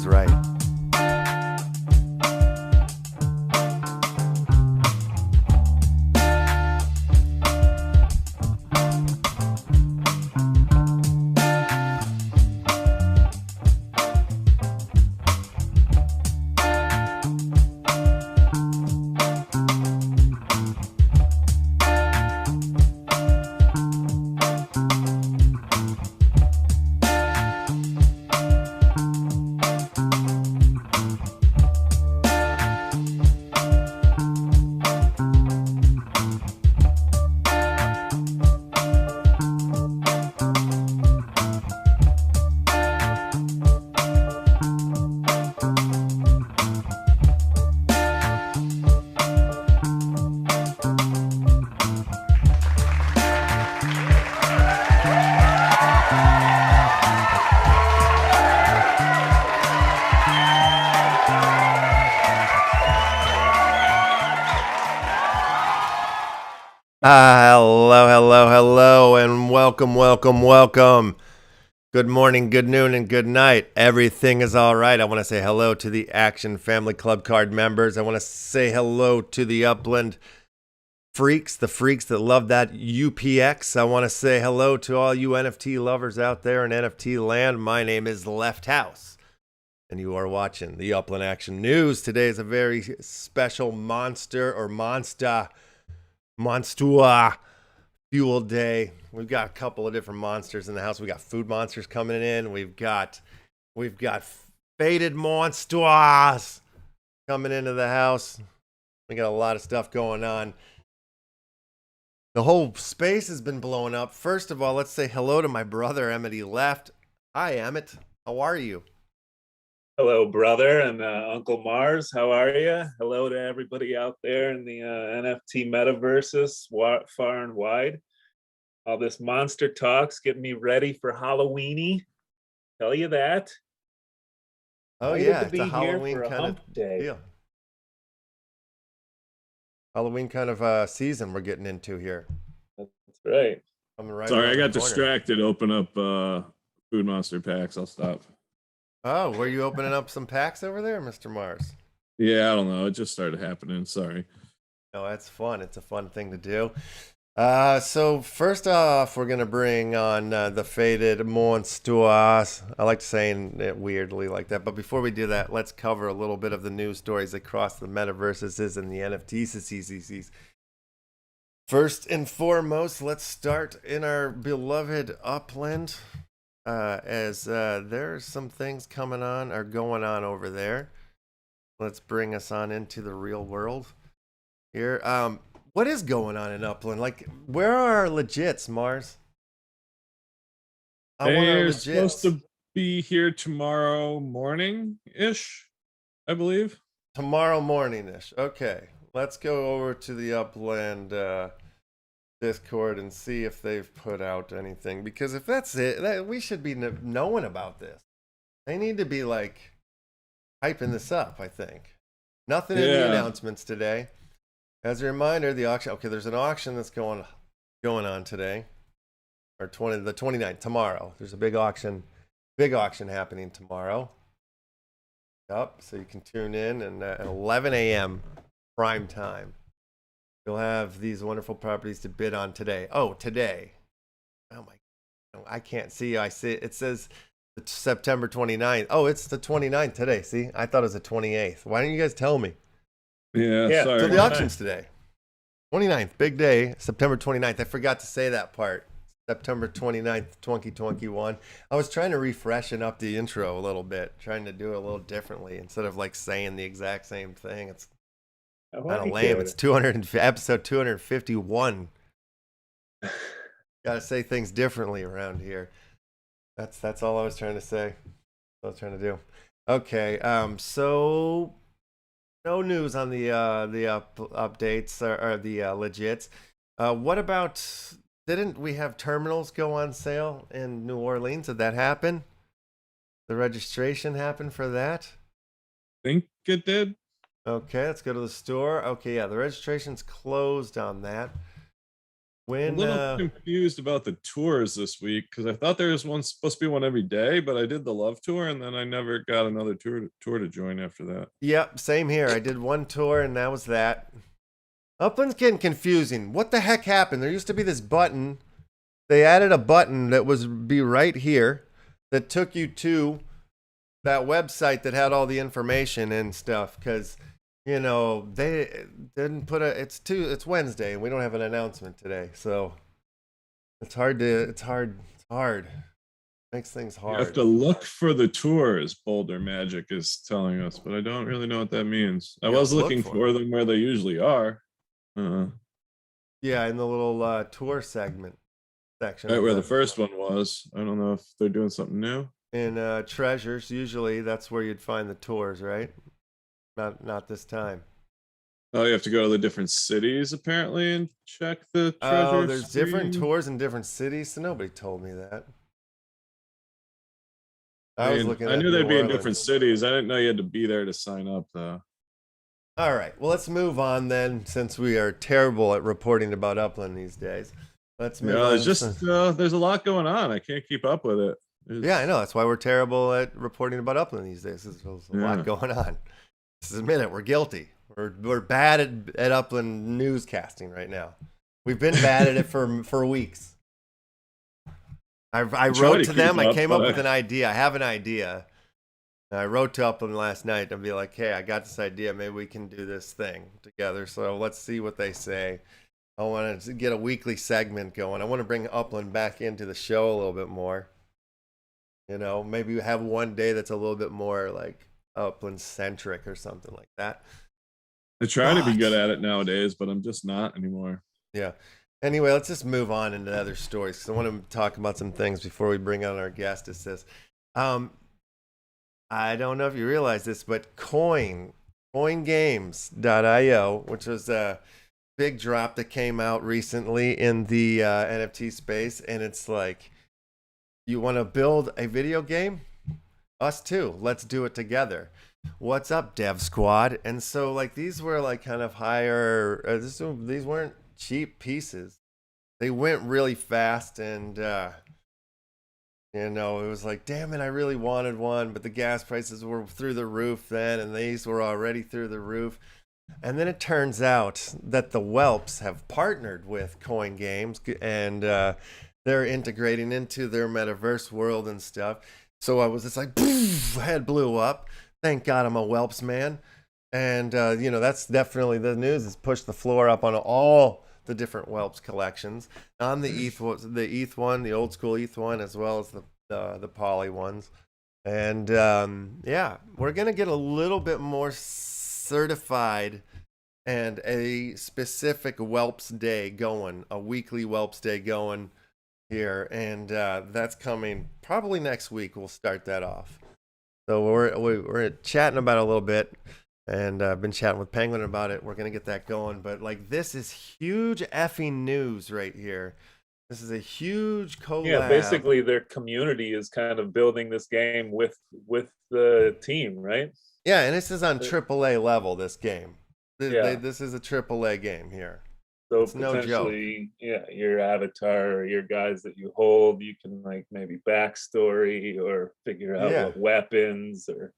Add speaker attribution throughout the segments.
Speaker 1: right. Hello, and welcome. Good morning, good noon, and good night. Everything is all right. I want to say hello to the Action Family Club Card members. I want to say hello to the Upland freaks, the freaks that love that UPX. I want to say hello to all you NFT lovers out there in NFT land. My name is LeftHousr, and you are watching the Upland Action News. Today is a very special monster fuel day. We've got a couple of different monsters in the house. We got food monsters coming in. We've got faded monsters coming into the house. We got a lot of stuff going on. The whole space has been blowing up. First of all, let's say hello to my brother Emmett Left. Hi Emmett, how are you?
Speaker 2: Hello, brother, and Uncle Mars. How are you? Hello to everybody out there in the NFT metaverses, far and wide. All this monster talk's getting me ready for Halloweeny. Tell you that.
Speaker 1: Oh yeah, it's a Halloween kind of deal. Halloween kind of season we're getting into here.
Speaker 2: That's right.
Speaker 3: Sorry, I got distracted. Open up food monster packs. I'll stop.
Speaker 1: Oh, were you opening up some packs over there, Mr. Mars?
Speaker 3: Yeah, I don't know. It just started happening. Sorry.
Speaker 1: No, that's fun. It's a fun thing to do. So first off, we're going to bring on the faded monsters. I like saying it weirdly like that. But before we do that, let's cover a little bit of the news stories across the metaverses and the NFTs. First and foremost, let's start in our beloved Upland. As there's some things going on over there. Let's bring us on into the real world here. What is going on in Upland? Like, where are our legits, Mars?
Speaker 3: They're supposed to be here tomorrow morning-ish, I believe.
Speaker 1: Tomorrow morning-ish. Okay. Let's go over to the Upland Discord and see if they've put out anything, because if that's it, we should be knowing about this. They need to be like hyping this up. I think nothing in the announcements today. As a reminder, the auction, okay, there's an auction that's going on today, or the 29th, tomorrow. There's a big auction happening tomorrow. Yep, so you can tune in and at 11 a.m. prime time. You'll have these wonderful properties to bid on today. Oh, today. Oh my, I can't see. I see it says September 29th. Oh, it's the 29th today. See, I thought it was the 28th. Why didn't you guys tell me?
Speaker 3: Yeah, sorry.
Speaker 1: So the auction's today. 29th, big day, September 29th. I forgot to say that part. September 29th, 2021. I was trying to refreshen up the intro a little bit, trying to do it a little differently instead of like saying the exact same thing. It's kind of lame. It's episode 251. Gotta say things differently around here. That's all I was trying to say. I was trying to do. Okay, so no news on the updates or the legits. What about, didn't we have terminals go on sale in New Orleans? Did that happen? The registration happened for that?
Speaker 3: I think it did.
Speaker 1: Okay, let's go to the store. Okay, yeah, the registration's closed on that.
Speaker 3: A
Speaker 1: When
Speaker 3: little confused about the tours this week because I thought there was one supposed to be one every day, but I did the Love Tour and then I never got another tour to join after that.
Speaker 1: Yep, same here. I did one tour and that was that. Upland's getting confusing. What the heck happened? There used to be this button. They added a button that was be right here that took you to that website that had all the information and stuff. Because you know they didn't put a. It's Wednesday and we don't have an announcement today, so it's hard. Makes things
Speaker 3: You have
Speaker 1: hard.
Speaker 3: to look for the tours, Boulder Magic is telling us, but I don't really know what that means. I
Speaker 1: You
Speaker 3: was
Speaker 1: gotta look
Speaker 3: looking
Speaker 1: for
Speaker 3: for them where they usually are.
Speaker 1: Yeah, in the little tour segment section.
Speaker 3: Right
Speaker 1: of
Speaker 3: where the first one was. I don't know if they're doing something new.
Speaker 1: in treasures, usually that's where you'd find the tours, right? Not this time.
Speaker 3: Oh, you have to go to the different cities apparently and check the treasure.
Speaker 1: Oh, there's different
Speaker 3: screen.
Speaker 1: tours in different cities, so nobody told me that.
Speaker 3: I
Speaker 1: was
Speaker 3: mean,
Speaker 1: looking
Speaker 3: I
Speaker 1: at
Speaker 3: knew
Speaker 1: New
Speaker 3: they'd be in
Speaker 1: Orleans.
Speaker 3: different cities. I didn't know you had to be there to sign up though.
Speaker 1: All right, well, let's move on then, since we are terrible at reporting about Upland these days. Let's move on.
Speaker 3: It's just there's a lot going on. I can't keep up with it.
Speaker 1: Yeah, I know. That's why we're terrible at reporting about Upland these days. There's a lot going on. Let's admit it. We're guilty. We're bad at Upland newscasting right now. We've been bad at it for weeks. I wrote to them. I came up with an idea. I have an idea. And I wrote to Upland last night and be like, hey, I got this idea. Maybe we can do this thing together. So let's see what they say. I want to get a weekly segment going. I want to bring Upland back into the show a little bit more. You know, maybe have one day that's a little bit more like Upland centric or something like that.
Speaker 3: I try to be good at it nowadays, but I'm just not anymore.
Speaker 1: Yeah. Anyway, let's just move on into other stories because I want to talk about some things before we bring on our guest. It says, I don't know if you realize this, but CoinGames.io, which was a big drop that came out recently in the NFT space, and it's like, you want to build a video game? Us too. Let's do it together. What's up, Dev Squad? And so, like, these were like kind of higher. These weren't cheap pieces. They went really fast, and you know, it was like, damn it, I really wanted one, but the gas prices were through the roof then, and these were already through the roof. And then it turns out that the Whelps have partnered with Coin Games, and they're integrating into their metaverse world and stuff. So I was just like, head blew up. Thank God I'm a Whelps man. And, you know, that's definitely the news has pushed the floor up on all the different Whelps collections. On the ETH one, the old school ETH one, as well as the Poly ones. And, yeah, we're going to get a little bit more certified and a specific Whelps day going, a weekly Whelps day going here. And that's coming probably next week. We'll start that off. So we're chatting about it a little bit. And I've been chatting with Penguin about it. We're going to get that going. But, like, this is huge effing news right here. This is a huge collab.
Speaker 2: Yeah, basically their community is kind of building this game with the team, right?
Speaker 1: Yeah, and this is on AAA level, this game. This is a AAA game here.
Speaker 2: So
Speaker 1: it's
Speaker 2: potentially,
Speaker 1: no joke.
Speaker 2: Yeah, your avatar or your guys that you hold, you can, like, maybe backstory or figure out what weapons or...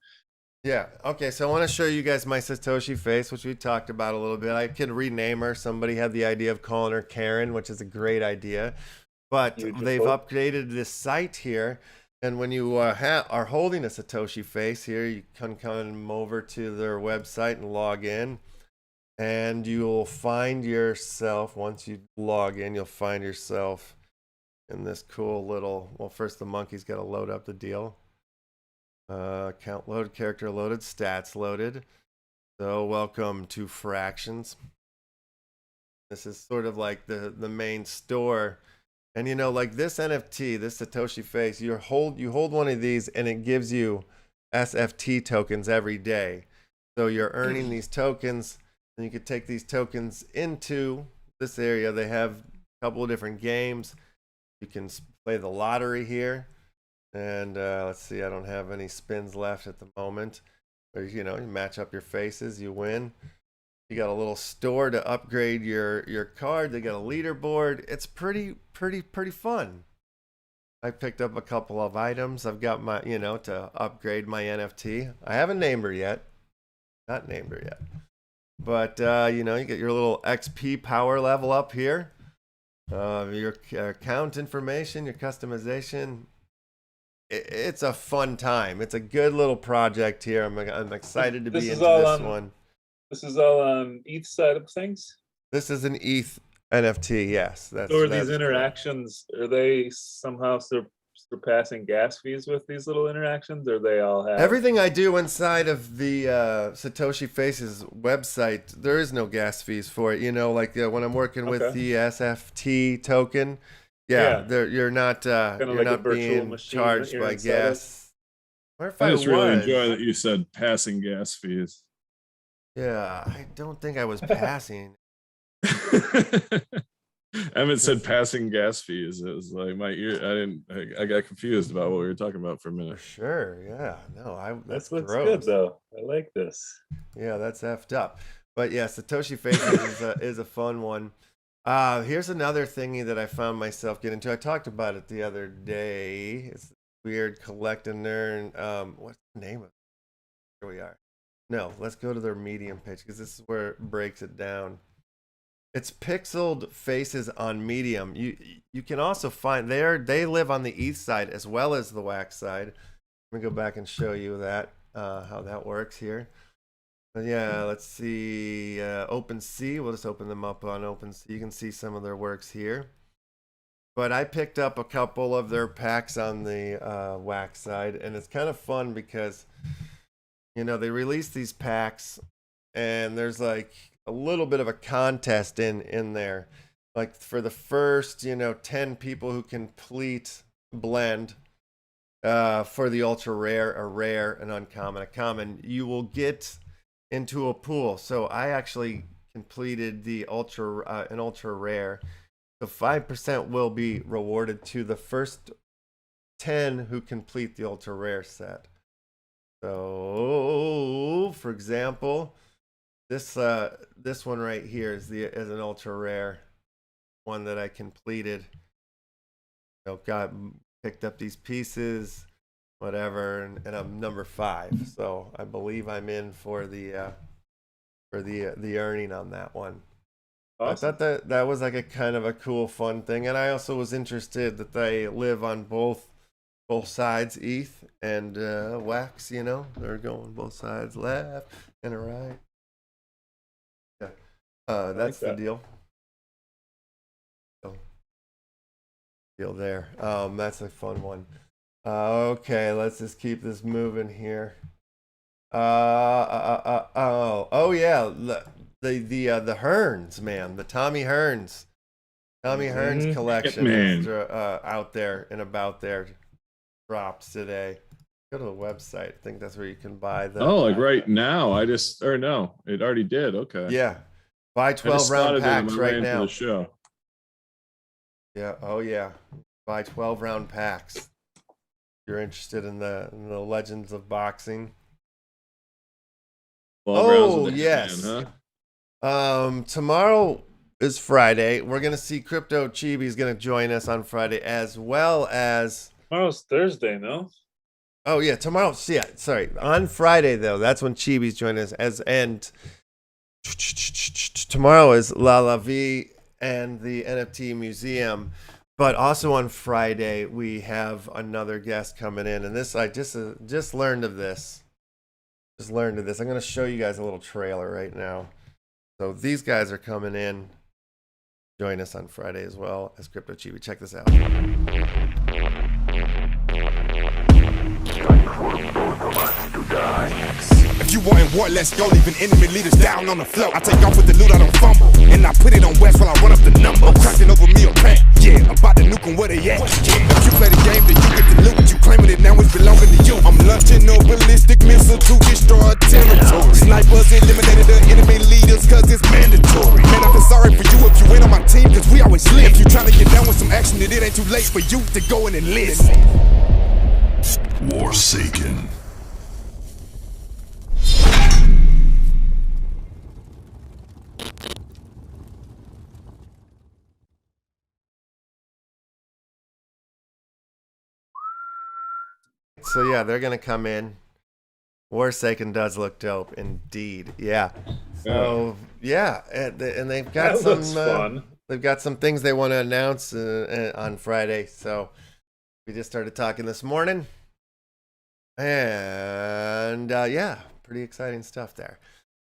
Speaker 1: Yeah. Okay. So I want to show you guys my Satoshi face, which we talked about a little bit. I could rename her. Somebody had the idea of calling her Karen, which is a great idea. But they've updated this site here. And when you are holding a Satoshi face here, you can come over to their website and log in. And you'll find yourself, once you log in, you'll find yourself in this cool little, well, first the monkey's got to load up the deal. Account loaded, character loaded, stats loaded. So welcome to Fractions. This is sort of like the main store. And you know, like this NFT, this Satoshi face, you hold one of these and it gives you SFT tokens every day. So you're earning these tokens and you could take these tokens into this area. They have a couple of different games. You can play the lottery here. And let's see, I don't have any spins left at the moment. But, you know, you match up your faces, you win. You got a little store to upgrade your card. They got a leaderboard. It's pretty fun. I picked up a couple of items. I've got my, to upgrade my NFT. I haven't named her yet. Not named her yet. But, you get your little XP power level up here. Your account information, your customization. It's a fun time. It's a good little project here. I'm excited to be into this one.
Speaker 2: This is all on ETH side of things?
Speaker 1: This is an ETH NFT, yes.
Speaker 2: So are these interactions, are they somehow surpassing gas fees with these little interactions, or they all have?
Speaker 1: Everything I do inside of the Satoshi Faces website, there is no gas fees for it. Like when I'm working with the SFT token, you're not being charged by gas.
Speaker 3: I just really enjoy that you said passing gas fees.
Speaker 1: Yeah, I don't think I was passing.
Speaker 3: Emmett said passing gas fees. It was like my ear. I got confused about what we were talking about for a minute.
Speaker 1: Sure. Yeah. No, that's
Speaker 2: looks
Speaker 1: gross.
Speaker 2: good though. I like this.
Speaker 1: Yeah, that's effed up. But yeah, Satoshi Faces is a fun one. Here's another thingy that I found myself getting into. I talked about it the other day. It's weird collect and learn. What's the name of it? Here we are. No, let's go to their Medium page because this is where it breaks it down. It's pixeled faces on Medium. You can also find they live on the ETH side as well as the wax side. Let me go back and show you that how that works here. But yeah, let's see. OpenSea. We'll just open them up on OpenSea. You can see some of their works here. But I picked up a couple of their packs on the wax side, and it's kind of fun because they release these packs, and there's like a little bit of a contest in there. Like for the first, 10 people who complete blend for the ultra rare, a rare, an uncommon, a common, you will get into a pool. So I actually completed the an ultra rare. So 5% will be rewarded to the first 10 who complete the ultra rare set. So, for example, this one right here is an ultra rare one that I completed. Picked up these pieces, whatever, and I'm number 5. So I believe I'm in for the earning on that one. Awesome. I thought that was like a kind of a cool, fun thing, and I also was interested that they live on both sides, ETH and wax. They're going both sides, left and right. Yeah, that's the deal. Deal there. That's a fun one. Okay, let's just keep this moving here. Oh yeah, the Hearns, man, the Tommy Hearns collection is out there and about there. Drops today. Go to the website. I think that's where you can buy the.
Speaker 3: Oh, like right now. It already did. Okay.
Speaker 1: Yeah, buy 12 round packs right now.
Speaker 3: The show.
Speaker 1: Yeah. Oh yeah, buy 12 round packs. If you're interested in the legends of boxing. Oh yes. Huh? Tomorrow is Friday. We're gonna see Crypto Chibi's gonna join us on Friday, as well as.
Speaker 2: Tomorrow's Thursday, no?
Speaker 1: Oh yeah, tomorrow. Yeah, sorry. On Friday though, that's when Chibi's joining us. And tomorrow is La Vie and the NFT Museum. But also on Friday we have another guest coming in, and this I just learned of this. I'm going to show you guys a little trailer right now. So these guys are coming in. Join us on Friday as well as Crypto Chibi. Check this out.
Speaker 4: If you want war, let's go. Leaving enemy leaders down on the floor. I take off with the loot, I don't fumble. And I put it on West while I run up the number. Cracking over me a pack. Yeah, I'm about to nuke them where they at. If you play the game, then you get the loot. You claiming it now, it's belonging to you. I'm launching no ballistic missile to destroy territory. Snipers eliminated the enemy leaders cause it's mandatory. Man, I feel sorry for you if you ain't on my team cause we always lit. If you trying to get down with some action, then it ain't too late for you to go and enlist.
Speaker 5: Warsaken.
Speaker 1: So yeah, they're gonna come in. Warsaken does look dope, indeed. Yeah. So yeah, and they've got
Speaker 2: That
Speaker 1: some
Speaker 2: looks fun.
Speaker 1: they've got some things they want to announce on Friday. So we just started talking this morning, and yeah, pretty exciting stuff there.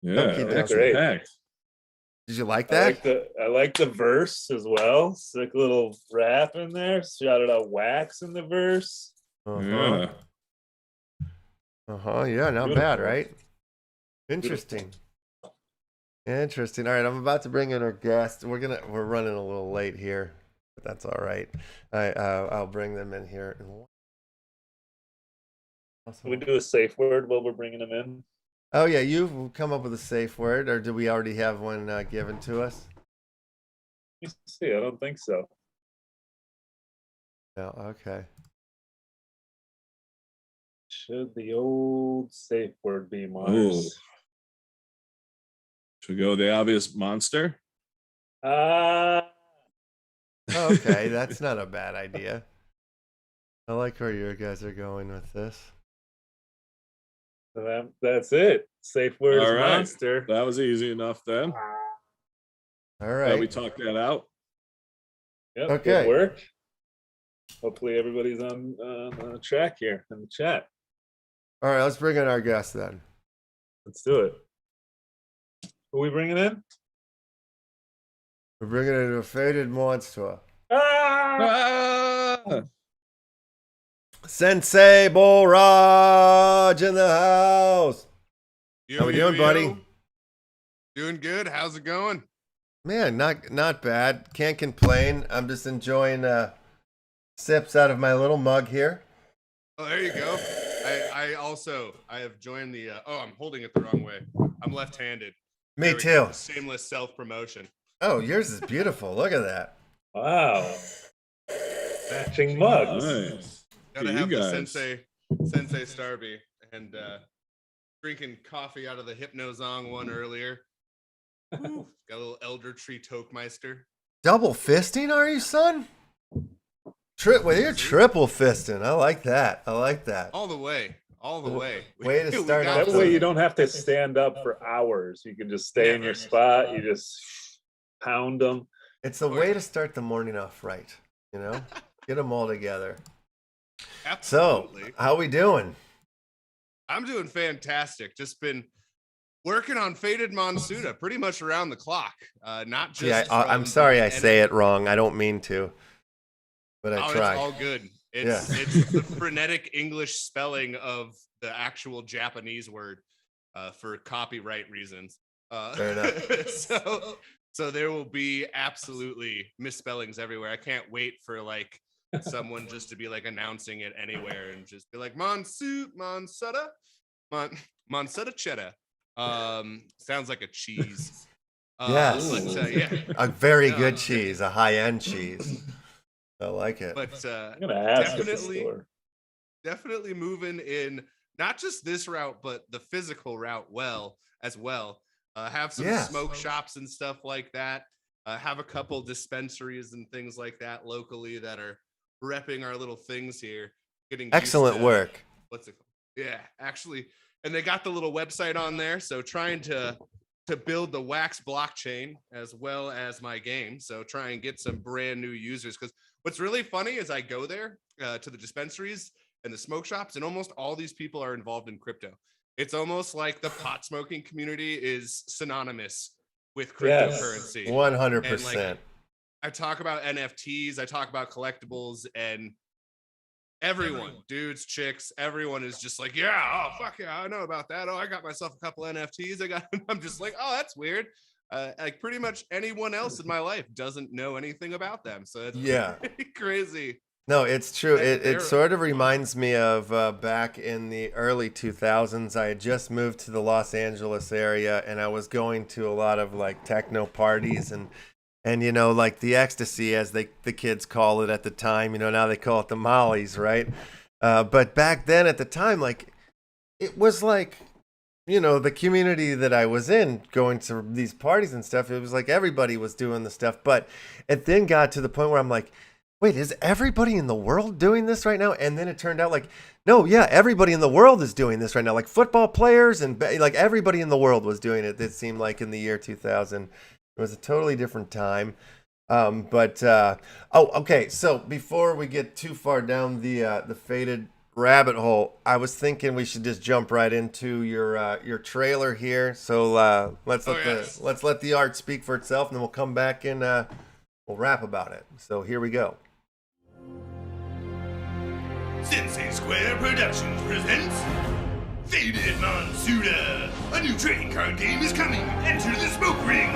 Speaker 3: Yeah,
Speaker 1: Okie dokie.
Speaker 3: action packed.
Speaker 1: Did you like that?
Speaker 2: I like the verse as well. Sick little rap in there. Shouted out Wax in the verse.
Speaker 3: Yeah.
Speaker 1: Yeah, not
Speaker 2: Beautiful.
Speaker 1: bad, right? Interesting. Interesting. All right, I'm about to bring in our guest. We're running a little late here, but that's all right. I'll bring them in here.
Speaker 2: Can we do a safe word while we're bringing them in?
Speaker 1: Oh yeah, you've come up with a safe word, or do we already have one given to us?
Speaker 2: Let's see, I don't think so.
Speaker 1: No. Okay.
Speaker 2: Should the old safe word be
Speaker 3: Ooh.
Speaker 2: Mars?
Speaker 3: Should we go the obvious monster?
Speaker 1: Okay, that's not a bad idea. I like where you guys are going with this.
Speaker 2: That's it. Safe word
Speaker 3: All
Speaker 2: is
Speaker 3: right.
Speaker 2: monster.
Speaker 3: That was easy enough then.
Speaker 1: All
Speaker 3: Glad we
Speaker 1: right.
Speaker 3: talked that out.
Speaker 2: Yep,
Speaker 1: Okay.
Speaker 2: good work. Hopefully everybody's on the track here in the chat.
Speaker 1: All right, let's bring in our guest then.
Speaker 2: Let's do it. Who are we bringing in?
Speaker 1: We're bringing in a faded monster.
Speaker 3: Ah!
Speaker 1: Sensei Boraj in the house. How we doing, buddy?
Speaker 5: Doing good. How's it going?
Speaker 1: Man, not bad. Can't complain. I'm just enjoying sips out of my little mug here.
Speaker 5: Oh, there you go. I have joined the. I'm holding it the wrong way. I'm left-handed.
Speaker 1: Me
Speaker 5: There we go.
Speaker 1: too.
Speaker 5: Shameless self-promotion.
Speaker 1: Oh, yours is beautiful. Look at that.
Speaker 2: Wow. Matching mugs.
Speaker 3: Nice.
Speaker 5: Gotta
Speaker 3: You
Speaker 5: have the
Speaker 3: guys.
Speaker 5: Sensei Starby, and drinking coffee out of the Hypnozong one earlier. Ooh, got a little Elder Tree Tokemeister.
Speaker 1: Double fisting, are you, son? Well, you're triple fisting. I like that. I like that.
Speaker 5: All the way. All the way.
Speaker 1: Way to
Speaker 5: We
Speaker 1: start
Speaker 5: got
Speaker 1: off
Speaker 2: That
Speaker 1: the-
Speaker 2: way you don't have to stand up for hours. You can just stay in your spot. You just pound them.
Speaker 1: It's a way to start the morning off right. You know, get them all together. So,
Speaker 5: Absolutely.
Speaker 1: how we doing?
Speaker 5: I'm doing fantastic. Just been working on Faded Monsuta pretty much around the clock. Not just.
Speaker 1: Yeah, I'm
Speaker 5: from
Speaker 1: sorry I
Speaker 5: the
Speaker 1: say it wrong. I don't mean to, but I
Speaker 5: Oh,
Speaker 1: try.
Speaker 5: it's all good.
Speaker 1: Yeah.
Speaker 5: It's the frenetic English spelling of the actual Japanese word for copyright reasons.
Speaker 1: Fair enough.
Speaker 5: So there will be absolutely misspellings everywhere. I can't wait for like someone just to be like announcing it anywhere and just be like Monsuta cheddar. Sounds like a cheese.
Speaker 1: Yes.
Speaker 5: But, yeah.
Speaker 1: A very
Speaker 5: No.
Speaker 1: good cheese, a high-end cheese. I like it.
Speaker 5: But
Speaker 2: I'm gonna ask at the
Speaker 5: definitely-
Speaker 2: store.
Speaker 5: definitely moving in not just this route but the physical route as well. Have some
Speaker 1: Yeah.
Speaker 5: smoke shops and stuff like that. Have a couple dispensaries and things like that locally that are repping our little things here. Getting used
Speaker 1: Excellent
Speaker 5: to-
Speaker 1: work.
Speaker 5: What's it called? Yeah, actually, and they got the little website on there, so trying to build the Wax blockchain as well as my game, so try and get some brand new users. Because what's really funny is I go there to the dispensaries and the smoke shops, and almost all these people are involved in crypto. It's almost like the pot smoking community is synonymous with
Speaker 2: Yes.
Speaker 5: cryptocurrency.
Speaker 1: 100%.
Speaker 5: I talk about NFTs, I talk about collectibles, and everyone, dudes, chicks, everyone is just like, yeah, oh fuck yeah, I know about that. Oh, I got myself a couple NFTs. I'm just like, oh, that's weird. Like pretty much anyone else in my life doesn't know anything about them. So it's
Speaker 1: Yeah.
Speaker 5: pretty crazy.
Speaker 1: No, it's true. It
Speaker 5: They're-
Speaker 1: sort of reminds me of back in the early 2000s. I had just moved to the Los Angeles area, and I was going to a lot of like techno parties and you know, like the ecstasy, as the kids call it at the time. You know, now they call it the mollies, right? But back then, at the time, like it was like, you know, the community that I was in, going to these parties and stuff. It was like everybody was doing the stuff, but it then got to the point where I'm like, wait, is everybody in the world doing this right now? And then it turned out like, no, yeah, everybody in the world is doing this right now. Like football players and like everybody in the world was doing it. It seemed like in the year 2000. It was a totally different time. Okay. So before we get too far down the faded rabbit hole, I was thinking we should just jump right into your trailer here. So let's let the art speak for itself, and then we'll come back and we'll rap about it. So here we go.
Speaker 6: Sensei Square Productions presents Faded Monsuta. A new trading card game is coming. Enter the smoke ring.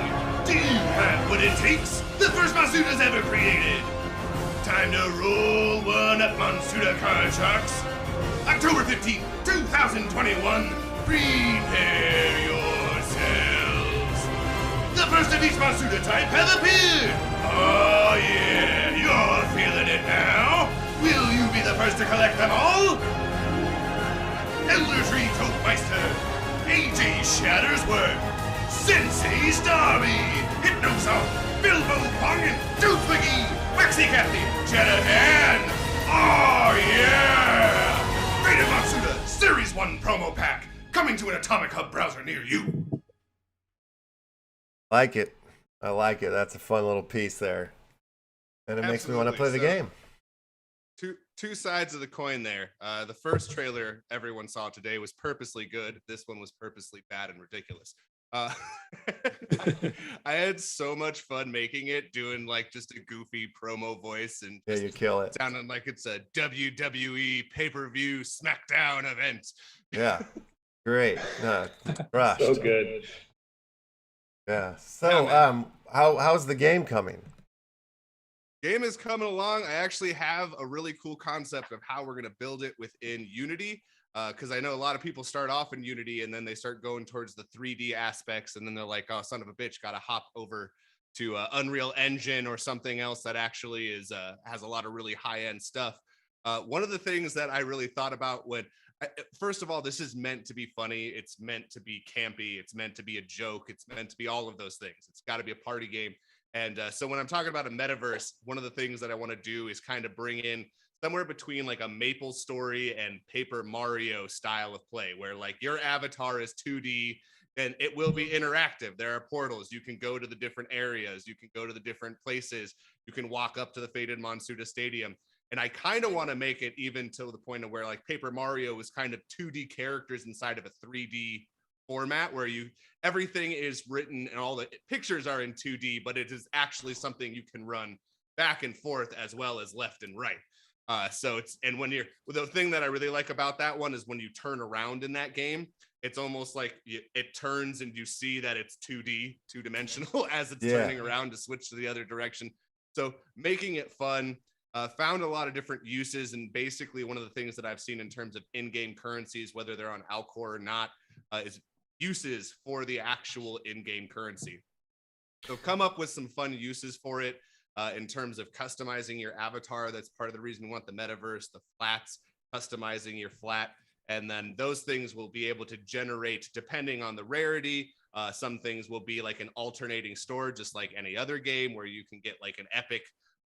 Speaker 6: Do you have what it takes? The first Monsuta's ever created. Time to roll one up, Monsuta card sharks. October 15th, 2021. Prepare yourselves. The first of each Monsuta type have appeared. Oh yeah, you're feeling it now. Will you be the first to collect them all? Elder Tree Toastmeister, AJ Shattersworth, Sensei Starby, Hypnosoft, Bilbo Pongin, Toothwiggy, Waxy Cathy, Cheddar, oh yeah! Faded Monsuta Series 1 promo pack, coming to an Atomic Hub browser near you.
Speaker 1: Like it. I like it. That's a fun little piece there. And it makes me want to play the game.
Speaker 5: Two sides of the coin there. The first trailer everyone saw today was purposely good. This one was purposely bad and ridiculous. I had so much fun making it, doing like just a goofy promo voice, and
Speaker 1: yeah, you kill it.
Speaker 5: Sounding like it's a WWE pay-per-view SmackDown event.
Speaker 1: Yeah, great. Crushed.
Speaker 2: So good.
Speaker 1: Yeah. So, how's the game coming?
Speaker 5: Game is coming along. I actually have a really cool concept of how we're going to build it within Unity, because I know a lot of people start off in Unity and then they start going towards the 3D aspects, and then they're like, oh, son of a bitch, got to hop over to Unreal Engine or something else that actually is has a lot of really high-end stuff. One of the things that I really thought about first of all, this is meant to be funny. It's meant to be campy. It's meant to be a joke. It's meant to be all of those things. It's got to be a party game. And so when I'm talking about a metaverse, one of the things that I want to do is kind of bring in somewhere between like a Maple Story and Paper Mario style of play, where like your avatar is 2D and it will be interactive. There are portals. You can go to the different areas. You can go to the different places. You can walk up to the Faded Monsuta Stadium. And I kind of want to make it even to the point of where like Paper Mario is kind of 2D characters inside of a 3D format, where everything is written and all the pictures are in 2D, but it is actually something you can run back and forth as well as left and right. So the thing that I really like about that one is when you turn around in that game, it's almost like it turns and you see that it's 2-dimensional as it's turning around to switch to the other direction. So making it fun. Found a lot of different uses, and basically one of the things that I've seen in terms of in-game currencies, whether they're on Alcor or not, is uses for the actual in-game currency. So come up with some fun uses for it in terms of customizing your avatar. That's part of the reason we want the metaverse, the flats, customizing your flat. And then those things will be able to generate, depending on the rarity, some things will be like an alternating store, just like any other game, where you can get like an epic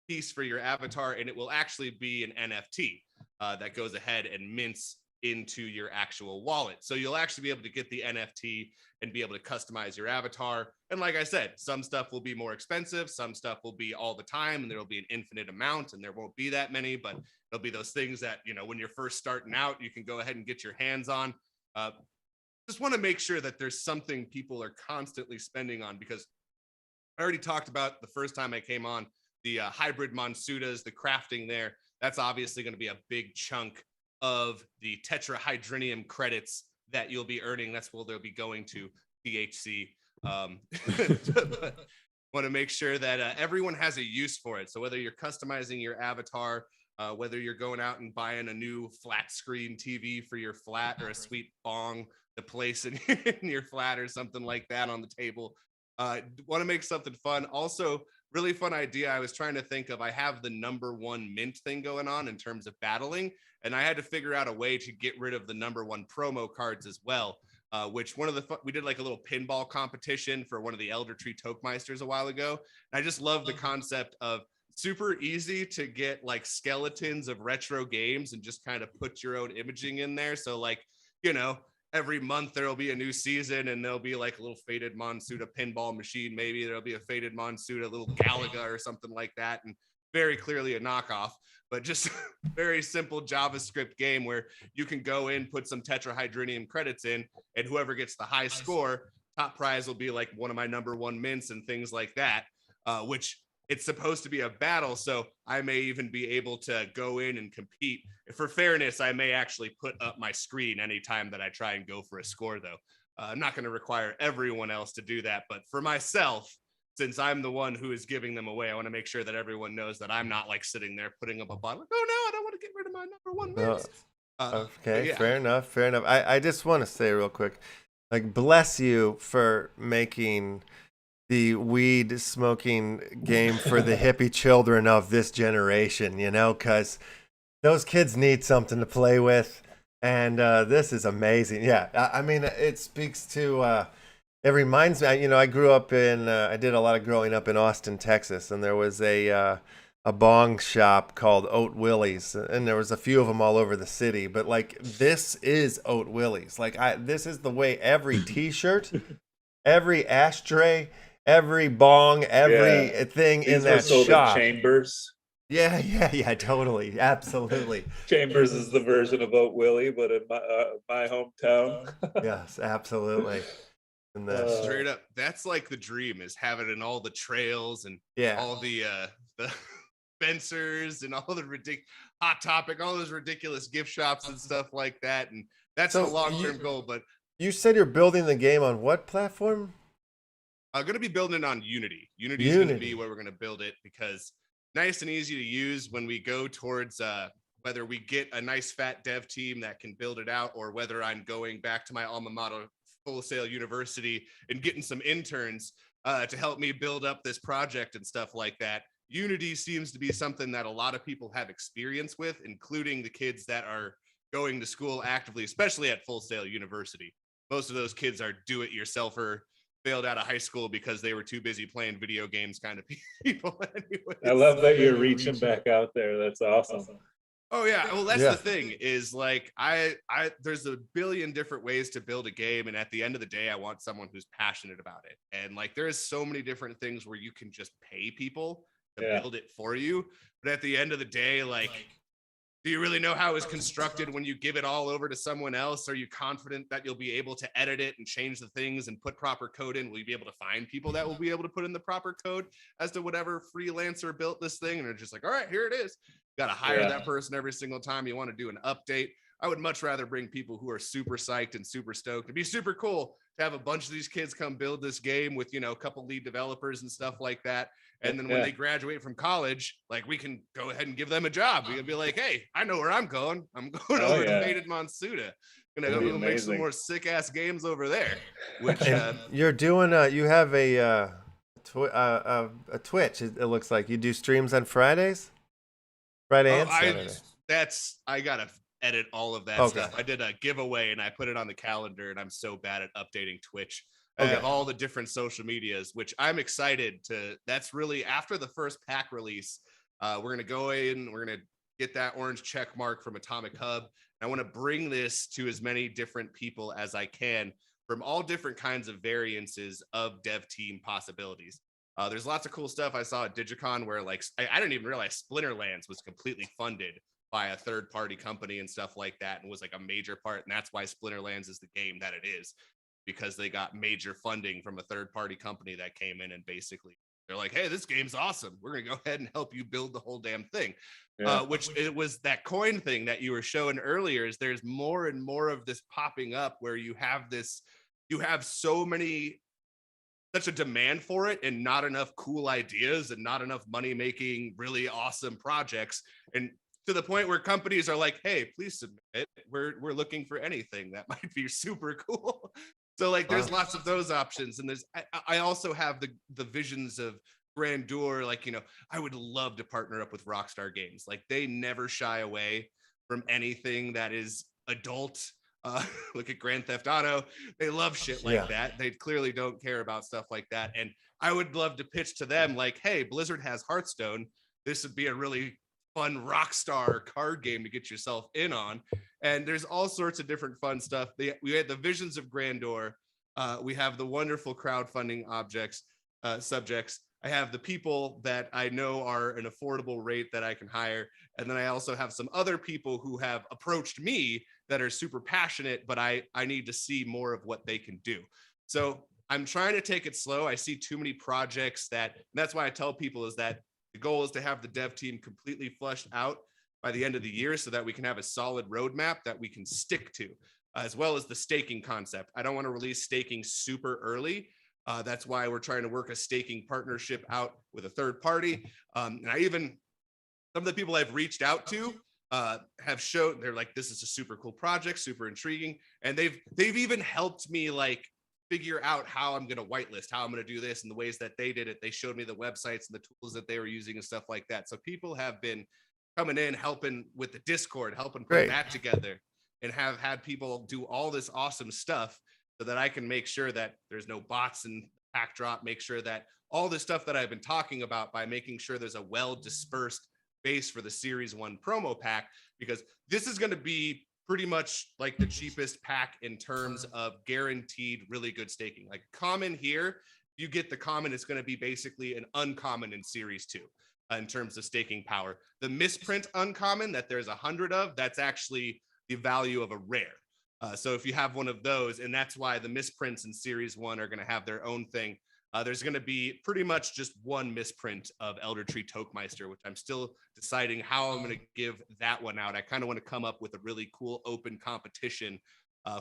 Speaker 5: piece for your avatar, and it will actually be an NFT that goes ahead and mints into your actual wallet. So you'll actually be able to get the NFT and be able to customize your avatar. And like I said, some stuff will be more expensive, some stuff will be all the time, and there will be an infinite amount, and there won't be that many, but there'll be those things that, when you're first starting out, you can go ahead and get your hands on. Just want to make sure that there's something people are constantly spending on, because I already talked about the first time I came on, the hybrid Monsutas, the crafting there. That's obviously going to be a big chunk of the tetrahydrinium credits that you'll be earning. That's where they'll be going to THC. Want to make sure that everyone has a use for it. So whether you're customizing your avatar, whether you're going out and buying a new flat screen TV for your flat, or a sweet bong to place in your flat or something like that on the table, want to make something fun. Also, really fun idea. I was trying to think of, I have the #1 mint thing going on in terms of battling, and I had to figure out a way to get rid of the #1 promo cards as well, which we did like a little pinball competition for one of the Elder Tree Toastmeisters a while ago. And I just love the concept of super easy to get like skeletons of retro games and just kind of put your own imaging in there. So like, you know, every month there'll be a new season and there'll be like a little faded Monsuta pinball machine. Maybe there'll be a faded Monsuta, little Galaga or something like that. And very clearly a knockoff, but just very simple JavaScript game where you can go in, put some tetrahydronium credits in, and whoever gets the high score, top prize will be like one of my #1 mints and things like that, which it's supposed to be a battle. So I may even be able to go in and compete. For fairness, I may actually put up my screen anytime that I try and go for a score, though. I'm not going to require everyone else to do that. But for myself, since I'm the one who is giving them away, I want to make sure that everyone knows that I'm not like sitting there putting up a bottle. Like, oh no, I don't want to get rid of my #1 mint.
Speaker 1: Okay,
Speaker 5: yeah.
Speaker 1: fair enough, fair enough. I just want to say real quick, like, bless you for making the weed smoking game for the hippie children of this generation, you know, because those kids need something to play with. And this is amazing. Yeah, I mean, it speaks to, it reminds me, you know, I grew up in, I did a lot of growing up in Austin, Texas, and there was a bong shop called Oat Willie's, and there was a few of them all over the city. But like, this is Oat Willie's. Like, this is the way every T-shirt, every ashtray, every bong, every thing in that shop.
Speaker 2: Chambers.
Speaker 1: Yeah, totally, absolutely.
Speaker 2: Chambers is the version of Oat Willie, but in my hometown.
Speaker 1: Yes, absolutely. And that's
Speaker 5: Straight up, that's like the dream, is having it in all the trails and all the Spencer's and all the ridiculous Hot Topic, all those ridiculous gift shops and stuff like that. And that's the long-term goal. But
Speaker 1: you said you're building the game on what platform?
Speaker 5: I'm going to be building it on Unity. Unity is going to be where we're going to build it, because nice and easy to use when we go towards whether we get a nice fat dev team that can build it out, or whether I'm going back to my alma mater, Full Sail University, and getting some interns to help me build up this project and stuff like that. Unity seems to be something that a lot of people have experience with, including the kids that are going to school actively, especially at Full Sail University. Most of those kids are do-it-yourselfer, failed out of high school because they were too busy playing video games kind of people. Anyways.
Speaker 2: I love that you're reaching back out there. That's awesome.
Speaker 5: Oh yeah, well that's the thing, is like I there's a billion different ways to build a game, and at the end of the day I want someone who's passionate about it. And like, there's so many different things where you can just pay people to build it for you, but at the end of the day, like, do you really know how it's constructed when you give it all over to someone else? Are you confident that you'll be able to edit it and change the things and put proper code in? Will you be able to find people that will be able to put in the proper code as to whatever freelancer built this thing? And they're just like, all right, here it is. You got to hire that person every single time you want to do an update. I would much rather bring people who are super psyched and super stoked. It'd be super cool to have a bunch of these kids come build this game with, you know, a couple lead developers and stuff like that. And then when they graduate from college, like, we can go ahead and give them a job. We can be like, hey, I know where I'm going. I'm going over to Faded Monsuta. Gonna go make some more sick ass games over there. Which
Speaker 1: you're doing you have a Twitch, it looks like. You do streams on Fridays? Friday and Saturday.
Speaker 5: I gotta edit all of that stuff. I did a giveaway and I put it on the calendar, and I'm so bad at updating Twitch. I have all the different social medias, which I'm excited to. That's really after the first pack release. We're going to go in, we're going to get that orange check mark from Atomic Hub. I want to bring this to as many different people as I can from all different kinds of variances of dev team possibilities. There's lots of cool stuff I saw at Digicon where, like, I didn't even realize Splinterlands was completely funded by a third-party company and stuff like that, and was like a major part. And that's why Splinterlands is the game that it is, because they got major funding from a third-party company that came in and basically they're like, hey, this game's awesome. We're going to go ahead and help you build the whole damn thing. Which it was that coin thing that you were showing earlier, is there's more and more of this popping up where you have such a demand for it and not enough cool ideas and not enough money making really awesome projects. And to the point where companies are like, hey, please submit. We're looking for anything that might be super cool. So like, there's lots of those options. And I also have the visions of grandeur. Like, you know, I would love to partner up with Rockstar Games. Like, they never shy away from anything that is adult. Look at Grand Theft Auto. They love shit like that. They clearly don't care about stuff like that. And I would love to pitch to them like, hey, Blizzard has Hearthstone. this would be a really fun rock star card game to get yourself in on. And there's all sorts of different fun stuff. We had the Visions of Grandeur. We have the wonderful crowdfunding subjects. I have the people that I know are an affordable rate that I can hire. And then I also have some other people who have approached me that are super passionate, but I need to see more of what they can do. So I'm trying to take it slow. I see too many projects and that's why I tell people is that the goal is to have the dev team completely fleshed out by the end of the year so that we can have a solid roadmap that we can stick to, as well as the staking concept. I don't want to release staking super early. That's why we're trying to work a staking partnership out with a third party. And some of the people I've reached out to have showed, they're like, this is a super cool project, super intriguing. And they've even helped me like figure out how I'm going to whitelist, how I'm going to do this and the ways that they did it. They showed me the websites and the tools that they were using and stuff like that. So people have been coming in, helping with the Discord, helping put that together, and have had people do all this awesome stuff so that I can make sure that there's no bots and pack drop, make sure that all the stuff that I've been talking about by making sure there's a well dispersed base for the Series 1 promo pack, because this is going to be pretty much like the cheapest pack in terms of guaranteed really good staking. Like common here, you get the common, it's going to be basically an uncommon in Series 2 in terms of staking power. The misprint uncommon that there's 100 of, that's actually the value of a rare. So if you have one of those, and that's why the misprints in Series 1 are going to have their own thing. There's going to be pretty much just one misprint of Elder Tree Tokemeister, which I'm still deciding how I'm going to give that one out. I kind of want to come up with a really cool open competition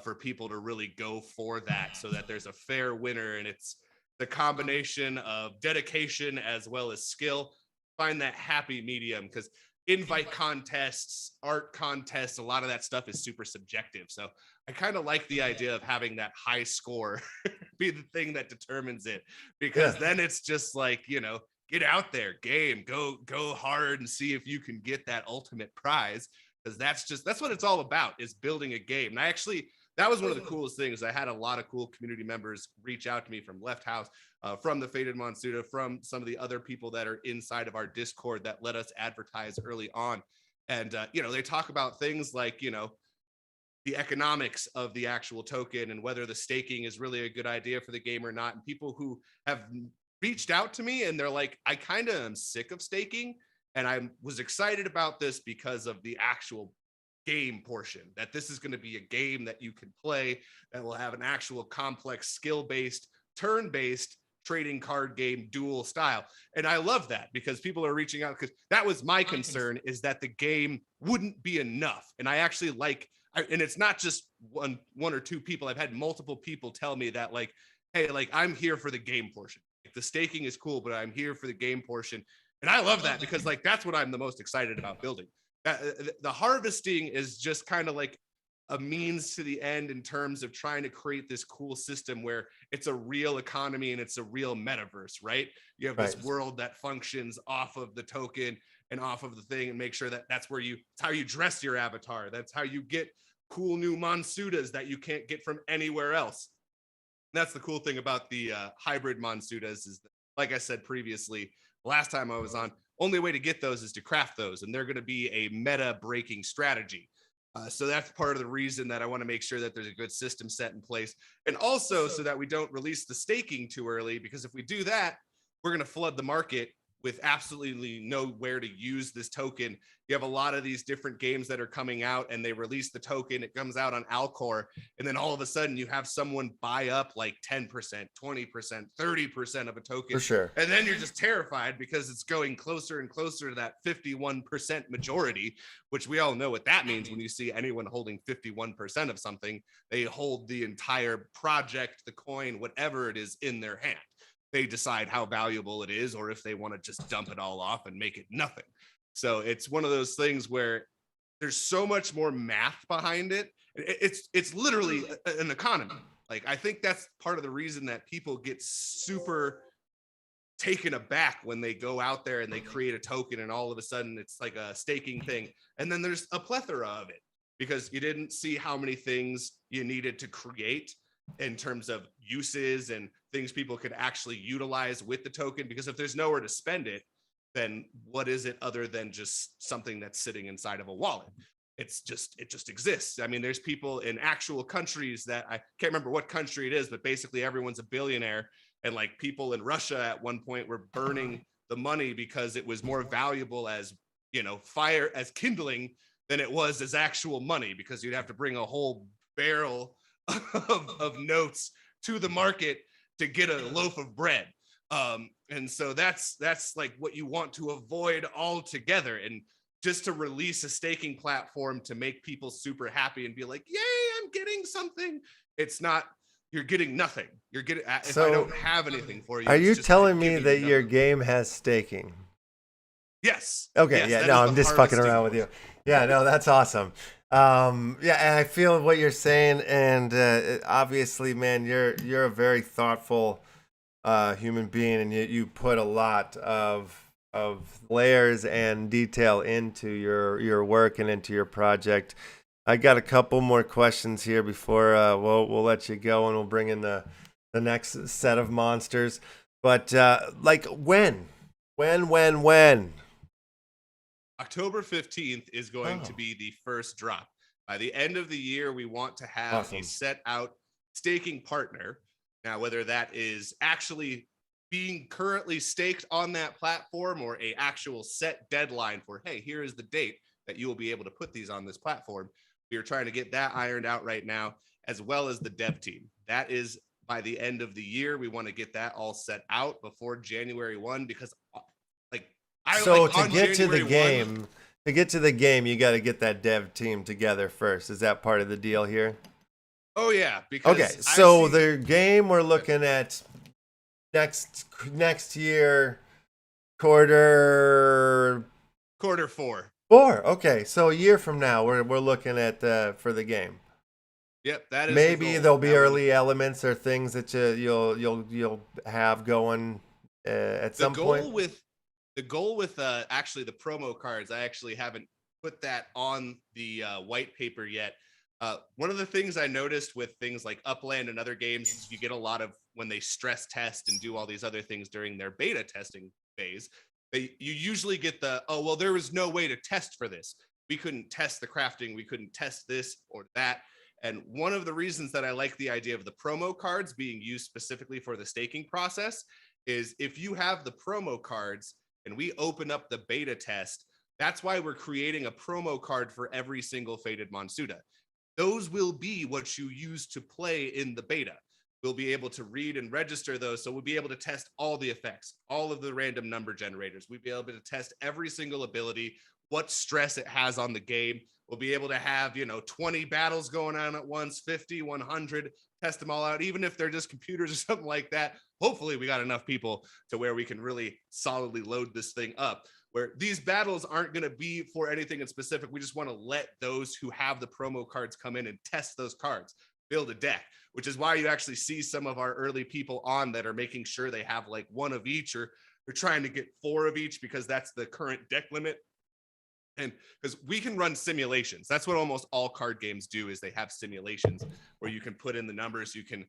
Speaker 5: for people to really go for that so that there's a fair winner. And it's the combination of dedication as well as skill. Find that happy medium, because invite contests, art contests, a lot of that stuff is super subjective. So I kind of like the idea of having that high score be the thing that determines it, because then it's just like, get out there, game, go hard and see if you can get that ultimate prize. Because that's what it's all about, is building a game. And that was one of the coolest things. I had a lot of cool community members reach out to me from LeftHousr, from the Faded Monsuta, from some of the other people that are inside of our Discord that let us advertise early on. And, they talk about things like, the economics of the actual token and whether the staking is really a good idea for the game or not. And people who have reached out to me and they're like, I kind of am sick of staking. And I was excited about this because of the actual game portion, that this is going to be a game that you can play that will have an actual complex skill-based, turn-based trading card game dual style. And I love that, because people are reaching out, because that was my concern, is that the game wouldn't be enough. And I actually and it's not just one or two people. I've had multiple people tell me that, like, hey, like, I'm here for the game portion. Like, the staking is cool, but I'm here for the game portion. And I love that, because like, that's what I'm the most excited about building. The harvesting is just kind of like a means to the end in terms of trying to create this cool system where it's a real economy and it's a real metaverse, right? You have this world that functions off of the token and off of the thing, and make sure that that's how you dress your avatar. That's how you get cool new Monsutas that you can't get from anywhere else. And that's the cool thing about the hybrid Monsutas, is that, like I said previously, last time I was on, only way to get those is to craft those, and they're going to be a meta breaking strategy. So that's part of the reason that I want to make sure that there's a good system set in place. And also so that we don't release the staking too early, because if we do that, we're going to flood the market with absolutely nowhere to use this token. You have a lot of these different games that are coming out and they release the token, it comes out on Alcor, and then all of a sudden you have someone buy up like 10%, 20%, 30% of a token.
Speaker 1: For sure.
Speaker 5: And then you're just terrified because it's going closer and closer to that 51% majority, which we all know what that means. When you see anyone holding 51% of something, they hold the entire project, the coin, whatever it is, in their hand. They decide how valuable it is, or if they want to just dump it all off and make it nothing. So it's one of those things where there's so much more math behind it. It's literally an economy. Like, I think that's part of the reason that people get super taken aback when they go out there and they create a token and all of a sudden it's like a staking thing. And then there's a plethora of it, because you didn't see how many things you needed to create in terms of uses and things people could actually utilize with the token. Because if there's nowhere to spend it, then what is it other than just something that's sitting inside of a wallet? It just exists. I mean, there's people in actual countries that I can't remember what country it is, but basically everyone's a billionaire. And like people in Russia at one point were burning the money because it was more valuable as, fire, as kindling than it was as actual money, because you'd have to bring a whole barrel of notes to the market to get a loaf of bread. And so that's like what you want to avoid altogether. And just to release a staking platform to make people super happy and be like, yay, I'm getting something. It's not, you're getting nothing. You're getting, if I don't have anything for you.
Speaker 1: Are you
Speaker 5: just
Speaker 1: telling me that
Speaker 5: nothing.
Speaker 1: your game has staking?
Speaker 5: Yes.
Speaker 1: Okay,
Speaker 5: Yes,
Speaker 1: yeah, no, I'm just fucking around with you. Yeah, no, that's awesome. Yeah, and I feel what you're saying, and obviously, man, you're a very thoughtful human being, and you put a lot of layers and detail into your work and into your project. I got a couple more questions here before we'll let you go, and we'll bring in the next set of monsters. But like when?
Speaker 5: October 15th is going to be the first drop. By the end of the year, we want to have
Speaker 1: Awesome.
Speaker 5: a set out staking partner. Now, whether that is actually being currently staked on that platform or a actual set deadline for, hey, here is the date that you will be able to put these on this platform. We are trying to get that ironed out right now, as well as the dev team. That is by the end of the year. We want to get that all set out before January 1, because
Speaker 1: to get to the game, you got to get that dev team together first. Is that part of the deal here?
Speaker 5: Oh yeah. Because
Speaker 1: okay, so the game we're looking at next year, quarter
Speaker 5: 4.
Speaker 1: Okay, so a year from now, we're looking at for the game.
Speaker 5: Yep, that is
Speaker 1: maybe there'll be early elements or things that you'll have going at some point.
Speaker 5: The goal with actually the promo cards, I actually haven't put that on the white paper yet. One of the things I noticed with things like Upland and other games is you get a lot of, when they stress test and do all these other things during their beta testing phase, you usually get oh, well, there was no way to test for this. We couldn't test the crafting. We couldn't test this or that. And one of the reasons that I like the idea of the promo cards being used specifically for the staking process is if you have the promo cards and we open up the beta test, that's why we're creating a promo card for every single Faded Monsuta. Those will be what you use to play in the beta. We'll be able to read and register those. So we'll be able to test all the effects, all of the random number generators. We'll be able to test every single ability, what stress it has on the game. We'll be able to have, 20 battles going on at once, 50, 100, test them all out, even if they're just computers or something like that. Hopefully we got enough people to where we can really solidly load this thing up, where these battles aren't going to be for anything in specific. We just want to let those who have the promo cards come in and test those cards, build a deck, which is why you actually see some of our early people on that are making sure they have like one of each, or they're trying to get 4 of each because that's the current deck limit. And because we can run simulations, that's what almost all card games do, is they have simulations where you can put in the numbers, you can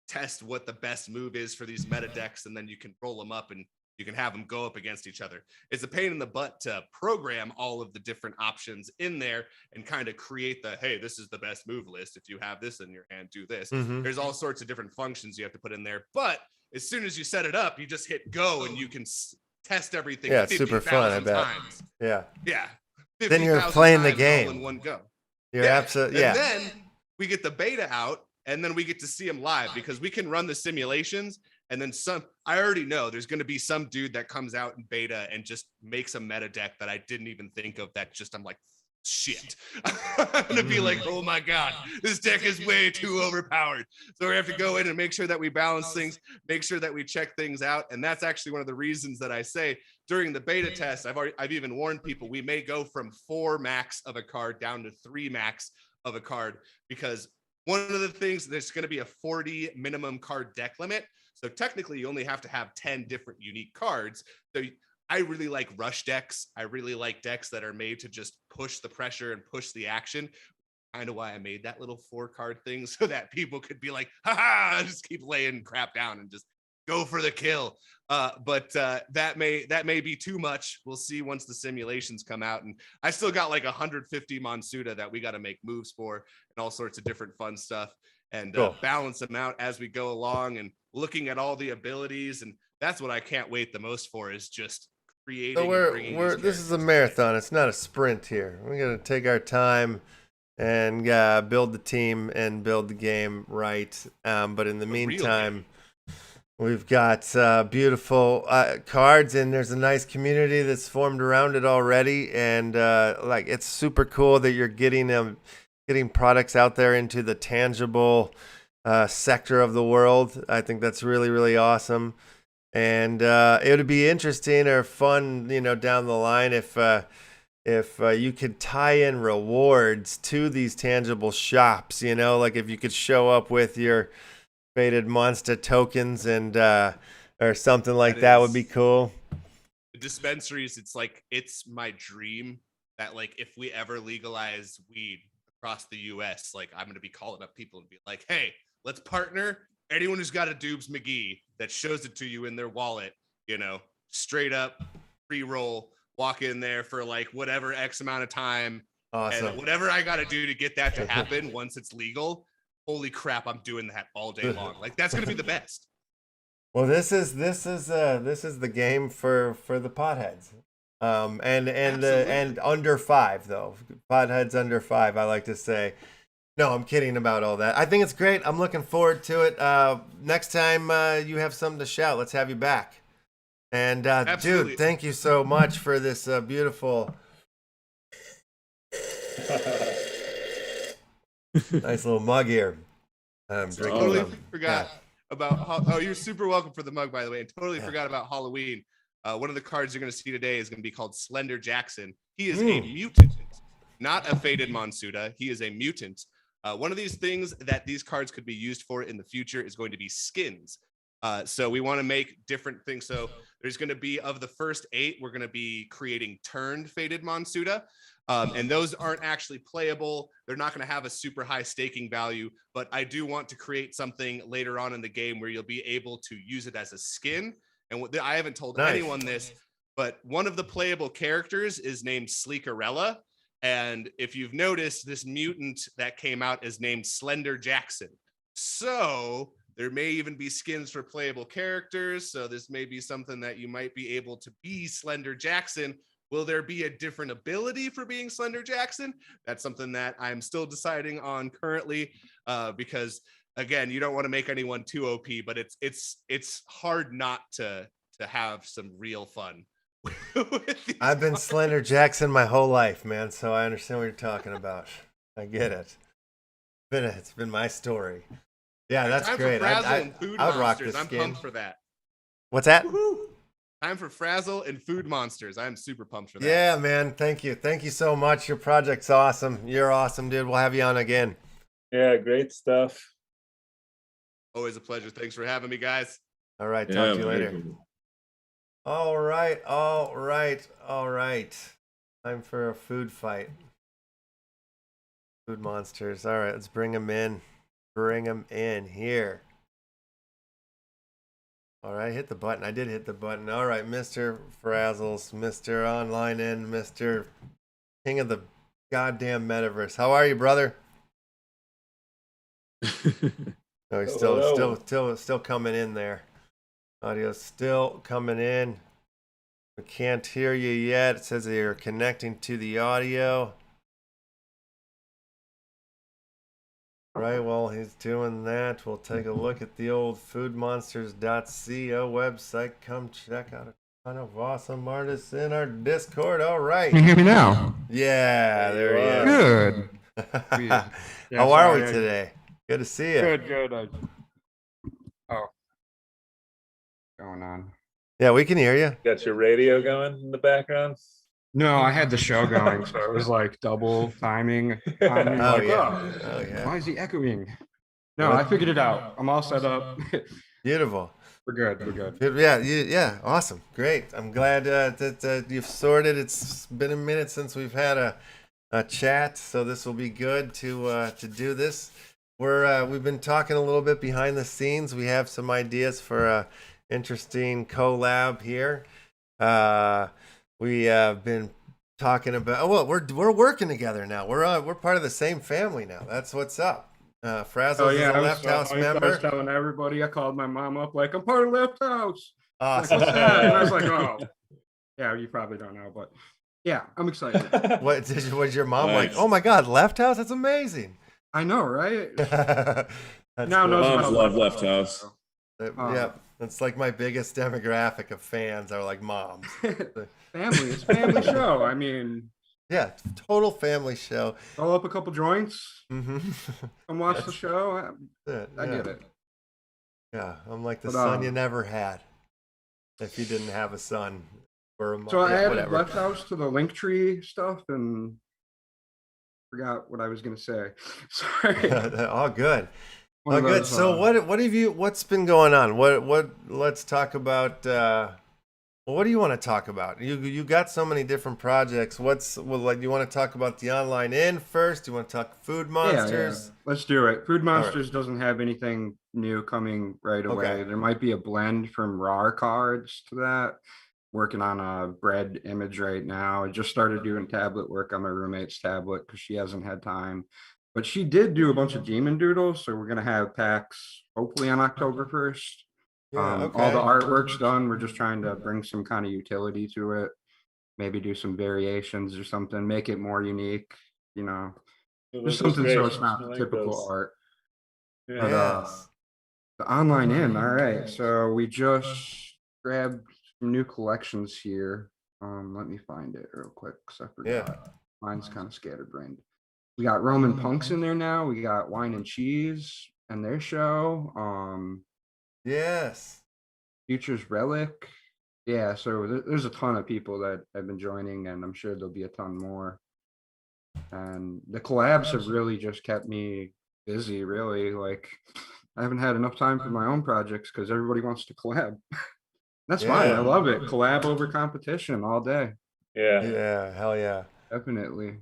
Speaker 5: test what the best move is for these meta decks, and then you can roll them up and you can have them go up against each other. It's a pain in the butt to program all of the different options in there and kind of create the, hey, this is the best move list. If you have this in your hand, do this.
Speaker 1: Mm-hmm.
Speaker 5: There's all sorts of different functions you have to put in there. But as soon as you set it up, you just hit go and you can test everything.
Speaker 1: Yeah, it's super fun, I bet.
Speaker 5: Times.
Speaker 1: Yeah.
Speaker 5: Yeah.
Speaker 1: Then you're playing the game
Speaker 5: in one go.
Speaker 1: You're absolutely, yeah.
Speaker 5: And then we get the beta out, and then we get to see them live, because we can run the simulations. And then I already know there's going to be some dude that comes out in beta and just makes a meta deck that I didn't even think of, that just, I'm like, shit. I'm going to be like, oh my God, this deck is way too overpowered. So we have to go in and make sure that we balance things, make sure that we check things out. And that's actually one of the reasons that I say during the beta test, I've even warned people, we may go from 4 max of a card down to 3 max of a card, because one of the things, there's going to be a 40 minimum card deck limit. So technically you only have to have 10 different unique cards. So I really like rush decks. I really like decks that are made to just push the pressure and push the action. Kind of why I made that little 4-card thing, so that people could be like, haha, just keep laying crap down and just go for the kill. But that may be too much. We'll see once the simulations come out. And I still got like 150 Monsuta that we got to make moves for and all sorts of different fun stuff and
Speaker 1: Cool.
Speaker 5: balance them out as we go along and looking at all the abilities. And that's what I can't wait the most for, is just creating.
Speaker 1: So
Speaker 5: and bringing these
Speaker 1: this is a
Speaker 5: characters.
Speaker 1: marathon. It's not a sprint here. We're gonna take our time and build the team and build the game right. But in the
Speaker 5: real
Speaker 1: meantime, we've got beautiful cards, and there's a nice community that's formed around it already. And like, it's super cool that you're getting products out there into the tangible sector of the world. I think that's really, really awesome. And it would be interesting or fun, down the line if you could tie in rewards to these tangible shops. Like if you could show up with your faded monster tokens and or something like that would be cool.
Speaker 5: The dispensaries, it's my dream that, like, if we ever legalize weed across the US, like, I'm gonna be calling up people and be like, hey, let's partner. Anyone who's got a Doobs McGee that shows it to you in their wallet, straight up pre-roll, walk in there for like whatever X amount of time.
Speaker 1: Awesome.
Speaker 5: And whatever I got to do to get that to happen once it's legal, holy crap, I'm doing that all day long. Like, that's going to be the best.
Speaker 1: Well, this is the game for the potheads. And under 5 though. Potheads under 5, I like to say. No, I'm kidding about all that. I think it's great. I'm looking forward to it. Next time you have something to shout, let's have you back. And dude, thank you so much for this beautiful, nice little mug here. I'm drinking.
Speaker 5: Totally forgot about. Oh, you're super welcome for the mug, by the way. And totally forgot about Halloween. One of the cards you're going to see today is going to be called Slender Jackson. He is a mutant, not a faded Monsuta. He is a mutant. One of these things that these cards could be used for in the future is going to be skins. So we want to make different things. So there's going to be, of the first 8, we're going to be creating turned faded Monsuta. And those aren't actually playable. They're not going to have a super high staking value, but I do want to create something later on in the game where you'll be able to use it as a skin. And I haven't told anyone this, but one of the playable characters is named Sleekerella. And if you've noticed, this mutant that came out is named Slender Jackson. So there may even be skins for playable characters. So this may be something that you might be able to be Slender Jackson. Will there be a different ability for being Slender Jackson? That's something that I'm still deciding on currently, because again, you don't want to make anyone too OP, but it's hard not to have some real fun.
Speaker 1: I've been Slender Jackson my whole life, man, so I understand what you're talking about. I get it. It's been my story. Yeah, that's great. I would rock this
Speaker 5: I'm
Speaker 1: skin.
Speaker 5: pumped for that.
Speaker 1: What's that?
Speaker 5: Woo-hoo. Time for Frazzle and Food Monsters. I'm super pumped for that.
Speaker 1: Yeah, man. Thank you. Thank you so much. Your project's awesome. You're awesome, dude. We'll have you on again.
Speaker 2: Yeah, great stuff.
Speaker 5: Always a pleasure. Thanks for having me, guys.
Speaker 1: All right. Talk to you later.
Speaker 3: Cool.
Speaker 1: All right. Time for a food fight. Food monsters. All right. Let's bring them in. Bring them in here. All right. Hit the button. I did hit the button. All right. Mr. Frazzles, Mr. Online In, Mr. King of the goddamn metaverse. How are you, brother? No, he's still coming in there. Audio's still coming in. We can't hear you yet. It says that you're connecting to the audio. Right, while he's doing that, we'll take a look at the old foodmonsters.co website. Come check out a ton of awesome artists in our Discord. All right.
Speaker 7: Can you hear me now?
Speaker 1: Yeah, there he is.
Speaker 7: Good. Yeah,
Speaker 1: How are we
Speaker 7: sorry.
Speaker 1: today? Good to see you.
Speaker 7: Good. Oh. Going on.
Speaker 1: Yeah, we can hear you.
Speaker 2: Got your radio going in the background?
Speaker 7: No, I had the show going, so it was like double timing.
Speaker 1: Oh,
Speaker 7: Like,
Speaker 1: yeah. Oh, yeah.
Speaker 7: Why is he echoing? No, I figured it out. I'm all set up.
Speaker 1: Beautiful.
Speaker 7: We're good.
Speaker 1: Good. Yeah, awesome. Great. I'm glad that you've sorted. It's been a minute since we've had a chat, so this will be good to do this. We've been talking a little bit behind the scenes. We have some ideas for interesting collab here. We have been talking about. Oh, well, we're working together now. We're part of the same family now. That's what's up. Frazzles is a Left House
Speaker 7: I was
Speaker 1: member.
Speaker 7: telling everybody. I called my mom up like, I'm part of Left House. Like,
Speaker 1: Awesome.
Speaker 7: what's that? And I was like, oh, yeah, you probably don't know, but yeah, I'm excited.
Speaker 1: Was your mom
Speaker 3: Nice.
Speaker 1: like? Oh my God, Left House? That's amazing.
Speaker 7: I know, right?
Speaker 1: That's
Speaker 7: Now
Speaker 1: cool.
Speaker 7: knows
Speaker 3: Moms
Speaker 7: about
Speaker 3: love
Speaker 7: Left
Speaker 3: Left House.
Speaker 1: Yeah, that's like my biggest demographic of fans are like moms.
Speaker 7: Family, it's a family show. I mean,
Speaker 1: Yeah, total family show.
Speaker 7: roll up a couple joints,
Speaker 1: Mm-hmm.
Speaker 7: come watch the show. I
Speaker 1: yeah.
Speaker 7: get it.
Speaker 1: Yeah, I'm like the
Speaker 7: But,
Speaker 1: son you never had. If you didn't have a son or a mom,
Speaker 7: So I
Speaker 1: yeah,
Speaker 7: added
Speaker 1: whatever.
Speaker 7: Left House to the Linktree stuff and forgot what I was gonna say. Sorry.
Speaker 1: All good.
Speaker 7: One
Speaker 1: Oh,
Speaker 7: of
Speaker 1: good.
Speaker 7: those,
Speaker 1: So what's been going on? Let's talk about, what do you want to talk about? You got so many different projects. You want to talk about the online in first? You want to talk Food Monsters?
Speaker 7: Yeah. Let's do it. Food
Speaker 1: right.
Speaker 7: Monsters doesn't have anything new coming right away.
Speaker 1: Okay.
Speaker 7: There might be a blend from RAR cards to that. Working on a bread image right now. I just started doing tablet work on my roommate's tablet because she hasn't had time. But she did do a bunch of demon doodles, so we're gonna have packs hopefully on October 1st.
Speaker 1: Yeah,
Speaker 7: All the
Speaker 1: okay.
Speaker 7: artwork's done. We're just trying to bring some kind of utility to it. Maybe do some variations or something, make it more unique, you know.
Speaker 2: Those
Speaker 7: Just something so it's
Speaker 2: illustrations,
Speaker 7: not
Speaker 2: I like
Speaker 7: typical
Speaker 2: those.
Speaker 7: art.
Speaker 2: Yeah.
Speaker 7: But,
Speaker 1: Yes.
Speaker 7: the online in, all right. So we just grabbed some new collections here. Let me find it real quick because I forgot.
Speaker 1: Yeah.
Speaker 7: Mine's kind of scatterbrained. We got Roman Punks in there now. We got Wine and Cheese and their show.
Speaker 1: Yes.
Speaker 7: Futures Relic. Yeah, so there's a ton of people that have been joining, and I'm sure there'll be a ton more. And the collabs have really just kept me busy, really. Like, I haven't had enough time for my own projects because everybody wants to collab. That's fine.
Speaker 1: Yeah.
Speaker 7: I love it. Collab over competition all day.
Speaker 2: Yeah.
Speaker 1: Yeah. Hell yeah.
Speaker 7: Definitely.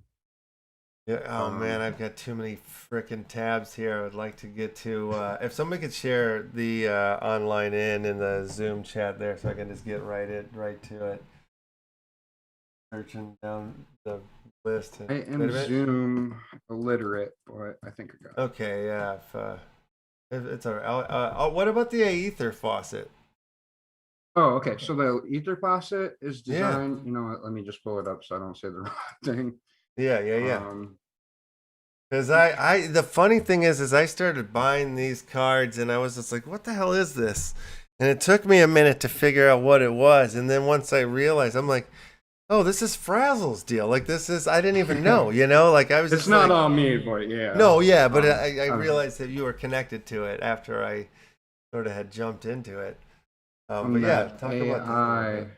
Speaker 1: Yeah. Oh man, I've got too many freaking tabs here. I would like to get to. If somebody could share the online in the Zoom chat there, so I can just get right to it. Searching down the list.
Speaker 7: I am Zoom illiterate, but I think I got it.
Speaker 1: Okay. Yeah. If it's all right. What about the Aether faucet?
Speaker 7: Oh, okay. So the Ether faucet is
Speaker 1: Yeah.
Speaker 7: designed. You know what? Let me just pull it up so I don't say the wrong thing.
Speaker 1: Yeah. Because the funny thing is I started buying these cards and I was just like, what the hell is this? And it took me a minute to figure out what it was. And then once I realized, I'm like, oh, this is Frazzle's deal. Like I didn't even know, like I was
Speaker 7: It's
Speaker 1: just
Speaker 7: not
Speaker 1: like,
Speaker 7: all me, but yeah.
Speaker 1: No, yeah, but I
Speaker 7: I'm-
Speaker 1: realized that you were connected to it after I sort of had jumped into it.
Speaker 7: I'm
Speaker 1: But yeah,
Speaker 7: the
Speaker 1: talk about that a
Speaker 7: AI
Speaker 1: little bit.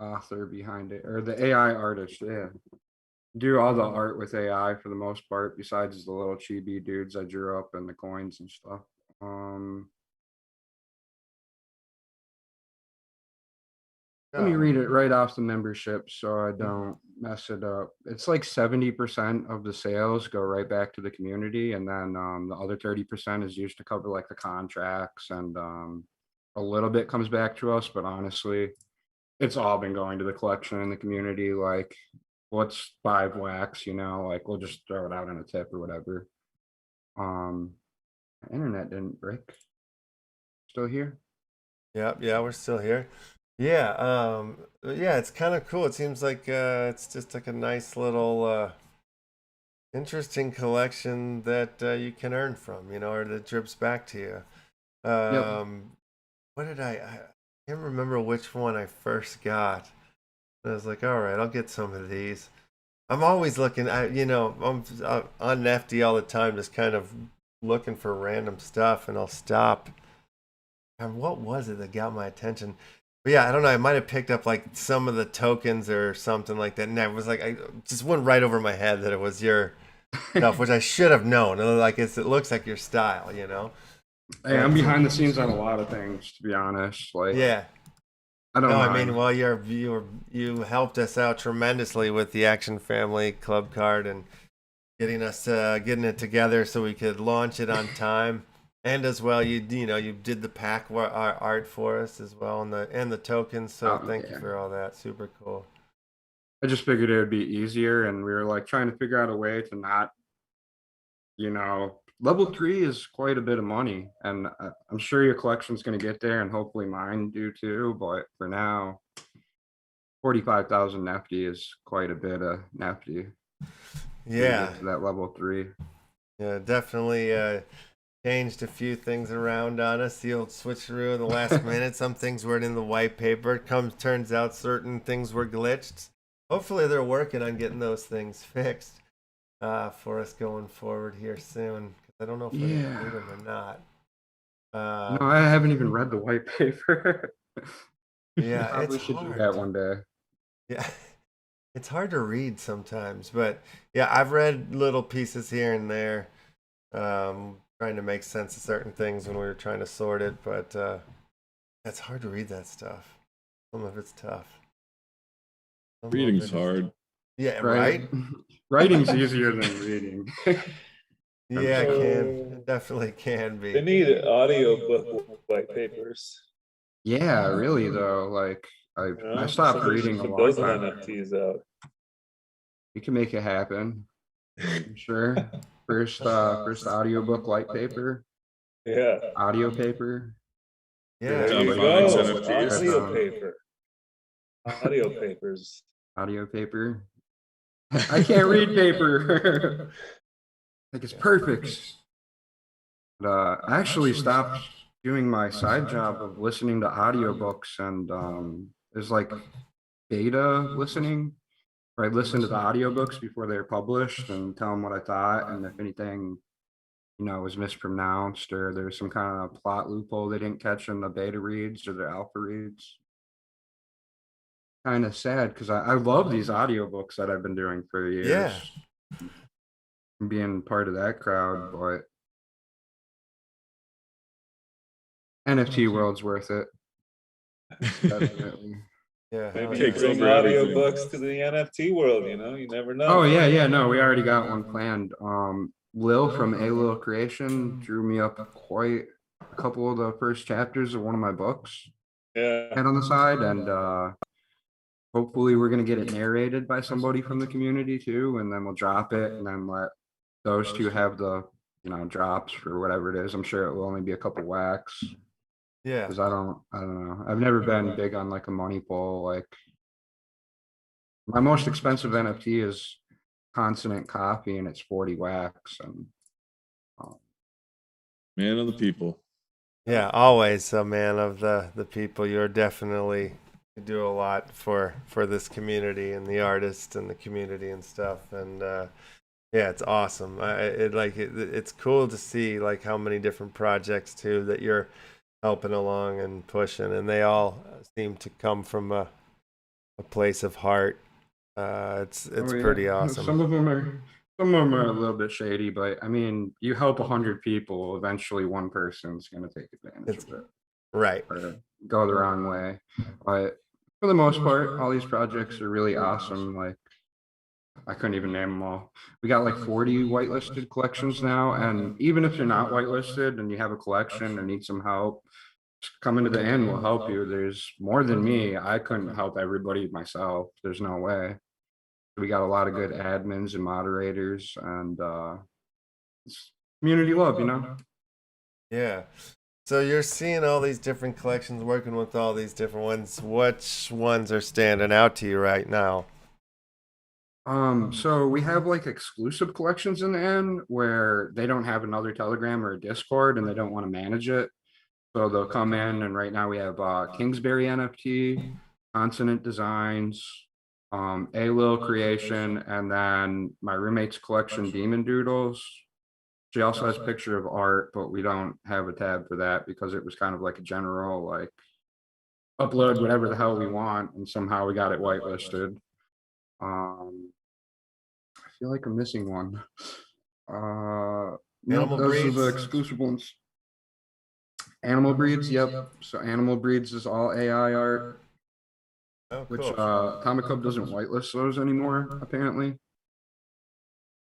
Speaker 7: author behind it, or the AI artist. Yeah, do all the art with AI for the most part, besides the little chibi dudes I drew up and the coins and stuff. Let me read it right off the membership so I don't mess it up. It's like 70% of the sales go right back to the community, and then the other 30% is used to cover like the contracts, and a little bit comes back to us, but honestly, it's all been going to the collection and the community. Like, what's 5 wax, like we'll just throw it out in a tip or whatever. The internet didn't break. Still here?
Speaker 1: Yeah, we're still here. Yeah, it's kind of cool. It seems like it's just like a nice little interesting collection that you can earn from, or that drips back to you. What did I can't remember which one I first got. I was like, all right, I'll get some of these. I'm always looking, I'm on Nifty all the time, just kind of looking for random stuff, and I'll stop. And what was it that got my attention? But yeah, I don't know. I might have picked up like some of the tokens or something like that, and I was like, I just went right over my head that it was your stuff, which I should have known. Like it looks like your style,
Speaker 7: Hey, I'm behind the scenes on a lot of things, to be honest. Like,
Speaker 1: Yeah.
Speaker 7: I don't
Speaker 1: No,
Speaker 7: know.
Speaker 1: I mean, well, you helped us out tremendously with the Action Family Club card and getting it together so we could launch it on time. And as well, you did the pack art for us as well, and the tokens. So
Speaker 7: Oh,
Speaker 1: thank you
Speaker 7: yeah.
Speaker 1: for all that. Super cool.
Speaker 7: I just figured it would be easier, and we were like trying to figure out a way to not, level 3 is quite a bit of money, and I'm sure your collection's going to get there, and hopefully mine do too. But for now, 45,000 nefty is quite a bit of nefty.
Speaker 1: Yeah,
Speaker 7: To that level 3.
Speaker 1: yeah, definitely changed a few things around on us. The old switcheroo in the last minute. Some things weren't in the white paper. Turns out certain things were glitched. Hopefully they're working on getting those things fixed for us going forward here soon. I don't know if we include them or not.
Speaker 7: No, I haven't even read the white paper.
Speaker 1: Yeah,
Speaker 7: Probably
Speaker 1: it's
Speaker 7: should
Speaker 1: hard.
Speaker 7: do that one day.
Speaker 1: Yeah, it's hard to read sometimes, but yeah, I've read little pieces here and there, trying to make sense of certain things when we were trying to sort it, but it's hard to read that stuff. Some of it's tough. Some of
Speaker 3: Reading's
Speaker 1: it is
Speaker 3: hard.
Speaker 1: tough. Yeah, right?
Speaker 7: Writing's easier than reading.
Speaker 1: Yeah, it
Speaker 2: sure.
Speaker 1: it definitely can
Speaker 2: They
Speaker 1: be.
Speaker 2: need audiobook white papers.
Speaker 7: Yeah, really though. Like I stopped
Speaker 2: Somebody
Speaker 7: reading
Speaker 2: should
Speaker 7: a
Speaker 2: put
Speaker 7: long
Speaker 2: those
Speaker 7: time.
Speaker 2: NFTs out.
Speaker 7: You can make it happen. I'm sure. First audiobook white paper,
Speaker 2: Yeah.
Speaker 7: audio paper.
Speaker 1: Yeah,
Speaker 2: There you
Speaker 3: Phonics
Speaker 2: go.
Speaker 3: NFTs.
Speaker 2: Audio paper. Audio papers.
Speaker 7: Audio paper. I can't read paper. Like it's perfect. But I actually stopped doing my side job of listening to audiobooks, and there's like beta listening, where I listen to the audiobooks before they're published and tell them what I thought, and if anything, was mispronounced or there's some kind of plot loophole they didn't catch in the beta reads or the alpha reads. Kind of sad because I love these audiobooks that I've been doing for years.
Speaker 1: Yeah.
Speaker 7: Being part of that crowd, but NFT world's worth it. Definitely.
Speaker 1: yeah.
Speaker 2: Maybe
Speaker 1: hell
Speaker 2: you
Speaker 3: Takes
Speaker 1: yeah.
Speaker 2: bring
Speaker 3: over everything.
Speaker 2: audiobooks to the NFT world, you never know.
Speaker 7: Oh yeah, no, we already got one planned. Lil from A Lil Creation drew me up quite a couple of the first chapters of one of my books
Speaker 2: Yeah.
Speaker 7: and on the side, and hopefully we're gonna get it narrated by somebody from the community too, and then we'll drop it and then let those two have the drops for whatever it is. I'm sure it will only be a couple wax
Speaker 1: Yeah.
Speaker 7: because I don't know. I've never been big on like a money pull. Like my most expensive NFT is Consonant Coffee, and it's 40 wax. And
Speaker 3: Man of the people.
Speaker 1: Yeah, always a man of the people. You're definitely, you do a lot for this community and the artists and the community and stuff. And yeah, it's awesome. It's cool to see like how many different projects too that you're helping along and pushing, and they all seem to come from a place of heart. It's pretty awesome.
Speaker 7: Some of them are a little bit shady, but I mean, you help 100 people, eventually one person's gonna take advantage of it
Speaker 1: Right.
Speaker 7: or go the wrong way. But for the most part, all these projects are really awesome. Like I couldn't even name them all. We got like 40 whitelisted collections now, and even if you're not whitelisted and you have a collection and need some help, just come into the end, we'll help you. There's more than me. I couldn't help everybody myself. There's no way. We got a lot of good admins and moderators, and it's community love,
Speaker 1: Yeah. So you're seeing all these different collections, working with all these different ones. Which ones are standing out to you right now?
Speaker 7: So we have like exclusive collections in the end where they don't have another Telegram or a Discord and they don't want to manage it. So they'll come in, and right now we have Kingsbury NFT, Consonant Designs, A Lil Creation, and then my roommate's collection, Demon Doodles. She also has a picture of art, but we don't have a tab for that because it was kind of like a general, like upload whatever the hell we want, and somehow we got it whitelisted. I feel like I'm missing one. No,
Speaker 1: Animal
Speaker 7: those are the
Speaker 1: Breeds?
Speaker 7: exclusive ones. Animal Breeds, yep. So Animal Breeds is all AI art,
Speaker 1: Oh,
Speaker 7: which
Speaker 1: cool.
Speaker 7: Comic Club doesn't whitelist those anymore, apparently.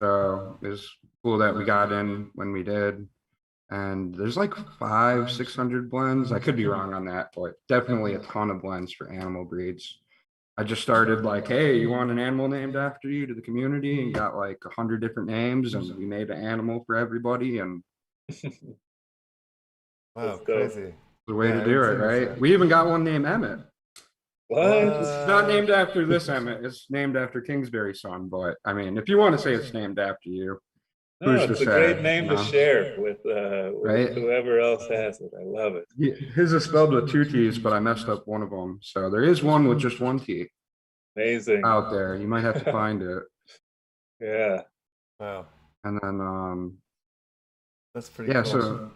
Speaker 7: So it's cool that we got in when we did. And there's like 600 blends. I could be wrong on that, but definitely a ton of blends for animal breeds. I just started like, hey, you want an animal named after you to the community, and got like 100 different names, and we made an animal for everybody, and
Speaker 1: Wow,
Speaker 2: Let's go.
Speaker 1: crazy.
Speaker 7: the way
Speaker 1: Yeah,
Speaker 7: to
Speaker 1: I
Speaker 7: do
Speaker 1: would
Speaker 7: it,
Speaker 1: say
Speaker 7: right?
Speaker 1: so.
Speaker 7: We even got one named Emmett.
Speaker 2: What?
Speaker 7: It's not named after this Emmett. It's named after Kingsbury's son. But I mean, if you want to say it's named after you,
Speaker 2: No,
Speaker 7: who's to
Speaker 2: it's a
Speaker 7: say?
Speaker 2: great name
Speaker 7: you
Speaker 2: to
Speaker 7: know?
Speaker 2: share with
Speaker 7: Right?
Speaker 2: whoever else has it. I love it.
Speaker 7: His is spelled with 2 T's, but I messed up one of them. So there is one with just 1 T
Speaker 2: Amazing.
Speaker 7: out there. You might have to find it.
Speaker 2: Yeah.
Speaker 1: Wow,
Speaker 7: And then
Speaker 1: that's pretty
Speaker 7: yeah,
Speaker 1: cool.
Speaker 7: so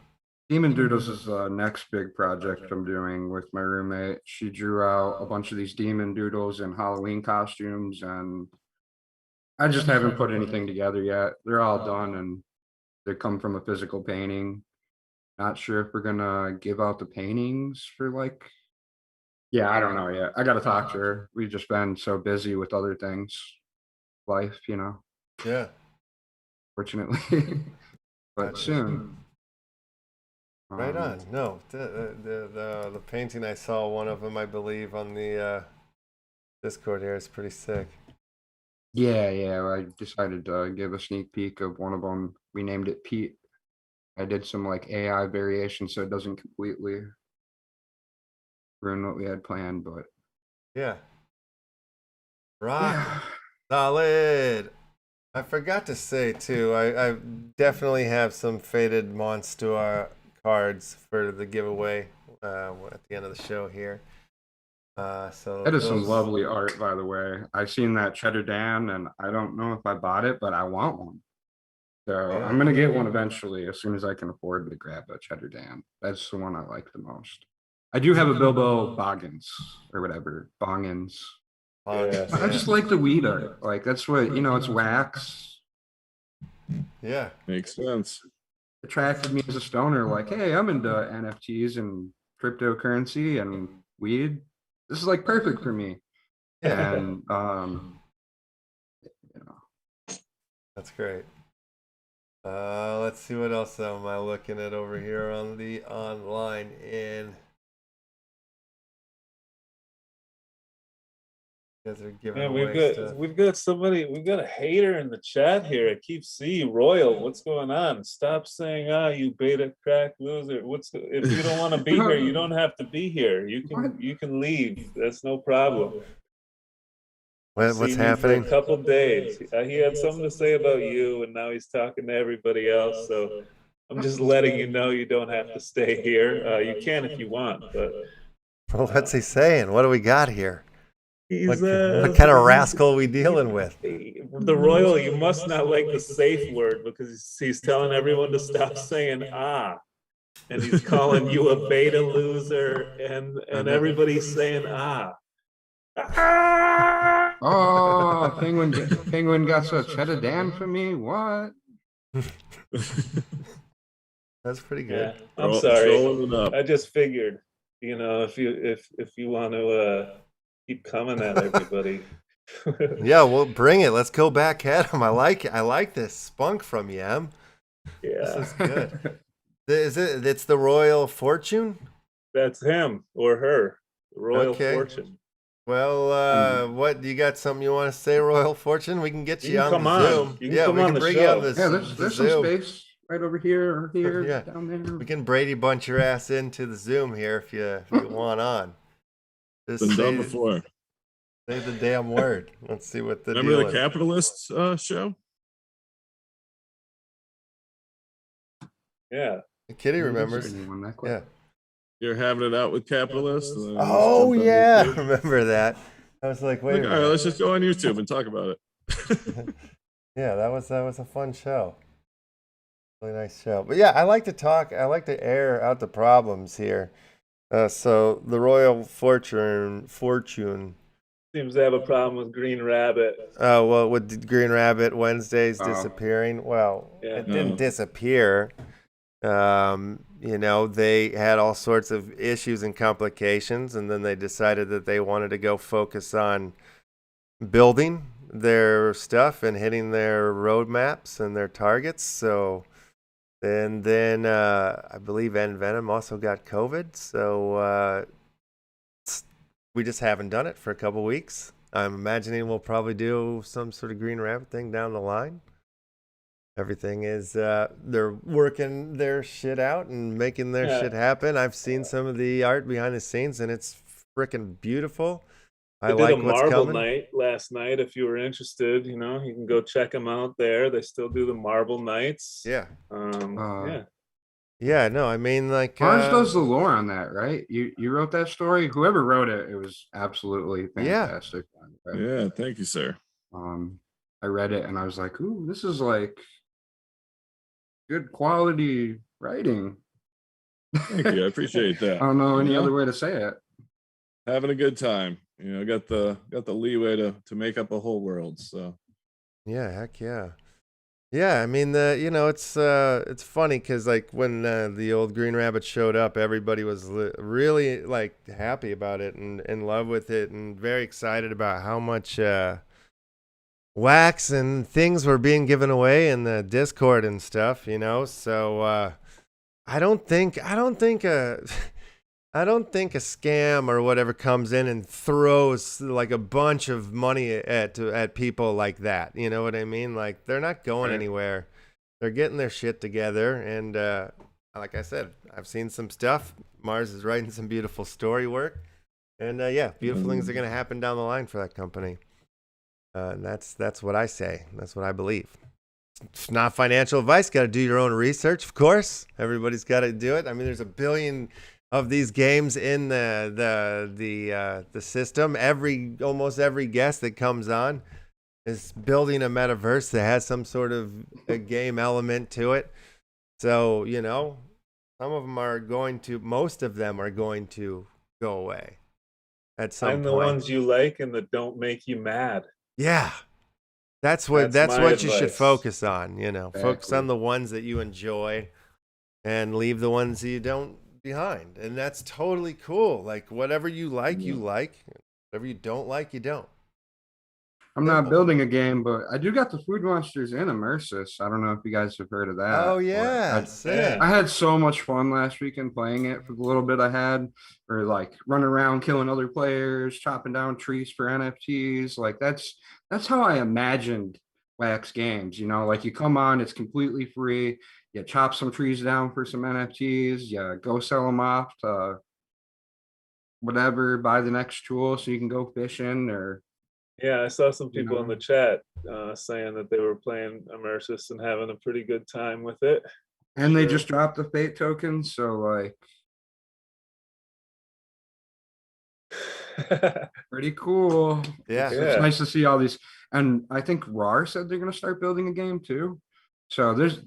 Speaker 7: Demon Doodles is the next big project I'm doing with my roommate. She drew out a bunch of these demon doodles in Halloween costumes, and I just haven't put anything together yet. They're all done and they come from a physical painting. Not sure if we're gonna give out the paintings for like, yeah, I don't know yet. I gotta talk to her. We've just been so busy with other things, life, you know,
Speaker 1: Yeah,
Speaker 7: fortunately. But soon.
Speaker 1: right on. No, the painting, I saw one of them, I believe, on the Discord here. Is pretty sick.
Speaker 7: Yeah, I decided to give a sneak peek of one of them. We named it Pete. I did some like AI variation so it doesn't completely ruin what we had planned, but
Speaker 1: Yeah. Rock.
Speaker 7: yeah.
Speaker 1: Solid. I forgot to say too, I definitely have some faded Monster cards for the giveaway at the end of the show here. So
Speaker 7: That is some
Speaker 1: those-
Speaker 7: lovely art, by the way. I've seen that Cheddar Dan, and I don't know if I bought it, but I want one. So
Speaker 1: Yeah.
Speaker 7: I'm gonna get one eventually as soon as I can afford to grab a Cheddar Dan. That's the one I like the most. I do have a Bilbo Boggins or whatever, Bongins.
Speaker 1: Yeah.
Speaker 7: I just like the weed art. Like that's what, you know, it's wax.
Speaker 1: Yeah.
Speaker 3: Makes sense.
Speaker 7: Attracted me as a stoner, like, hey, I'm into NFTs and cryptocurrency and weed. This is like perfect for me. And you know,
Speaker 1: That's great. Let's see what else am I looking at over here on the online in. You guys are giving
Speaker 2: Man,
Speaker 1: away stuff.
Speaker 2: we've got somebody, we've got a hater in the chat here. I keep seeing Royal. What's going on? Stop saying, you beta crack loser. If you don't want to be here, you don't have to be here. You can leave. That's no problem.
Speaker 1: What's
Speaker 2: Seen you for
Speaker 1: happening?
Speaker 2: a couple days. He had something to say about you, and now he's talking to everybody else. So I'm just letting you know you don't have to stay here. You can if you want, but
Speaker 1: Well, what's he saying? What do we got here?
Speaker 2: he's
Speaker 1: What kind of rascal are we dealing with?
Speaker 2: the Royal. You must not like the safe word because he's telling everyone to stop saying and he's calling you a beta loser, and everybody's saying
Speaker 7: oh, Penguin got a Cheddar Dan for me. What?
Speaker 1: That's pretty
Speaker 2: Yeah,
Speaker 1: good.
Speaker 2: I'm
Speaker 3: Roll-
Speaker 2: sorry.
Speaker 3: rolling it up.
Speaker 2: I just figured, you know, if you want to keep coming at everybody.
Speaker 1: Yeah, well, bring it. Let's go back at him. I like it. I like this spunk from you, Em. This
Speaker 2: Yeah,
Speaker 1: is good. It's the Royal Fortune?
Speaker 2: that's him or her, the Royal
Speaker 1: Okay.
Speaker 2: Fortune.
Speaker 1: Well, what, you got something you want to say, Royal Fortune? We can get you,
Speaker 2: You can
Speaker 1: on
Speaker 2: come
Speaker 1: the
Speaker 2: on.
Speaker 1: Zoom.
Speaker 2: You can
Speaker 1: Yeah,
Speaker 2: come
Speaker 1: we
Speaker 2: on
Speaker 1: can
Speaker 2: the
Speaker 1: bring you on
Speaker 2: show.
Speaker 1: the
Speaker 7: Yeah, there's some
Speaker 1: Zoom.
Speaker 7: space right over here or here,
Speaker 1: Yeah.
Speaker 7: down there.
Speaker 1: We can Brady bunch your ass into the Zoom here if you want on. Just
Speaker 3: Been done
Speaker 1: say,
Speaker 3: before.
Speaker 1: say the damn word. Let's see what the
Speaker 3: Remember
Speaker 1: deal
Speaker 3: the
Speaker 1: is.
Speaker 3: Capitalists show?
Speaker 2: Yeah.
Speaker 1: Kitty remembers.
Speaker 7: Anyone that quick?
Speaker 1: Yeah.
Speaker 3: You're having it out with capitalists. And then just
Speaker 1: Oh,
Speaker 3: jumped on
Speaker 1: yeah.
Speaker 3: YouTube.
Speaker 1: Remember that. I was like, wait
Speaker 3: Like,
Speaker 1: a
Speaker 3: all right,
Speaker 1: minute.
Speaker 3: let's just go on YouTube and talk about it.
Speaker 1: Yeah, that was a fun show. Really nice show. But yeah, I like to talk. I like to air out the problems here. So the Royal Fortune.
Speaker 2: Seems to have a problem with Green Rabbit.
Speaker 1: Oh, well, with Green Rabbit Wednesdays
Speaker 7: Oh.
Speaker 1: disappearing. Well,
Speaker 2: Yeah.
Speaker 1: it didn't
Speaker 3: No.
Speaker 1: disappear. You know, they had all sorts of issues and complications, and then they decided that they wanted to go focus on building their stuff and hitting their roadmaps and their targets. So And then I believe Venom also got COVID, so we just haven't done it for a couple weeks. I'm imagining we'll probably do some sort of Green Rabbit thing down the line. Everything is they're working their shit out and making their shit happen. I've seen some of the art behind the scenes, and it's freaking beautiful. I
Speaker 2: They
Speaker 1: like
Speaker 2: did a
Speaker 1: what's
Speaker 2: marble
Speaker 1: coming.
Speaker 2: night last night. If you were interested, you can go check them out there. They still do the marble nights.
Speaker 1: Yeah.
Speaker 2: Yeah.
Speaker 1: Yeah, no, I mean, like
Speaker 7: Mars does the lore on that, right? You wrote that story. Whoever wrote it, it was absolutely fantastic.
Speaker 3: Yeah, thank you, sir.
Speaker 7: I read it and I was like, ooh, this is like good quality writing.
Speaker 3: Thank you. I appreciate that.
Speaker 7: I don't know any
Speaker 3: You know?
Speaker 7: other way to say it.
Speaker 3: Having a good time. Got the leeway to make up a whole world. So
Speaker 1: yeah, heck yeah. Yeah, I mean, it's funny because like when the old Green Rabbit showed up, everybody was really like happy about it and in love with it and very excited about how much wax and things were being given away in the Discord and stuff, So I don't think I don't think a scam or whatever comes in and throws like a bunch of money at people like that. You know what I mean? Like they're not going anywhere. They're getting their shit together. And like I said, I've seen some stuff. Mars is writing some beautiful story work. And beautiful things are going to happen down the line for that company. And that's what I say. That's what I believe. It's not financial advice. Got to do your own research, of course. Everybody's got to do it. I mean, there's a billion of these games in the system. Almost every guest that comes on is building a metaverse that has some sort of a game element to it. So, some of them most of them are going to go away at some point.
Speaker 2: Find the ones you like and that don't make you mad.
Speaker 1: Yeah. That's what you should focus on, Focus on the ones that you enjoy and leave the ones that you don't behind. And that's totally cool. Like whatever you like, you like. Whatever you don't like, you don't.
Speaker 7: I'm not building a game, but I do got the Food Monsters in Immersus. I don't know if you guys have heard of that.
Speaker 1: Oh yeah.
Speaker 7: I had so much fun last weekend playing it for the little bit I had, or like running around killing other players, chopping down trees for NFTs. Like that's how I imagined Wax games. Like you come on, it's completely free. You chop some trees down for some NFTs. You go sell them off to whatever, buy the next tool so you can go fishing or.
Speaker 2: Yeah, I saw some people in the chat saying that they were playing Immersus and having a pretty good time with it.
Speaker 7: And they just dropped the fate token, so like pretty cool.
Speaker 1: Yeah.
Speaker 7: It's nice to see all these. And I think RAR said they're going to start building a game too. So there's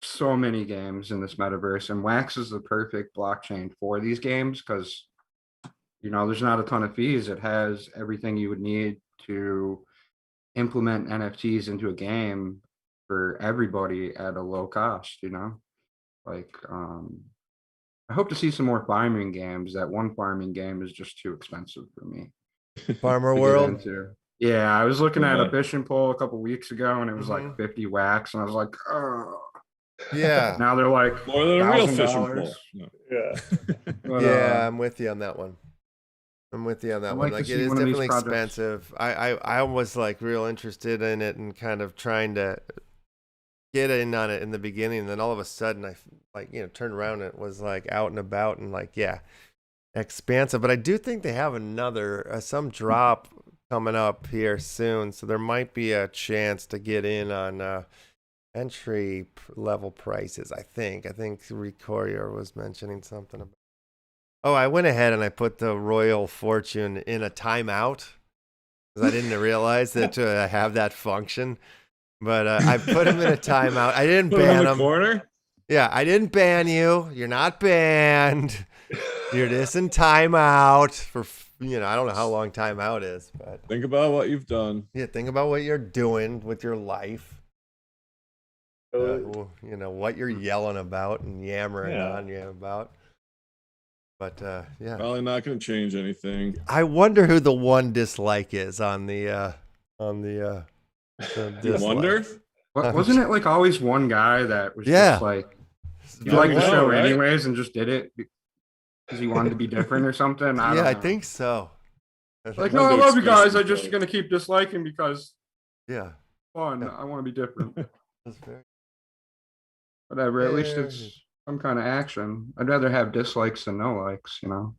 Speaker 7: so many games in this metaverse, and Wax is the perfect blockchain for these games because there's not a ton of fees. It has everything you would need to implement NFTs into a game for everybody at a low cost, like I hope to see some more farming games. That one farming game is just too expensive for me.
Speaker 1: Farmer World.
Speaker 7: Yeah, I was looking at a fishing pole a couple weeks ago and it was like 50 wax and I was like, oh
Speaker 1: yeah.
Speaker 7: Now they're like
Speaker 3: more than a real fishing
Speaker 7: $1,000.
Speaker 3: pole. No.
Speaker 2: Yeah.
Speaker 7: But,
Speaker 1: yeah, I'm with you on that one. Like it is definitely expensive. I was like real interested in it and kind of trying to get in on it in the beginning, and then all of a sudden I turned around and it was like out and about and expansive. But I do think they have another some drop coming up here soon, so there might be a chance to get in on entry level prices. I think Recourier was mentioning something about. Oh, I went ahead and I put the Royal Fortune in a timeout because I didn't realize that to have that function. But I put him in a timeout. I didn't ban him.
Speaker 3: Corner?
Speaker 1: Yeah, I didn't ban you. You're not banned. You're just in timeout for I don't know how long timeout is, but
Speaker 3: think about what you've done.
Speaker 1: Yeah, think about what you're doing with your life. What you're yelling about and yammering on you about. But yeah,
Speaker 3: probably not going to change anything.
Speaker 1: I wonder who the one dislike is on the
Speaker 3: You wonder?
Speaker 7: Wasn't it like always one guy that was just like He liked the
Speaker 3: know,
Speaker 7: show
Speaker 3: right?
Speaker 7: anyways and just did it because he wanted to be different or something. I don't
Speaker 1: Yeah, I
Speaker 7: know.
Speaker 1: think so.
Speaker 7: Like,
Speaker 3: One
Speaker 7: no, I
Speaker 3: dude
Speaker 7: love you
Speaker 3: expressed
Speaker 7: guys. I'm
Speaker 3: himself.
Speaker 7: just gonna keep disliking because
Speaker 1: Yeah.
Speaker 7: fun.
Speaker 1: Yeah.
Speaker 7: I want to be different.
Speaker 1: That's very
Speaker 7: Whatever. At least
Speaker 1: Very
Speaker 7: it's some kind of action. I'd rather have dislikes than no likes.
Speaker 2: Yeah,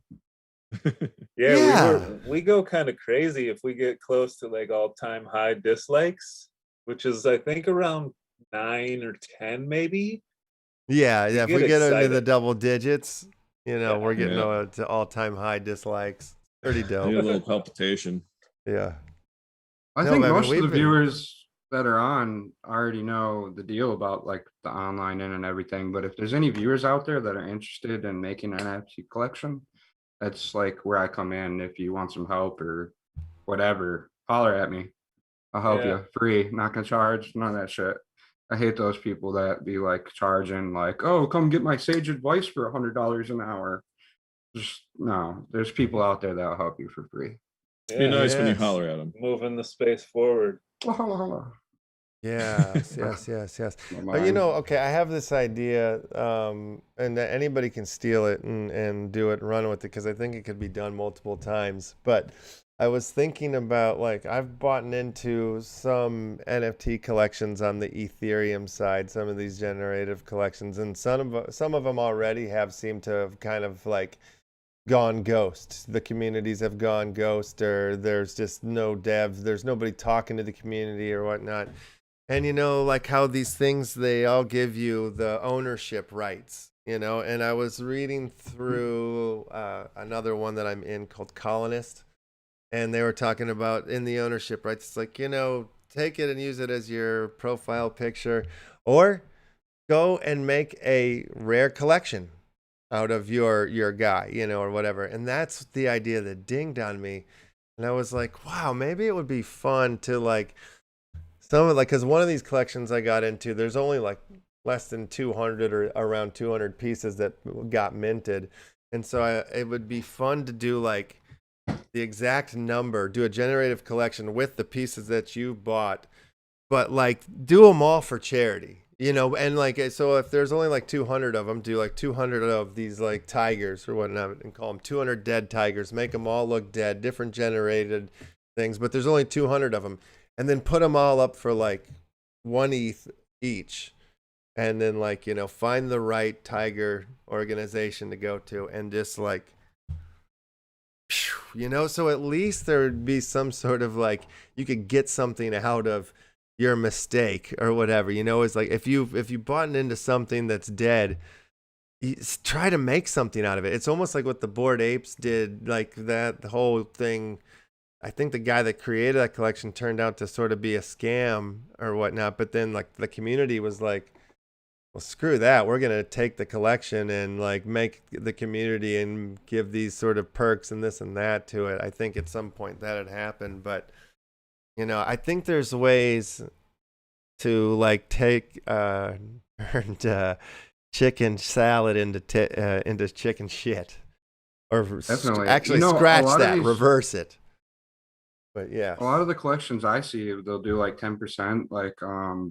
Speaker 1: Yeah.
Speaker 2: we go kind of crazy if we get close to like all-time high dislikes, which is I think around 9 or 10 maybe.
Speaker 1: Yeah, yeah. If
Speaker 2: get
Speaker 1: we get into the
Speaker 2: excited.
Speaker 1: double digits,
Speaker 2: Yeah.
Speaker 1: we're getting
Speaker 3: Yeah.
Speaker 1: to all-time high dislikes. Pretty
Speaker 3: Need a
Speaker 1: dope.
Speaker 3: little palpitation.
Speaker 1: Yeah.
Speaker 7: I
Speaker 1: No,
Speaker 7: think
Speaker 1: but I mean,
Speaker 7: most of the
Speaker 1: we've been-
Speaker 7: viewers that are on already know the deal about like the online and everything. But if there's any viewers out there that are interested in making an NFT collection, that's like where I come in. If you want some help or whatever, holler at me. I'll help
Speaker 2: Yeah.
Speaker 7: you free, not gonna charge, none of that shit. I hate those people that be like charging like, oh, come get my sage advice for $100 an hour. Just no, there's people out there that'll help you for free.
Speaker 3: Be
Speaker 2: Yeah,
Speaker 3: nice when you
Speaker 1: Yes.
Speaker 3: holler at them.
Speaker 2: moving the space forward.
Speaker 1: Yes, yes.
Speaker 7: Don't
Speaker 1: But
Speaker 7: mind.
Speaker 1: okay, I have this idea, and that anybody can steal it and do it and run with it because I think it could be done multiple times. But I was thinking about like I've bought into some NFT collections on the Ethereum side, some of these generative collections, and some of them already have seemed to have kind of like gone ghost. The communities have gone ghost, or there's just no devs, there's nobody talking to the community or whatnot. And like how these things, they all give you the ownership rights, and I was reading through another one that I'm in called Colonist, and they were talking about in the ownership rights, it's like, take it and use it as your profile picture, or go and make a rare collection out of your guy, or whatever. And that's the idea that dinged on me. And I was like, wow, maybe it would be fun to like, some of because one of these collections I got into, there's only like less than 200 or around 200 pieces that got minted. And so it would be fun to do like the exact number, do a generative collection with the pieces that you bought, but like do them all for charity, and like, so if there's only like 200 of them, do like 200 of these like tigers or whatnot and call them 200 dead tigers, make them all look dead, different generated things, but there's only 200 of them. And then put them all up for like 1 ETH each. And then like, find the right tiger organization to go to and just like, so at least there would be some sort of like, you could get something out of your mistake or whatever, it's like if you bought into something that's dead, you try to make something out of it. It's almost like what the Bored Apes did, like that whole thing. I think the guy that created that collection turned out to sort of be a scam or whatnot. But then like the community was like, well, screw that. We're going to take the collection and like make the community and give these sort of perks and this and that to it. I think at some point that had happened. But, I think there's ways to like take chicken salad into chicken shit. Or
Speaker 7: Definitely.
Speaker 1: actually
Speaker 7: A
Speaker 1: scratch
Speaker 7: lot of
Speaker 1: that,
Speaker 7: these-
Speaker 1: reverse it. But yeah.
Speaker 7: A lot of the collections I see, they'll do like 10%, like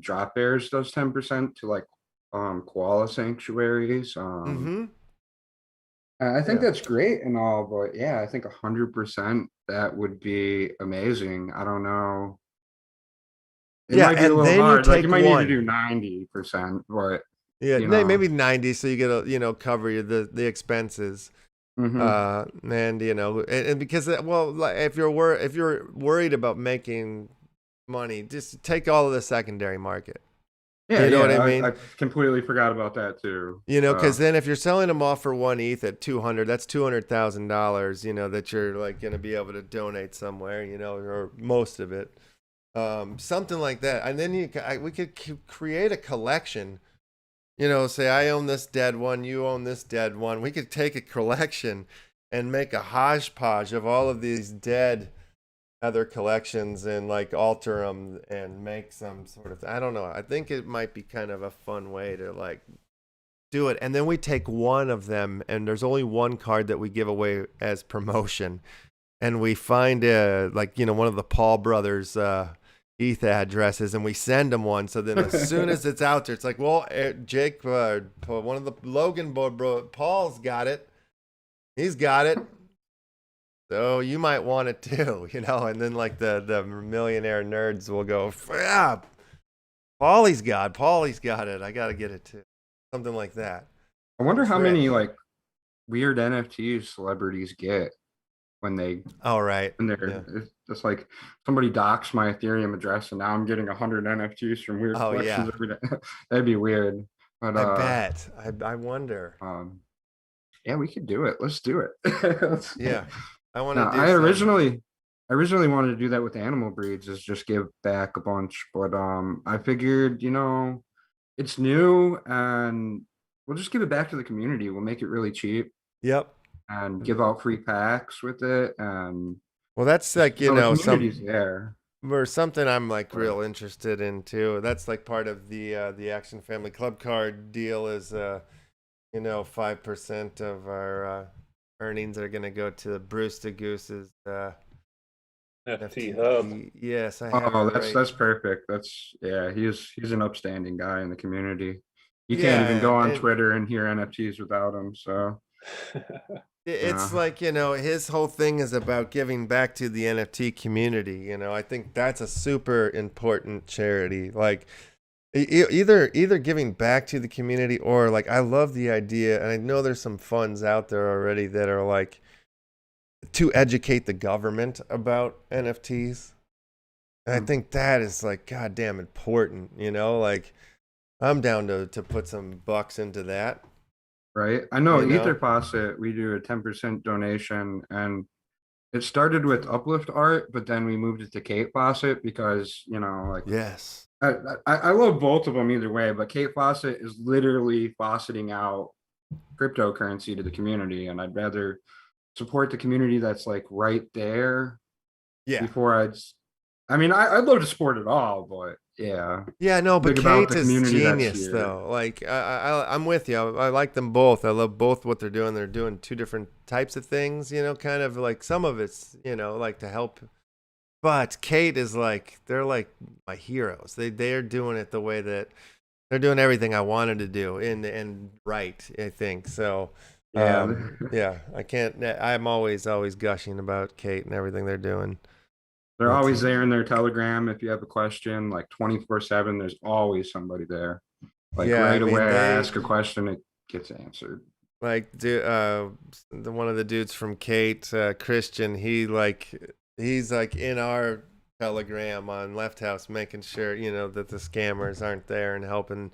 Speaker 7: Drop Bears does 10% to like koala sanctuaries.
Speaker 1: Mm-hmm.
Speaker 7: I think
Speaker 1: Yeah.
Speaker 7: that's great and all, but yeah, I think 100% that would be amazing. I don't know. It
Speaker 1: Yeah,
Speaker 7: might be a
Speaker 1: and
Speaker 7: little
Speaker 1: then you
Speaker 7: hard. Like
Speaker 1: take
Speaker 7: you might
Speaker 1: one.
Speaker 7: need to do 90%, but
Speaker 1: Yeah,
Speaker 7: you know.
Speaker 1: maybe 90, so you get to cover the expenses.
Speaker 7: mhm.
Speaker 1: And and because like if you're worried about making money, just take all of the secondary market.
Speaker 7: Yeah,
Speaker 1: you know what
Speaker 7: yeah,
Speaker 1: I mean?
Speaker 7: I completely forgot about that too.
Speaker 1: Because then if you're selling them off for 1 ETH at 200, that's $200,000. That you're like going to be able to donate somewhere. Or most of it, something like that. And then we could create a collection. Say I own this dead one, you own this dead one. We could take a collection and make a hodgepodge of all of these dead other collections and like alter them and make some sort of, I don't know. I think it might be kind of a fun way to like do it. And then we take one of them, and there's only one card that we give away as promotion. And we find like, one of the Paul brothers, ETH addresses, and we send them one. So then as soon as it's out there, it's like, well, Jake, one of the Logan bro, Paul's got it. He's got it. So you might want it too, you know. And then like the millionaire nerds will go, yeah, Paulie's got it. I got to get it too. Something like that.
Speaker 7: I wonder how
Speaker 1: Rich.
Speaker 7: many like weird NFTs celebrities get when they
Speaker 1: All right.
Speaker 7: when they're it's just like somebody docks my Ethereum address and now I'm getting 100 NFTs from weird
Speaker 1: Oh,
Speaker 7: collections
Speaker 1: yeah.
Speaker 7: every day. That'd be weird. But
Speaker 1: I bet. I wonder.
Speaker 7: yeah, we could do it. Let's do it.
Speaker 1: Yeah. I want to
Speaker 7: No,
Speaker 1: do
Speaker 7: I
Speaker 1: some-
Speaker 7: originally wanted to do that with animal breeds, is just give back a bunch, but I figured, you know, it's new and we'll just give it back to the community. We'll make it really cheap
Speaker 1: Yep.
Speaker 7: and give out free packs with it, and
Speaker 1: Well, that's like, you
Speaker 7: so the
Speaker 1: know,
Speaker 7: community's there.
Speaker 1: or something I'm like real interested in too. That's like part of the Action Family Club card deal is you know, 5% of our earnings are gonna go to Bruce the Goose's
Speaker 2: NFT hub.
Speaker 1: Yes, I have
Speaker 7: Oh,
Speaker 1: it right.
Speaker 7: that's perfect. That's yeah, he's an upstanding guy in the community. You
Speaker 1: Yeah,
Speaker 7: can't even go on
Speaker 1: and-
Speaker 7: Twitter and hear NFTs without him. So
Speaker 1: It's
Speaker 7: Yeah.
Speaker 1: like, you know, his whole thing is about giving back to the NFT community. You know, I think that's a super important charity. Like either giving back to the community or like, I love the idea. And I know there's some funds out there already that are like to educate the government about NFTs. And I think that is like, goddamn important, you know, like I'm down to put some bucks into that.
Speaker 7: right, I know
Speaker 1: You know?
Speaker 7: Ether Faucet, we do a 10% donation, and it started with Uplift Art, but then we moved it to Kate Faucet because, you know, like
Speaker 1: Yes.
Speaker 7: I love both of them either way, but Kate Faucet is literally fauceting out cryptocurrency to the community, and I'd rather support the community that's like right there
Speaker 1: Yeah.
Speaker 7: before I mean, I'd love to support it all, but yeah.
Speaker 1: Yeah, no, but
Speaker 7: Think about
Speaker 1: Kate
Speaker 7: the
Speaker 1: is
Speaker 7: community that's
Speaker 1: genius
Speaker 7: here.
Speaker 1: though. Like I'm with you. I like them both. I love both what they're doing. They're doing two different types of things, you know, kind of like some of it's, you know, like to help. But Kate is like, they're like my heroes. They're doing it the way that they're doing everything I wanted to do and right, I think. So
Speaker 7: Yeah.
Speaker 1: yeah, I'm always gushing about Kate and everything they're doing.
Speaker 7: They're
Speaker 1: That's
Speaker 7: always
Speaker 1: it.
Speaker 7: there in their Telegram. If you have a question, like 24/7, there's always somebody there. Like
Speaker 1: Yeah, I
Speaker 7: right
Speaker 1: mean,
Speaker 7: away, I
Speaker 1: they-
Speaker 7: ask a question, it gets answered.
Speaker 1: Like one of the dudes from Kate, Christian, he's like in our Telegram on LeftHousr, making sure, you know, that the scammers aren't there and helping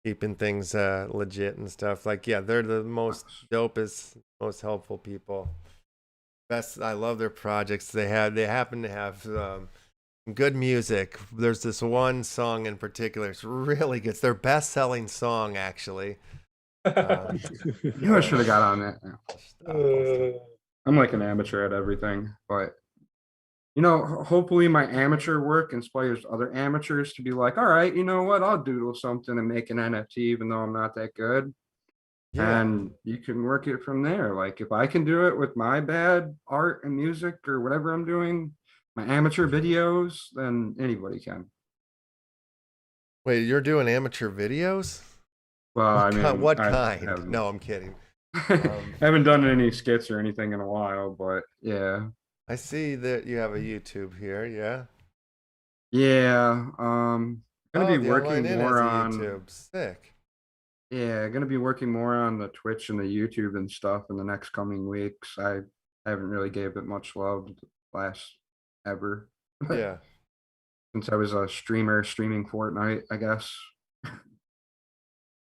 Speaker 1: keeping things legit and stuff. Like, yeah, they're the most dopest, most helpful people. Best. I love their projects. They happen to have good music. There's this one song in particular. It's really good. It's their best-selling song, actually.
Speaker 7: You know, I should have got on that. I'm like an amateur at everything, but you know, hopefully my amateur work inspires other amateurs to be like, all right, you know what, I'll doodle something and make an NFT, even though I'm not that good.
Speaker 1: Yeah.
Speaker 7: And you can work it from there. Like if I can do it with my bad art and music or whatever I'm doing, my amateur videos, then anybody can.
Speaker 1: Wait, you're doing amateur videos?
Speaker 7: Well, I mean,
Speaker 1: What
Speaker 7: I
Speaker 1: kind?
Speaker 7: haven't-
Speaker 1: No, I'm kidding.
Speaker 7: I haven't done any skits or anything in a while, but yeah.
Speaker 1: I see that you have a YouTube here. Yeah.
Speaker 7: Yeah. Gonna be
Speaker 1: the
Speaker 7: working
Speaker 1: Online In
Speaker 7: more
Speaker 1: has a
Speaker 7: on
Speaker 1: YouTube. Sick.
Speaker 7: yeah, gonna be working more on the Twitch and the YouTube and stuff in the next coming weeks. I haven't really gave it much love last ever.
Speaker 1: Yeah.
Speaker 7: Since I was a streamer streaming Fortnite, I guess. There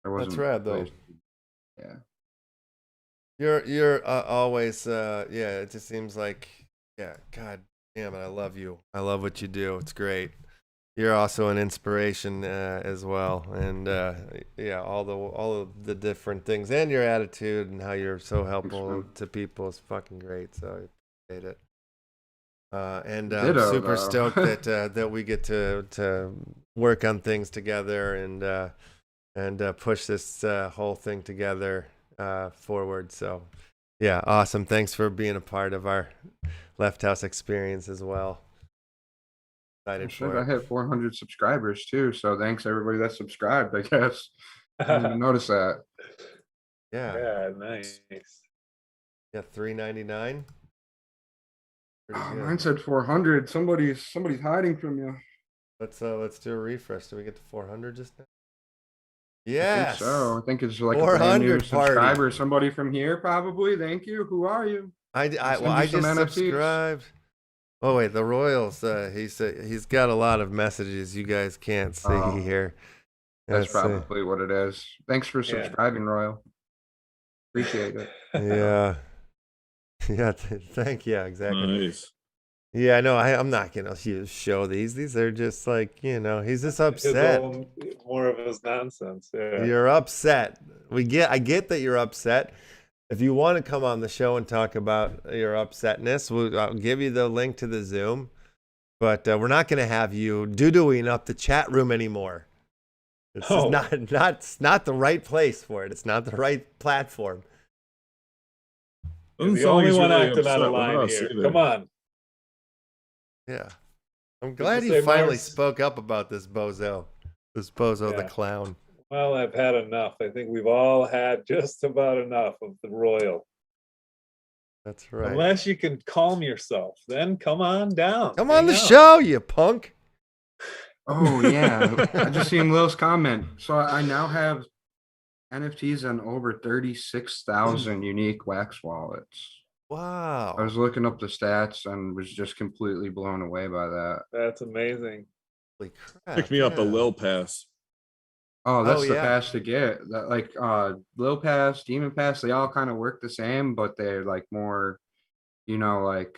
Speaker 1: That's
Speaker 7: wasn't
Speaker 1: rad though.
Speaker 7: really- Yeah.
Speaker 1: You're always yeah, it just seems like yeah, god damn it, I love you. I love what you do. It's great. You're also an inspiration as well, and yeah, all of the different things and your attitude and how you're so helpful
Speaker 7: man.
Speaker 1: to people is fucking great. So I appreciate it. And
Speaker 7: Ditto,
Speaker 1: I'm super
Speaker 7: though.
Speaker 1: stoked that we get to work on things together and push this whole thing together forward. So yeah, awesome. Thanks for being a part of our LeftHousr experience as well. Excited
Speaker 7: Shit,
Speaker 1: for
Speaker 7: I
Speaker 1: it.
Speaker 7: hit 400 subscribers too. So thanks everybody that subscribed. I guess I didn't even notice that.
Speaker 1: Yeah.
Speaker 2: Yeah, nice.
Speaker 1: Yeah, $3.99. Pretty
Speaker 7: Oh,
Speaker 1: good.
Speaker 7: mine said 400. Somebody's hiding from you.
Speaker 1: Let's do a refresh. Did we get to 400 just now?
Speaker 7: I
Speaker 1: Yes.
Speaker 7: think so. I think it's like a brand new
Speaker 1: 400 party.
Speaker 7: subscriber. Somebody from here, probably. Thank you. Who are you?
Speaker 1: I
Speaker 7: Send you some
Speaker 1: just
Speaker 7: NFTs.
Speaker 1: subscribed. Oh wait, the Royals. He said he's got a lot of messages you guys can't see
Speaker 7: Oh,
Speaker 1: here.
Speaker 7: That's
Speaker 1: Let's see.
Speaker 7: probably what it is. Thanks for
Speaker 2: Yeah.
Speaker 7: subscribing, Royal. Appreciate it.
Speaker 1: Yeah. Yeah. Yeah. Exactly.
Speaker 3: Nice.
Speaker 1: Yeah. No, I'm not gonna show these. These are just like he's just
Speaker 2: His
Speaker 1: upset.
Speaker 2: own, more of his nonsense. Yeah.
Speaker 1: You're upset. I get that you're upset. If you want to come on the show and talk about your upsetness, I'll give you the link to the Zoom. But we're not going to have you doo-dooing up the chat room anymore. This is not the right place for it. It's not the right platform.
Speaker 3: Doesn't
Speaker 2: the
Speaker 3: sound like
Speaker 2: only
Speaker 3: he's
Speaker 2: one
Speaker 3: really
Speaker 2: acting out
Speaker 3: upset
Speaker 2: of
Speaker 3: with
Speaker 2: line
Speaker 3: us
Speaker 2: here.
Speaker 3: either.
Speaker 2: Come on.
Speaker 1: Yeah. I'm glad
Speaker 2: to
Speaker 1: he
Speaker 2: say,
Speaker 1: finally
Speaker 2: Mars?
Speaker 1: spoke up about this bozo. This bozo the
Speaker 2: Yeah.
Speaker 1: clown.
Speaker 2: Well, I've had enough. I think we've all had just about enough of the Royal.
Speaker 1: That's right.
Speaker 2: Unless you can calm yourself, then come on down.
Speaker 1: Come on
Speaker 2: Hang
Speaker 1: the
Speaker 2: out.
Speaker 1: show, you punk.
Speaker 7: Oh yeah, I just seen Lil's comment. So I now have NFTs on over 36,000 unique wax wallets.
Speaker 1: Wow.
Speaker 7: I was looking up the stats and was just completely blown away by that.
Speaker 2: That's amazing.
Speaker 1: Holy crap.
Speaker 3: Pick me up the
Speaker 1: yeah.
Speaker 3: Lil Pass.
Speaker 7: Oh, that's the
Speaker 1: yeah.
Speaker 7: pass to get. That like Lil Pass, Demon Pass, they all kind of work the same, but they're like more, like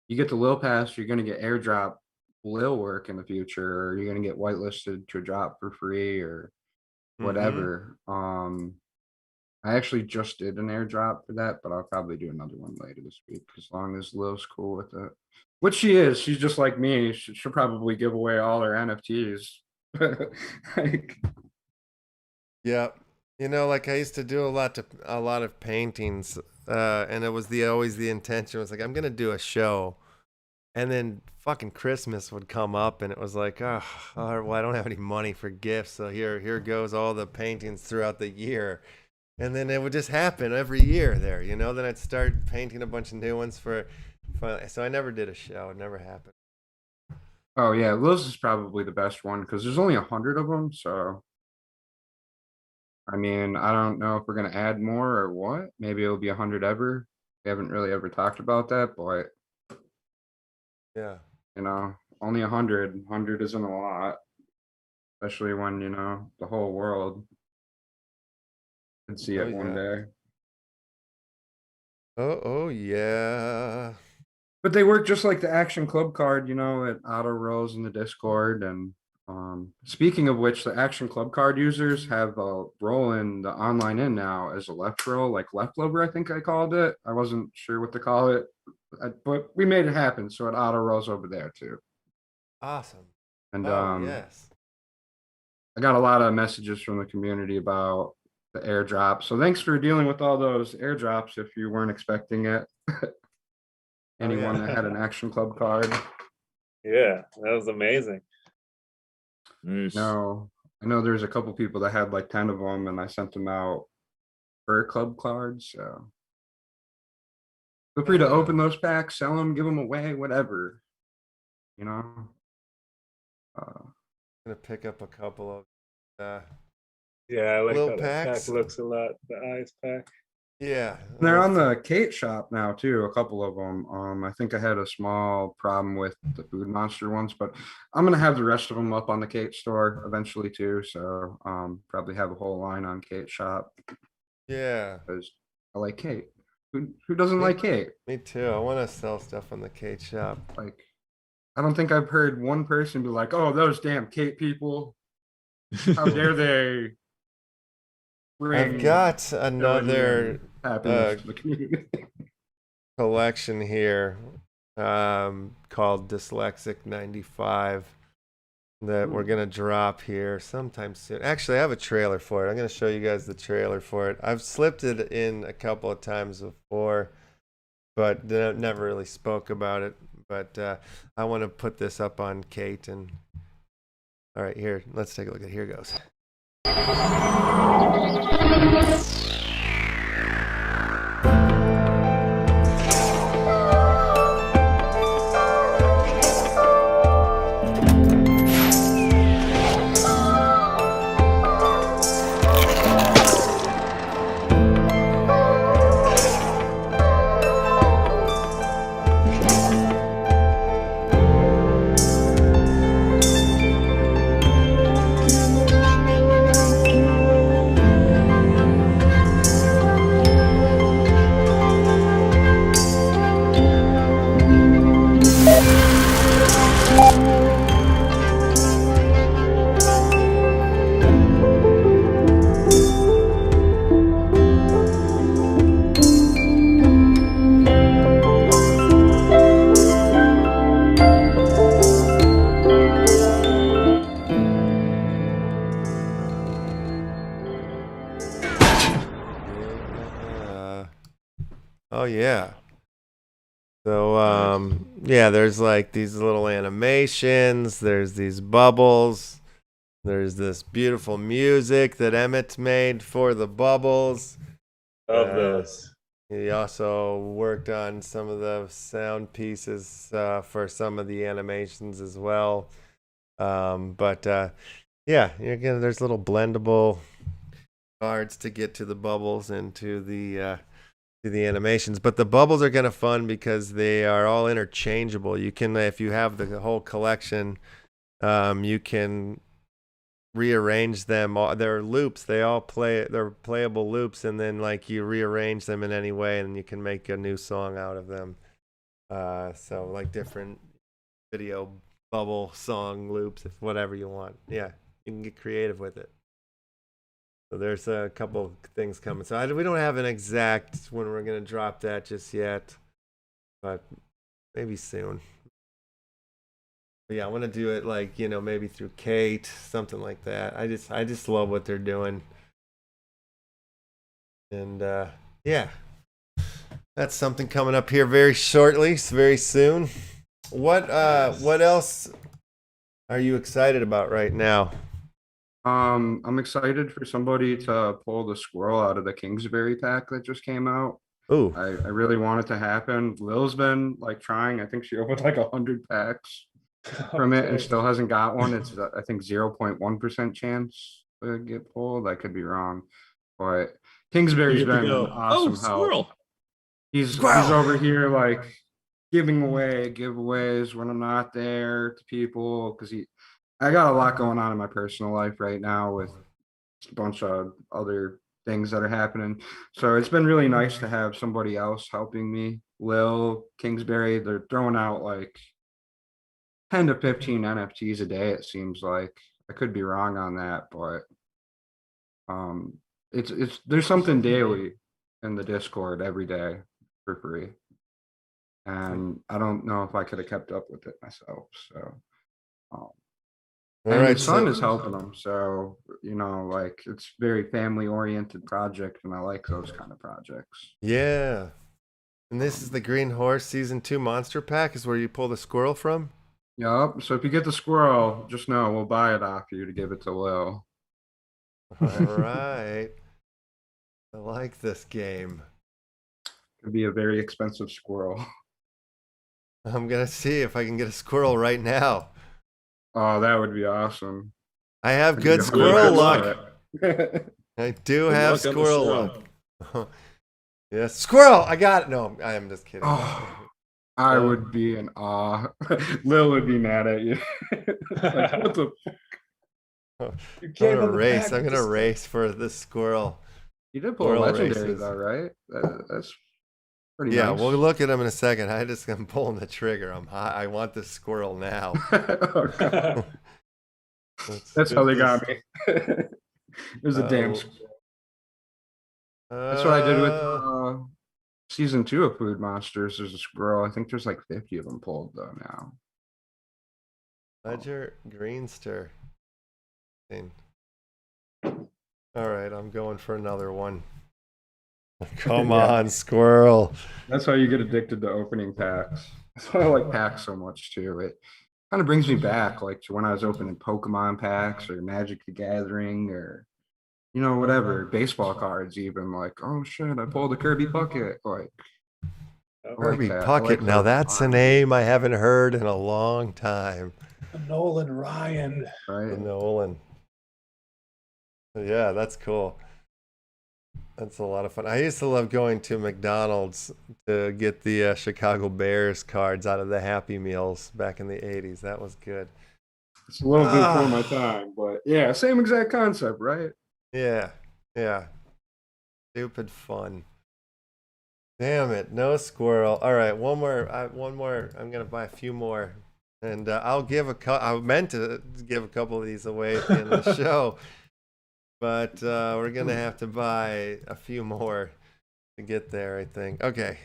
Speaker 7: you get the Lil Pass, you're gonna get airdrop Lil work in the future, or you're gonna get whitelisted to drop for free or whatever. I actually just did an airdrop for that, but I'll probably do another one later this week as long as Lil's cool with it. Which she is. She's just like me. She'll probably give away all her NFTs. Like,
Speaker 1: Yeah. Like I used to do a lot of paintings, and it was always the intention was like I'm gonna do a show, and then fucking Christmas would come up, and it was like, well, I don't have any money for gifts, so here goes all the paintings throughout the year, and then it would just happen every year there, Then I'd start painting a bunch of new ones so I never did a show. It never happened.
Speaker 7: oh yeah, Lil's is probably the best one because there's only 100 of them. So, I mean, I don't know if we're gonna add more or what. Maybe it'll be 100 ever. We haven't really ever talked about that, but
Speaker 1: Yeah.
Speaker 7: only 100. 100 isn't a lot, especially when the whole world could see it one day.
Speaker 1: Oh yeah.
Speaker 7: But they work just like the Action Club card, it auto rolls in the Discord. And speaking of which, the Action Club card users have a role in the online in now as a left roll, like left lover, I think I called it. I wasn't sure what to call it, but we made it happen, so it auto rolls over there too.
Speaker 1: Awesome.
Speaker 7: And
Speaker 1: yes.
Speaker 7: I got a lot of messages from the community about the airdrop. So thanks for dealing with all those airdrops if you weren't expecting it. Anyone that had an Action Club card.
Speaker 2: Yeah, that was amazing.
Speaker 3: Nice.
Speaker 7: No, I know there's a couple people that had like 10 of them, and I sent them out for club cards. So feel free to open those packs, sell them, give them away, whatever.
Speaker 1: I'm gonna pick up a couple of
Speaker 2: Yeah, I like
Speaker 1: Little
Speaker 2: how that
Speaker 1: packs.
Speaker 2: pack looks a lot. The eyes pack.
Speaker 1: yeah.
Speaker 7: They're on the Kate shop now too, a couple of them. I think I had a small problem with the Food Monster ones, but I'm gonna have the rest of them up on the Kate store eventually too. So probably have a whole line on Kate shop
Speaker 1: Yeah.
Speaker 7: because I like Kate. Who doesn't like Kate?
Speaker 1: Me too. I want to sell stuff on the Kate shop.
Speaker 7: Like, I don't think I've heard one person be like, "Oh, those damn Kate people! How dare they?"
Speaker 1: I've got another
Speaker 7: happiness to the community.
Speaker 1: collection here called Dyslexic 95 that we're gonna drop here sometime soon. Actually, I have a trailer for it. I'm gonna show you guys the trailer for it. I've slipped it in a couple of times before, but never really spoke about it. But I want to put this up on Kate. And all right, here, let's take a look at, here goes. Oh yeah. So yeah, there's like these little animations, there's these bubbles, there's this beautiful music that Emmett made for the bubbles.
Speaker 2: Love those.
Speaker 1: He also worked on some of the sound pieces for some of the animations as well. But yeah, there's little blendable cards to get to the bubbles and to the animations. But the bubbles are kind of fun because they are all interchangeable. You can, if you have the whole collection, you can rearrange them. They're loops. They're playable loops, and then like you rearrange them in any way, and you can make a new song out of them. So like different video bubble song loops, if whatever you want. Yeah, you can get creative with it. So there's a couple of things coming. So we don't have an exact when we're going to drop that just yet, but maybe soon. But yeah, I want to do it like, maybe through Kate, something like that. I just love what they're doing. And yeah, that's something coming up here very shortly, very soon. What else are you excited about right now?
Speaker 7: I'm excited for somebody to pull the squirrel out of the Kingsbury pack that just came out.
Speaker 1: Ooh.
Speaker 7: I really want it to happen. Lil's been like trying. I think she opened like 100 packs from it and still hasn't got one. It's I think 0.1% chance to get pulled. I could be wrong, but Kingsbury's
Speaker 3: You get to
Speaker 7: been
Speaker 3: go,
Speaker 7: an awesome
Speaker 3: oh,
Speaker 7: help.
Speaker 3: squirrel.
Speaker 7: He's over here like giving away giveaways when I'm not there to people because I got a lot going on in my personal life right now with a bunch of other things that are happening. So it's been really nice to have somebody else helping me. Lil, Kingsbury, they're throwing out like 10 to 15 NFTs a day, it seems like. I could be wrong on that, but it's there's something daily in the Discord every day for free. And I don't know if I could have kept up with it myself. So and his son is helping him, so like it's very family-oriented project, and I like those kind of projects.
Speaker 1: Yeah, and this is the Green Horse Season 2 Monster Pack is where you pull the squirrel from?
Speaker 7: Yep, so if you get the squirrel, just know we'll buy it off you to give it to Lil.
Speaker 1: All right. I like this game.
Speaker 7: Could be a very expensive squirrel.
Speaker 1: I'm going to see if I can get a squirrel right now.
Speaker 7: Oh, that would be awesome.
Speaker 1: I have good squirrel luck.
Speaker 7: It.
Speaker 1: I do
Speaker 3: Good
Speaker 1: have
Speaker 3: luck on the
Speaker 1: squirrel
Speaker 3: show.
Speaker 1: luck. Yes, squirrel! I got it. No, I am just kidding.
Speaker 7: Oh, I would be in awe. Lil would be mad at you. Like, what the fuck?
Speaker 1: I'm gonna race for the squirrel.
Speaker 7: You did pull a legendary though, right? That's pretty nice.
Speaker 1: We'll look at him in a second. I'm pulling the trigger. I'm hot. I want the squirrel now.
Speaker 7: Oh, God. That's how they got me. There's a damn squirrel. That's what I did with season 2 of Food Monsters. There's a squirrel. I think there's like 50 of them pulled though now.
Speaker 1: Ledger Greenster. All right, I'm going for another one. Come on, squirrel.
Speaker 7: That's how you get addicted to opening packs. That's why I like packs so much too. It kind of brings me back like to when I was opening Pokemon packs or Magic the Gathering or whatever, baseball cards even like, oh shit, I pulled a Kirby Puckett. Like I like
Speaker 1: Kirby
Speaker 7: that. I
Speaker 1: Puckett.
Speaker 7: like
Speaker 1: Now
Speaker 7: those
Speaker 1: that's a
Speaker 7: times,
Speaker 1: name I haven't heard in a long time.
Speaker 2: Nolan Ryan.
Speaker 7: right?
Speaker 1: Nolan. Yeah, that's cool. That's a lot of fun. I used to love going to McDonald's to get the Chicago Bears cards out of the Happy Meals back in the 80s. That was good.
Speaker 7: It's a little bit before my time, but yeah, same exact concept, right?
Speaker 1: Yeah, yeah. Stupid fun. Damn it, no squirrel. All right, one more. I'm gonna buy a few more, and I'll give I meant to give a couple of these away at the end of the show, but we're gonna have to buy a few more to get there, I think. Okay,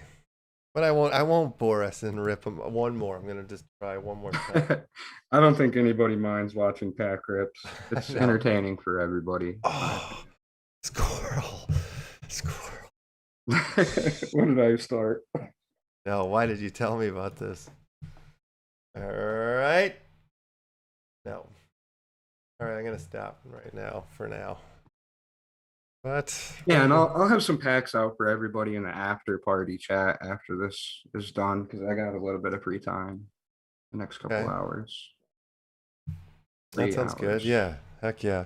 Speaker 1: but I won't bore us and rip them. One more. I'm gonna just try one more time.
Speaker 7: I don't think anybody minds watching pack rips. It's
Speaker 1: No.
Speaker 7: entertaining for everybody.
Speaker 1: Oh, squirrel.
Speaker 7: When did I start?
Speaker 1: No, why did you tell me about this? All right. No. All right, I'm gonna stop right now for now. But
Speaker 7: Yeah, and I'll have some packs out for everybody in the after party chat after this is done because I got a little bit of free time the next couple
Speaker 1: Okay.
Speaker 7: hours.
Speaker 1: that
Speaker 7: 3
Speaker 1: sounds good.
Speaker 7: hours.
Speaker 1: Yeah, heck yeah.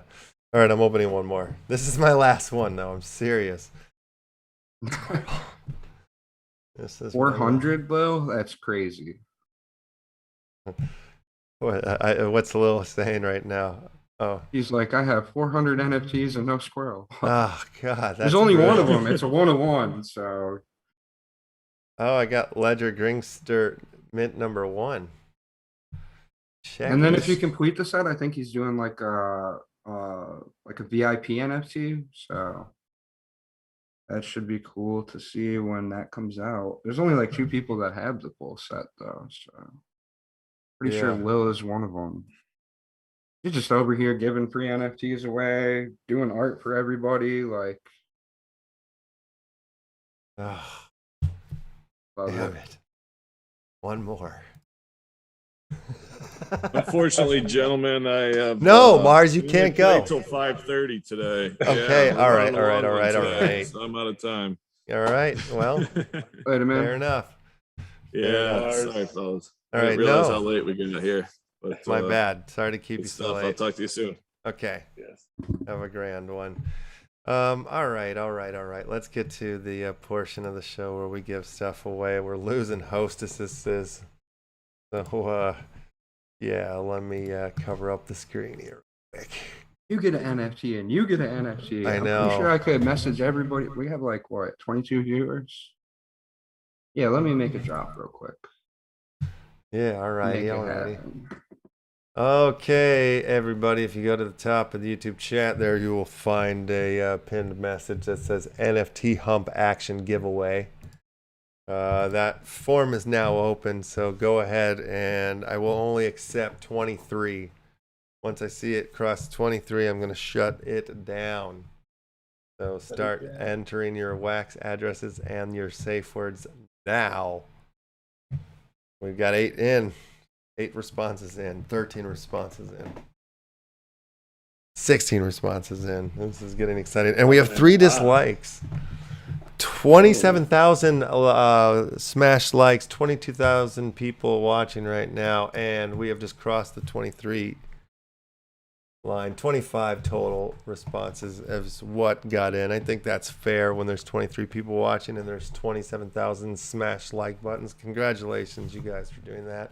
Speaker 1: All right, I'm opening one more. This is my last one, though. I'm serious. This is my
Speaker 7: 400 though? That's crazy.
Speaker 1: what's Lil saying right now? Oh,
Speaker 7: He's like, I have 400 NFTs and no squirrel.
Speaker 1: oh God.
Speaker 7: There's only one of
Speaker 1: brutal.
Speaker 7: them. It's a 1-of-1. So
Speaker 1: Oh, I got Ledger Gringster mint number 1. Check
Speaker 7: and then
Speaker 1: it.
Speaker 7: if you complete the set, I think he's doing like a VIP NFT. So that should be cool to see when that comes out. There's only like 2 people that have the full set though. So pretty sure
Speaker 1: Yeah.
Speaker 7: Lil is one of them. He's just over here giving free NFTs away, doing art for everybody. Like,
Speaker 1: Oh,
Speaker 7: love
Speaker 1: damn
Speaker 7: it.
Speaker 1: it. One more.
Speaker 3: Unfortunately, gentlemen, I have
Speaker 1: No, Mars, you
Speaker 3: we
Speaker 1: can't
Speaker 3: play
Speaker 1: go.
Speaker 3: till 5:30 today.
Speaker 1: Okay,
Speaker 3: we're
Speaker 1: all right,
Speaker 3: running a
Speaker 1: all right,
Speaker 3: long
Speaker 1: all right,
Speaker 3: one
Speaker 1: all
Speaker 3: today,
Speaker 1: right.
Speaker 3: so I'm out of time.
Speaker 1: All right. Well,
Speaker 7: Later,
Speaker 1: fair
Speaker 7: man.
Speaker 1: enough.
Speaker 3: Yeah,
Speaker 2: Mars.
Speaker 3: sorry, fellas.
Speaker 1: All
Speaker 3: I
Speaker 1: right,
Speaker 3: didn't realize
Speaker 1: no.
Speaker 3: how late we got here. But
Speaker 1: My bad. Sorry to keep
Speaker 3: good
Speaker 1: you so
Speaker 3: stuff. I'll
Speaker 1: late.
Speaker 3: talk to you soon.
Speaker 1: Okay.
Speaker 2: Yes.
Speaker 1: Have a grand one. All right. Let's get to the portion of the show where we give stuff away. We're losing hostesses. So, yeah, let me cover up the screen here real quick.
Speaker 7: You get an NFT and you get an NFT.
Speaker 1: I
Speaker 7: I'm
Speaker 1: know.
Speaker 7: pretty sure I could message everybody. We have like what, 22 viewers? Yeah, let me make a drop real quick.
Speaker 1: Yeah, all
Speaker 7: Make
Speaker 1: righty,
Speaker 7: it
Speaker 1: all righty.
Speaker 7: happen.
Speaker 1: Okay, everybody, if you go to the top of the YouTube chat there, you will find a pinned message that says NFT Hump Action Giveaway. That form is now open, so go ahead and I will only accept 23. Once I see it cross 23, I'm going to shut it down. So start entering your wax addresses and your safe words now. We've got 8 responses in, 13 responses in, 16 responses in. This is getting exciting. And we have 3 dislikes. 27,000 smash likes, 22,000 people watching right now, and we have just crossed the 23 line. 25 total responses is what got in. I think that's fair when there's 23 people watching and there's 27,000 smash like buttons. Congratulations, you guys, for doing that.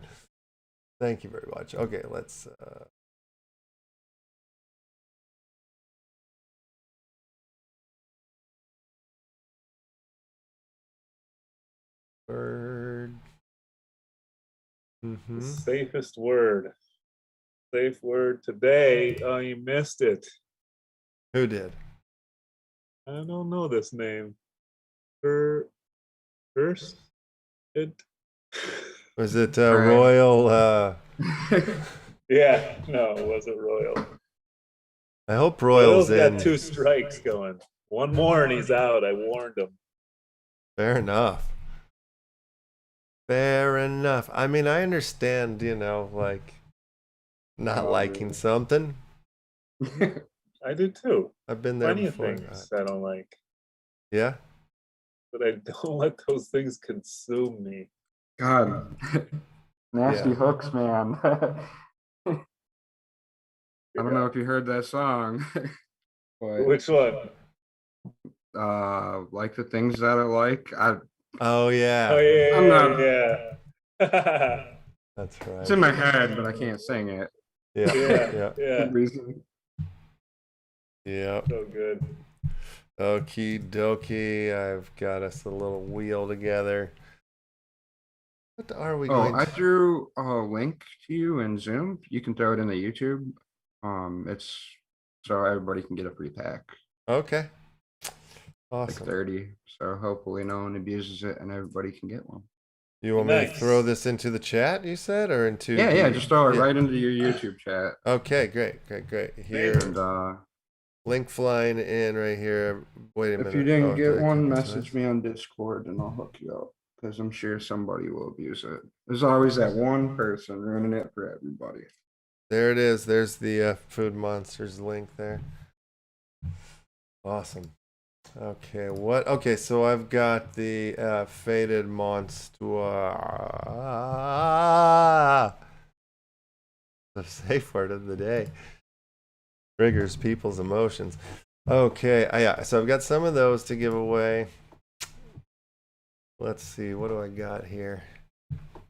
Speaker 1: Thank you very much. Okay, let's word.
Speaker 2: The safest word. Safe word today. Oh, you missed it.
Speaker 1: Who did?
Speaker 2: I don't know this name. First? It.
Speaker 1: Was it
Speaker 7: Right.
Speaker 1: Royal?
Speaker 2: Yeah, no, it wasn't Royal.
Speaker 1: I hope Royal's
Speaker 2: Royal's
Speaker 1: in.
Speaker 2: got 2 strikes going. One more and he's out. I warned him.
Speaker 1: Fair enough. Fair enough. I mean, I understand, you know, like not liking something.
Speaker 2: I do too.
Speaker 1: I've been there
Speaker 2: Plenty of
Speaker 1: before.
Speaker 2: things I don't like,
Speaker 1: Yeah.
Speaker 2: but I don't let those things consume me.
Speaker 7: God, nasty
Speaker 1: Yeah.
Speaker 7: hooks, man. I don't know if you heard that song, but
Speaker 2: Which one?
Speaker 7: like the things that I like.
Speaker 1: Oh yeah.
Speaker 2: Oh yeah,
Speaker 7: I'm not-
Speaker 2: yeah.
Speaker 1: That's right.
Speaker 7: It's in my head, but I can't sing it.
Speaker 1: Yeah.
Speaker 2: Yeah,
Speaker 1: Yeah.
Speaker 2: yeah.
Speaker 7: Reason.
Speaker 1: Yeah.
Speaker 2: So good.
Speaker 1: Okie dokie. I've got us a little wheel together. What are we
Speaker 7: Oh,
Speaker 1: going
Speaker 7: I
Speaker 1: to?
Speaker 7: threw a link to you in Zoom. You can throw it in the YouTube. It's so everybody can get a free pack,
Speaker 1: Okay.
Speaker 7: like
Speaker 1: Awesome.
Speaker 7: 30. So hopefully no one abuses it and everybody can get one.
Speaker 1: You want me to
Speaker 2: Nice.
Speaker 1: throw this into the chat, you said, or into
Speaker 7: Yeah,
Speaker 1: the-
Speaker 7: just throw it
Speaker 1: yeah.
Speaker 7: right into your YouTube chat.
Speaker 1: Okay, great. Here,
Speaker 7: And
Speaker 1: link flying in right here. Wait a minute.
Speaker 7: if you didn't
Speaker 1: Oh, did
Speaker 7: get
Speaker 1: I
Speaker 7: one,
Speaker 1: click this
Speaker 7: message me on Discord and I'll hook you up because I'm sure somebody will abuse it. There's always that one person ruining it for everybody.
Speaker 1: There it is. There's the Food Monsters link there. Awesome. Okay, what? Okay, so I've got the faded monster. The safe word of the day. Triggers people's emotions. Okay, yeah. So I've got some of those to give away. Let's see. What do I got here?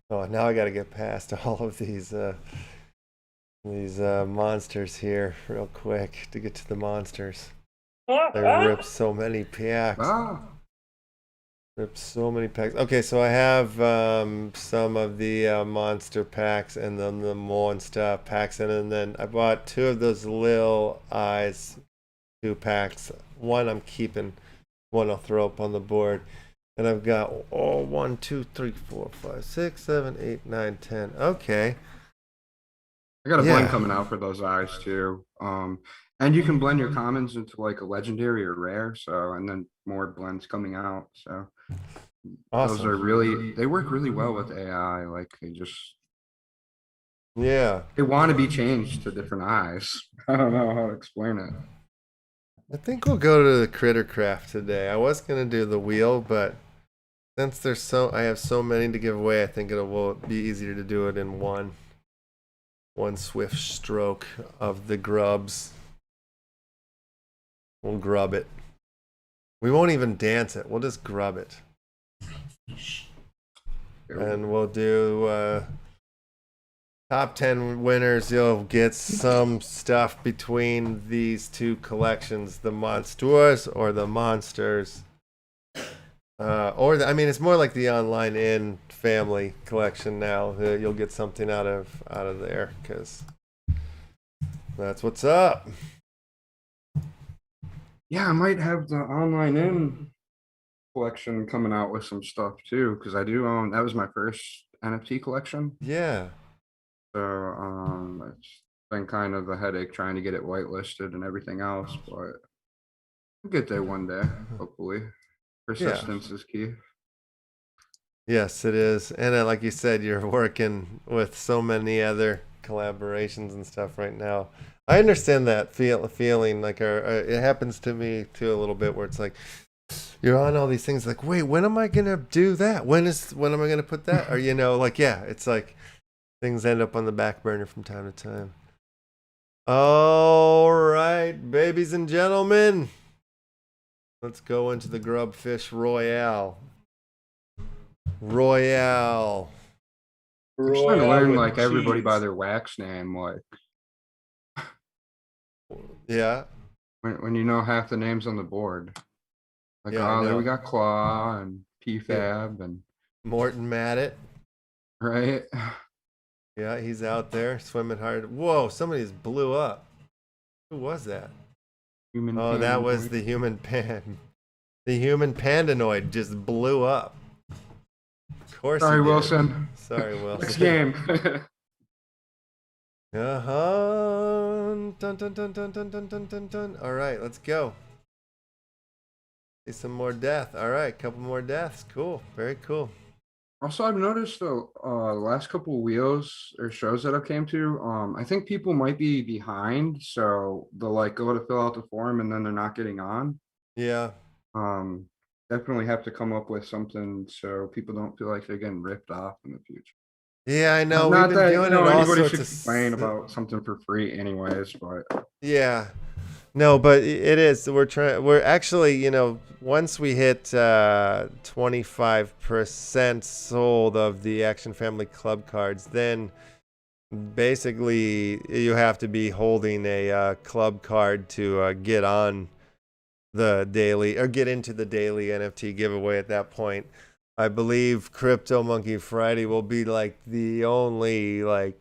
Speaker 1: Oh, now I got to get past all of these monsters here real quick to get to the monsters. They ripped so many packs. Ripped so many packs. Okay, so I have some of the monster packs and then the monster packs, and then I bought 2 of those Lil Eyes 2 packs. One I'm keeping, one I'll throw up on the board. And I've got 1, 2, 3, 4, 5, 6, 7, 8, 9, 10. Okay.
Speaker 7: I got a
Speaker 1: Yeah.
Speaker 7: blend coming out for those eyes too. And you can blend your commons into like a legendary or rare. So, and then more blends coming out. So those
Speaker 1: Awesome.
Speaker 7: are really, they work really well with AI. Like
Speaker 1: Yeah.
Speaker 7: they want to be changed to different eyes. I don't know how to explain it.
Speaker 1: I think we'll go to the critter craft today. I was gonna do the wheel, but since I have so many to give away, I think it will be easier to do it in one swift stroke of the grubs. We'll grub it. We won't even dance it. We'll just grub it. And we'll do top 10 winners. You'll get some stuff between these 2 collections, the Monsters or the Monsters. I mean, it's more like the online in family collection now. You'll get something out of there because that's what's up.
Speaker 7: Yeah, I might have the online in collection coming out with some stuff too, because I do own, that was my first NFT collection.
Speaker 1: Yeah.
Speaker 7: So it's been kind of a headache trying to get it whitelisted and everything else, but we'll get there one day, hopefully. Persistence is key.
Speaker 1: Yes, it is. And like you said, you're working with so many other collaborations and stuff right now. I understand that feeling like it happens to me too a little bit where it's like you're on all these things like, wait, when am I gonna do that? When am I gonna put that? Or it's like things end up on the back burner from time to time. All right, babies and gentlemen, let's go into the Grubfish Royale.
Speaker 7: I'm trying to learn like everybody by their wax name, like
Speaker 1: Yeah.
Speaker 7: when you know half the names on the board. Like,
Speaker 1: Yeah, I
Speaker 7: there we
Speaker 1: know.
Speaker 7: got Claw and PFAB and
Speaker 1: Morton Maddett.
Speaker 7: right.
Speaker 1: Yeah, he's out there swimming hard. Whoa, somebody just blew up. Who was that?
Speaker 7: Human
Speaker 1: Oh, that
Speaker 7: Panda
Speaker 1: was
Speaker 7: Boy.
Speaker 1: the human The human pandanoid just blew up. Of course.
Speaker 7: Sorry,
Speaker 1: he did.
Speaker 7: Wilson.
Speaker 1: Sorry, Wilson.
Speaker 7: Next game.
Speaker 1: Dun, dun, dun, dun, dun, dun, dun, dun, dun. All right, let's go. See some more death. All right, couple more deaths. Cool. Very cool.
Speaker 7: Also, I've noticed the last couple of wheels or shows that I've came to, I think people might be behind, so they'll like go to fill out the form and then they're not getting on.
Speaker 1: Yeah.
Speaker 7: Um, Definitely have to come up with something so people don't feel like they're getting ripped off in the future.
Speaker 1: Yeah, I know. We've
Speaker 7: Not
Speaker 1: been
Speaker 7: that,
Speaker 1: doing it all
Speaker 7: anybody
Speaker 1: sorts
Speaker 7: should
Speaker 1: of
Speaker 7: complain about something for free anyways, but
Speaker 1: Yeah. No, but it is. We're actually, once we hit 25% sold of the Action Family Club cards, then basically you have to be holding a club card to get on the daily or get into the daily NFT giveaway at that point. I believe Crypto Monkey Friday will be like the only like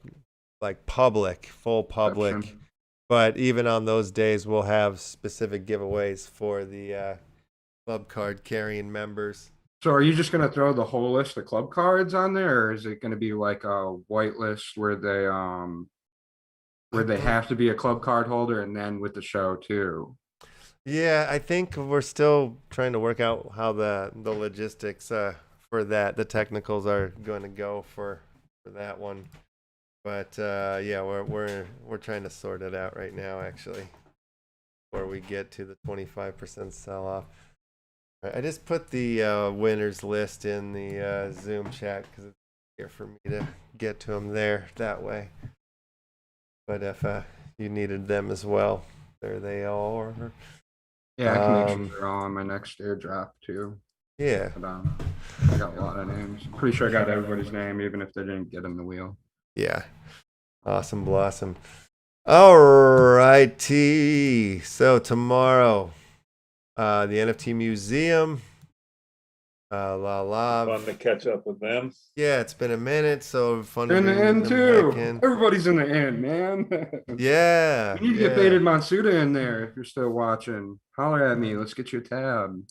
Speaker 1: full public.
Speaker 7: exception.
Speaker 1: But even on those days, we'll have specific giveaways for the club card carrying members.
Speaker 7: So are you just gonna throw the whole list of club cards on there, or is it gonna be like a white list where they have to be a club card holder and then with the show too?
Speaker 1: Yeah, I think we're still trying to work out how the logistics for that, the technicals are going to go for that one. But yeah, we're trying to sort it out right now, actually, before we get to the 25% sell off. I just put the winners list in the Zoom chat because it's easier for me to get to them there that way. But if you needed them as well, there they all are.
Speaker 7: Yeah, I can make sure they're all on my next airdrop too.
Speaker 1: Yeah.
Speaker 7: But, I got a lot of names. I'm pretty sure I got everybody's name, even if they didn't get in the wheel.
Speaker 1: Yeah. Awesome blossom. All righty. So tomorrow, the NFT Museum.
Speaker 2: Fun to catch up with them.
Speaker 1: Yeah, it's been a minute, so fun
Speaker 7: They're in
Speaker 1: to
Speaker 7: the end
Speaker 1: them
Speaker 7: too.
Speaker 1: back in.
Speaker 7: Everybody's in the end, man.
Speaker 1: Yeah.
Speaker 7: You need to get Faded Monsuta in there if you're still watching. Holler at me. Let's get you a tab.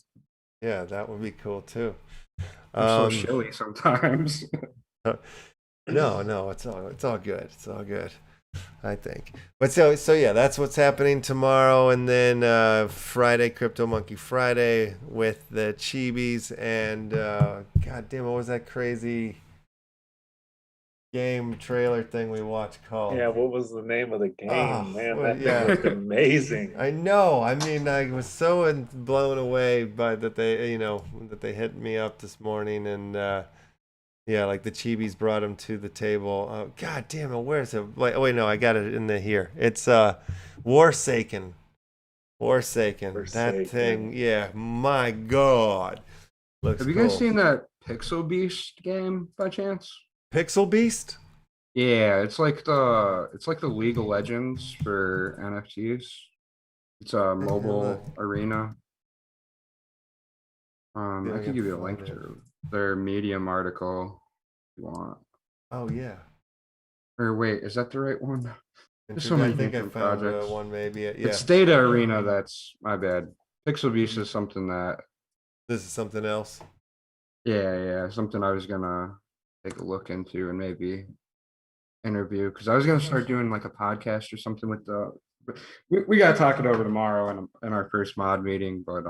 Speaker 1: Yeah, that would be cool too.
Speaker 7: I'm so chilly sometimes.
Speaker 1: No, it's all good. It's all good, I think. But so yeah, that's what's happening tomorrow, and then Friday, Crypto Monkey Friday with the Chibis, and God damn, what was that crazy game trailer thing we watched called?
Speaker 2: Yeah, what was the name of the game? Man,
Speaker 1: well,
Speaker 2: that
Speaker 1: yeah.
Speaker 2: thing looked amazing.
Speaker 1: I know. I mean, I was so blown away by that they hit me up this morning, and yeah, like the Chibis brought him to the table. God damn it, where's it? Wait, no, I got it in here. It's Warsaken. That thing, yeah, my God. Looks
Speaker 7: Have you guys
Speaker 1: cool.
Speaker 7: seen that Pixel Beast game by chance?
Speaker 1: Pixel Beast?
Speaker 7: Yeah, it's like the League of Legends for NFTs. It's a mobile arena.
Speaker 1: Yeah,
Speaker 7: I can give you a link to their Medium article if you want.
Speaker 1: Oh yeah.
Speaker 7: Or wait, is that the right one? There's so many
Speaker 1: I think I
Speaker 7: different
Speaker 1: found
Speaker 7: projects.
Speaker 1: one maybe. Yeah.
Speaker 7: It's Data Arena. That's my bad. Pixel Beast is something that.
Speaker 1: This is something else.
Speaker 7: Yeah, something I was gonna take a look into and maybe interview, because I was gonna start doing like a podcast or something with the. We gotta talk it over tomorrow in our first mod meeting, but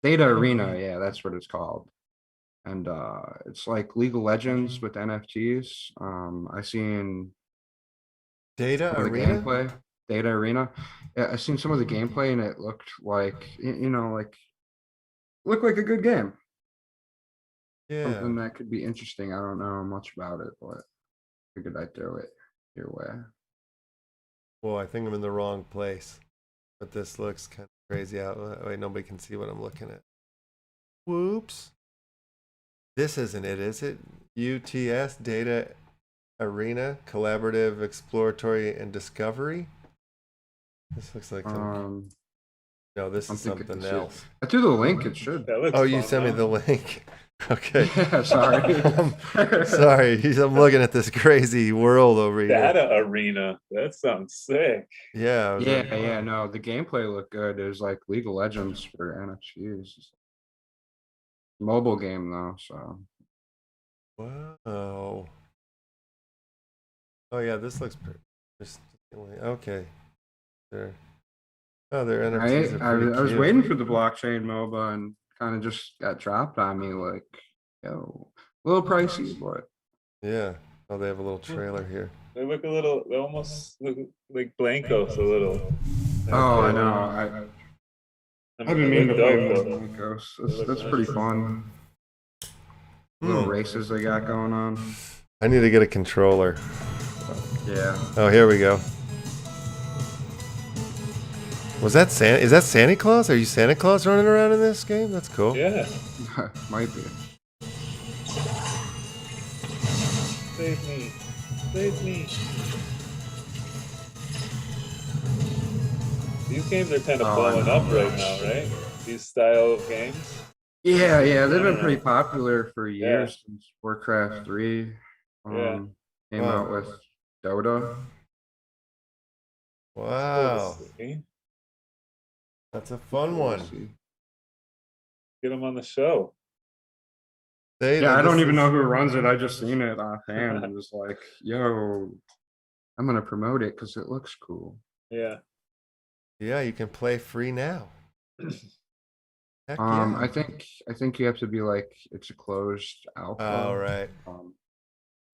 Speaker 7: Data Arena, yeah, that's what it's called. And it's like League of Legends with NFTs. I seen
Speaker 1: Data
Speaker 7: some of the
Speaker 1: Arena?
Speaker 7: gameplay. Data Arena. Yeah, I seen some of the gameplay and it looked like looked like a good game.
Speaker 1: Yeah.
Speaker 7: Something that could be interesting. I don't know much about it, but figured I'd throw it your way.
Speaker 1: Well, I think I'm in the wrong place. But this looks kind of crazy out. Wait, nobody can see what I'm looking at. Whoops. This isn't it, is it? UTS, Data Arena, Collaborative, Exploratory, and Discovery? This looks like some... No, this is something else.
Speaker 7: I threw the link, it should.
Speaker 1: Oh, you sent me the link. Okay.
Speaker 7: Yeah, sorry.
Speaker 1: Sorry, I'm looking at this crazy world over here.
Speaker 2: Data Arena. That sounds sick.
Speaker 1: Yeah.
Speaker 7: Yeah, no, the gameplay looked good. It was like League of Legends for NFTs. Mobile game though, so.
Speaker 1: Wow. Oh yeah, this looks pretty. Okay. They're NFTs.
Speaker 7: I was waiting for the blockchain MOBA and kind of just got dropped on me like, yo. A little pricey, but
Speaker 1: Yeah. Oh, they have a little trailer here.
Speaker 2: They look a little. They almost look like Blancos a little.
Speaker 7: oh, I
Speaker 1: Okay.
Speaker 7: know.
Speaker 2: I
Speaker 7: I've been
Speaker 2: they
Speaker 7: meaning to
Speaker 2: look
Speaker 7: play
Speaker 2: dope,
Speaker 7: more
Speaker 2: though.
Speaker 7: Blancos.
Speaker 2: They look
Speaker 7: That's
Speaker 2: nice.
Speaker 7: pretty fun. Little
Speaker 1: Hmm.
Speaker 7: races they got going on.
Speaker 1: I need to get a controller.
Speaker 7: Yeah.
Speaker 1: Oh, here we go. Was that Santa? Is that Santa Claus? Are you Santa Claus running around in this game? That's cool.
Speaker 2: Yeah.
Speaker 7: Might be.
Speaker 2: Save me. Save me. These games are kind of blowing up right now, right? These style of games.
Speaker 7: Yeah, they've been pretty popular for years since Warcraft 3
Speaker 2: Yeah.
Speaker 7: came
Speaker 1: Wow.
Speaker 7: out with Dota.
Speaker 1: Wow.
Speaker 2: See?
Speaker 1: That's a fun one.
Speaker 2: Get them on the show.
Speaker 7: Yeah, I don't even know who runs it. I just seen it offhand and was like, yo, I'm gonna promote it because it looks cool.
Speaker 2: Yeah.
Speaker 1: Yeah, you can play free now. Heck yeah.
Speaker 7: I think you have to be like it's a closed alpha.
Speaker 1: Oh, right.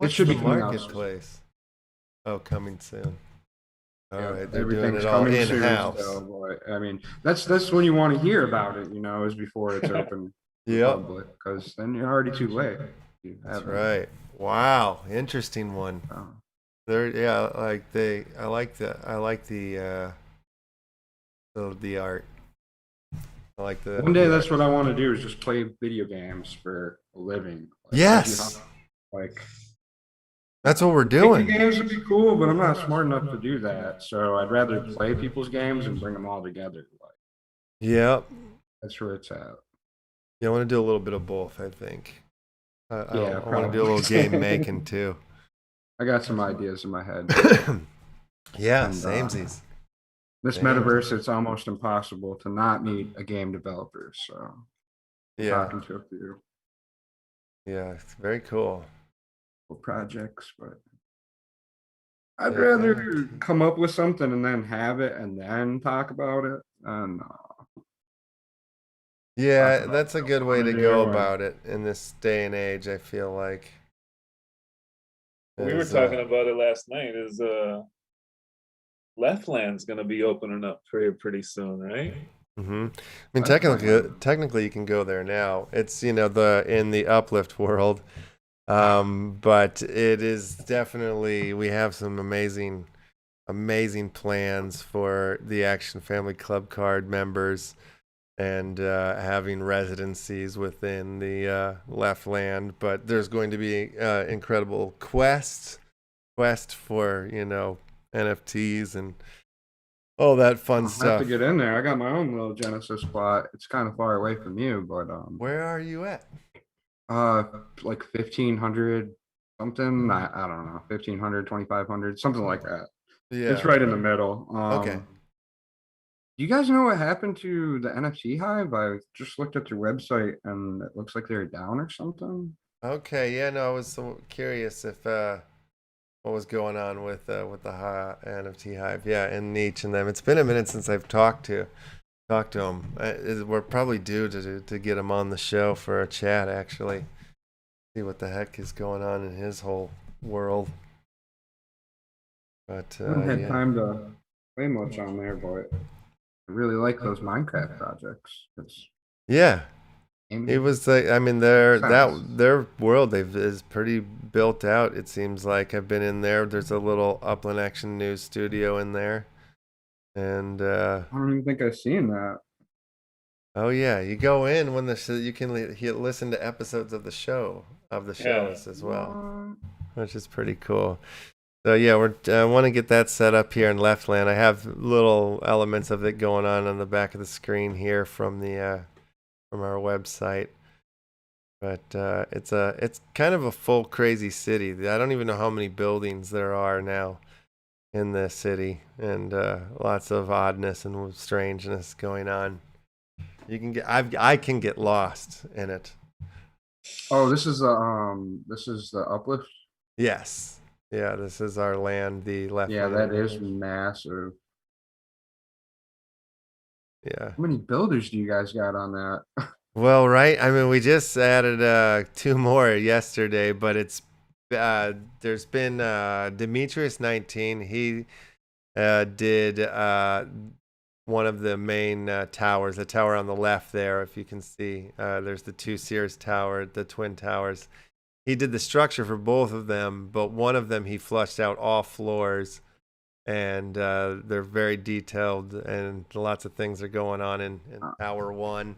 Speaker 7: It should
Speaker 1: the
Speaker 7: be coming out soon.
Speaker 1: marketplace. Oh, coming soon. All
Speaker 7: Yeah,
Speaker 1: right, they're doing
Speaker 7: everything's
Speaker 1: it all
Speaker 7: coming
Speaker 1: in
Speaker 7: soon
Speaker 1: house.
Speaker 7: still, but I mean, that's when you want to hear about it, is before it's open to the
Speaker 1: Yep,
Speaker 7: public, because then you're already too late. You
Speaker 1: that's
Speaker 7: haven't.
Speaker 1: right. Wow, interesting one.
Speaker 7: Oh.
Speaker 1: I like the art. I like the.
Speaker 7: One day, that's what I want to do is just play video games for a living.
Speaker 1: Yes,
Speaker 7: Like
Speaker 1: that's what we're
Speaker 7: making
Speaker 1: doing.
Speaker 7: games would be cool, but I'm not smart enough to do that. So I'd rather play people's games and bring them all together. Like
Speaker 1: Yep.
Speaker 7: that's where it's at.
Speaker 1: Yeah, I want to do a little bit of both. I think. I want to do a
Speaker 7: probably.
Speaker 1: little game making too.
Speaker 7: I got some ideas in my head.
Speaker 1: Yeah,
Speaker 7: And,
Speaker 1: samesies.
Speaker 7: This metaverse, it's almost impossible to not meet a game developer. So
Speaker 1: Yeah,
Speaker 7: talking to a few
Speaker 1: yeah, it's very cool.
Speaker 7: projects, but I'd
Speaker 1: Yeah.
Speaker 7: rather come up with something and then have it and then talk about it. And
Speaker 1: Yeah,
Speaker 7: about
Speaker 1: that's a good way to go about it in this day and age. I feel like.
Speaker 2: We were talking about it last night. Is Leftland's going to be opening up pretty soon, right?
Speaker 1: Mm-hmm. I mean, technically, you can go there now. It's in the Uplift world, but it is definitely we have some amazing plans for the Action Family Club Card members, and having residencies within the Leftland. But there's going to be incredible quest for NFTs and all that fun
Speaker 7: I have
Speaker 1: stuff.
Speaker 7: to get in there. I got my own little Genesis spot. It's kind of far away from you, but
Speaker 1: Where are you at?
Speaker 7: like 1,500 something. I don't know, 1,500, 2,500, something like that.
Speaker 1: Yeah.
Speaker 7: It's right in the middle.
Speaker 1: Okay.
Speaker 7: Do you guys know what happened to the NFT Hive? I just looked at their website and it looks like they're down or something.
Speaker 1: Okay. Yeah. No, I was so curious if what was going on with the NFT Hive. Yeah, and Nietzsche and them. It's been a minute since I've talked to him. We're probably due to get him on the show for a chat. Actually, see what the heck is going on in his whole world. But
Speaker 7: I haven't had time to play much on there, but I really like those Minecraft projects.
Speaker 1: yeah. It was like, I mean, their world is pretty built out. It seems like I've been in there. There's a little Upland Action News studio in there, and
Speaker 7: I don't even think I've seen that.
Speaker 1: oh yeah, you go in when you can listen to episodes of the shows as well, which is pretty cool. So yeah, I want to get that set up here in Leftland. I have little elements of it going on the back of the screen here from our website, but it's kind of a full crazy city. I don't even know how many buildings there are now in the city, and lots of oddness and strangeness going on. I can get lost in it.
Speaker 7: Oh, this is the Uplift.
Speaker 1: Yes, yeah, this is our land, the left.
Speaker 7: Yeah, that is massive.
Speaker 1: Yeah.
Speaker 7: How many builders do you guys got on that?
Speaker 1: Well, right. I mean, we just added 2 more yesterday, but it's there's been Demetrius19. He did one of the main towers, the tower on the left there. If you can see, there's the 2 Sears Tower, the Twin Towers. He did the structure for both of them, but one of them he flushed out all floors, and they're very detailed, and lots of things are going on in Tower 1.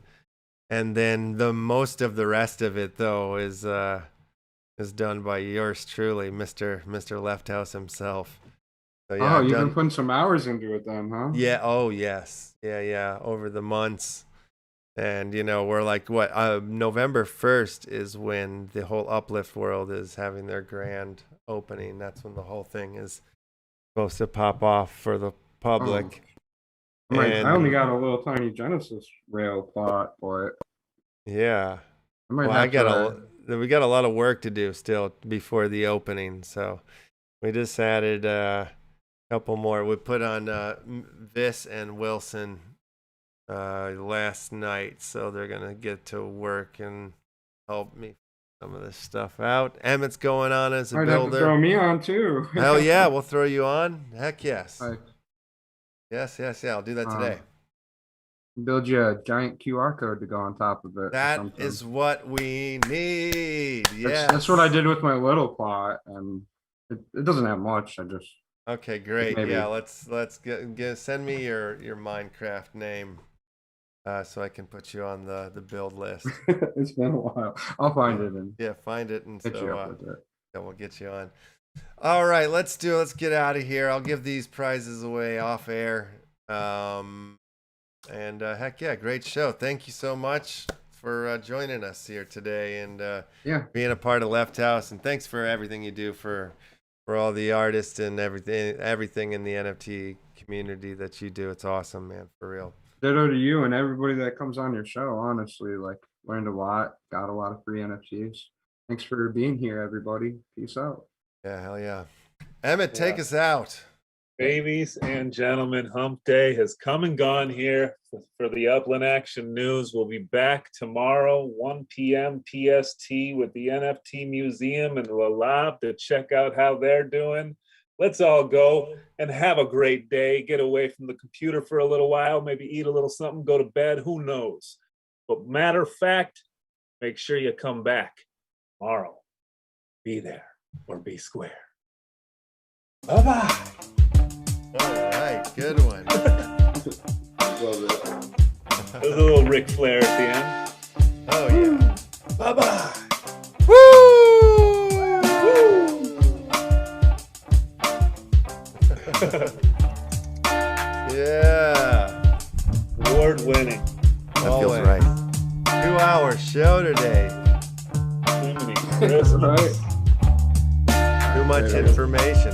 Speaker 1: And then the most of the rest of it, though, is done by yours truly, Mr. LeftHousr himself. So, yeah,
Speaker 7: Oh, you've been putting some hours into it then, huh?
Speaker 1: Yeah. Oh, yes. Yeah. Over the months. And, you know, we're like, what? November 1st is when the whole Uplift world is having their grand opening. That's when the whole thing is supposed to pop off for the public.
Speaker 7: I only got a little tiny Genesis rail plot for it.
Speaker 1: Yeah.
Speaker 7: We
Speaker 1: got a lot of work to do still before the opening. So we just added a couple more. We put on Vis and Wilson last night, so they're gonna get to work and help me some of this stuff out. Emmett's going on as a
Speaker 7: Might
Speaker 1: builder.
Speaker 7: have to throw me on too.
Speaker 1: Hell yeah, we'll throw you on. Heck yes.
Speaker 7: Right.
Speaker 1: Yes. I'll do that today.
Speaker 7: Build you a giant QR code to go on top of it.
Speaker 1: That is what we need. Yeah,
Speaker 7: that's what I did with my little plot, and it doesn't have much. I just
Speaker 1: okay, great.
Speaker 7: maybe.
Speaker 1: Yeah, let's send me your Minecraft name. So I can put you on the build list.
Speaker 7: It's been a while. I'll find it and
Speaker 1: find it and
Speaker 7: hit you up
Speaker 1: so
Speaker 7: with it.
Speaker 1: then we'll get you on. All right, let's get out of here. I'll give these prizes away off air. And heck yeah, great show. Thank you so much for joining us here today and being a part of LeftHousr. And thanks for everything you do for all the artists and everything in the NFT community that you do. It's awesome, man, for real.
Speaker 7: Ditto to you and everybody that comes on your show. Honestly, like, learned a lot, got a lot of free NFTs. Thanks for being here, everybody. Peace out.
Speaker 1: Yeah, hell yeah. Emmett, take us out.
Speaker 2: Ladies and gentlemen, Hump Day has come and gone here for the Upland Action News. We'll be back tomorrow, 1 p.m. PST with the NFT Museum and LeLab to check out how they're doing. Let's all go and have a great day. Get away from the computer for a little while, maybe eat a little something, go to bed, who knows? But matter of fact, make sure you come back tomorrow. Be there or be square. Bye-bye.
Speaker 1: All right, good one.
Speaker 7: Love it.
Speaker 2: There's a little Ric Flair at the end.
Speaker 1: Oh yeah.
Speaker 2: Bye-bye.
Speaker 1: Yeah.
Speaker 2: Award-winning.
Speaker 1: That feels right. 2-hour show today.
Speaker 7: Right.
Speaker 1: Too much information.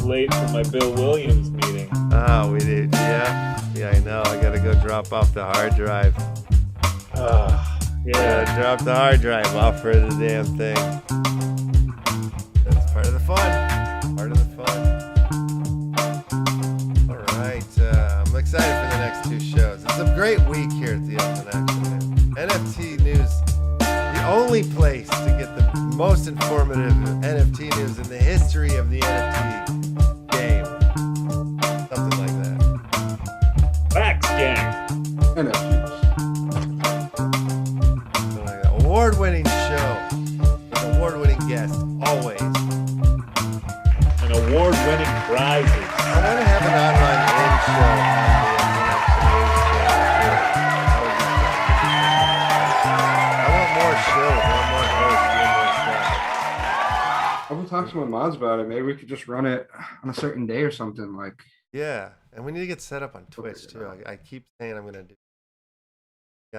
Speaker 2: Late for my Bill Williams meeting.
Speaker 1: Oh, we did. Yeah, I know. I gotta go drop off the hard drive. Drop the hard drive off for the damn thing. That's part of the fun. All right. I'm excited for the next 2 shows. It's a great week here at the Upland Action. NFT News, the only place to get the most informative NFT news in the history of the NFT game. Something like that.
Speaker 2: Facts gang.
Speaker 7: NFTs.
Speaker 1: Something like that. Award-winning show. With award-winning guest, always.
Speaker 2: And award-winning prizes.
Speaker 1: I want to have an online game show on the I want more shows. I want more hosts doing more stuff.
Speaker 7: I will talk to my mods about it. Maybe we could just run it on a certain day or something. Like,
Speaker 1: Yeah, and we need to get set up on Twitch too. I keep saying I'm gonna do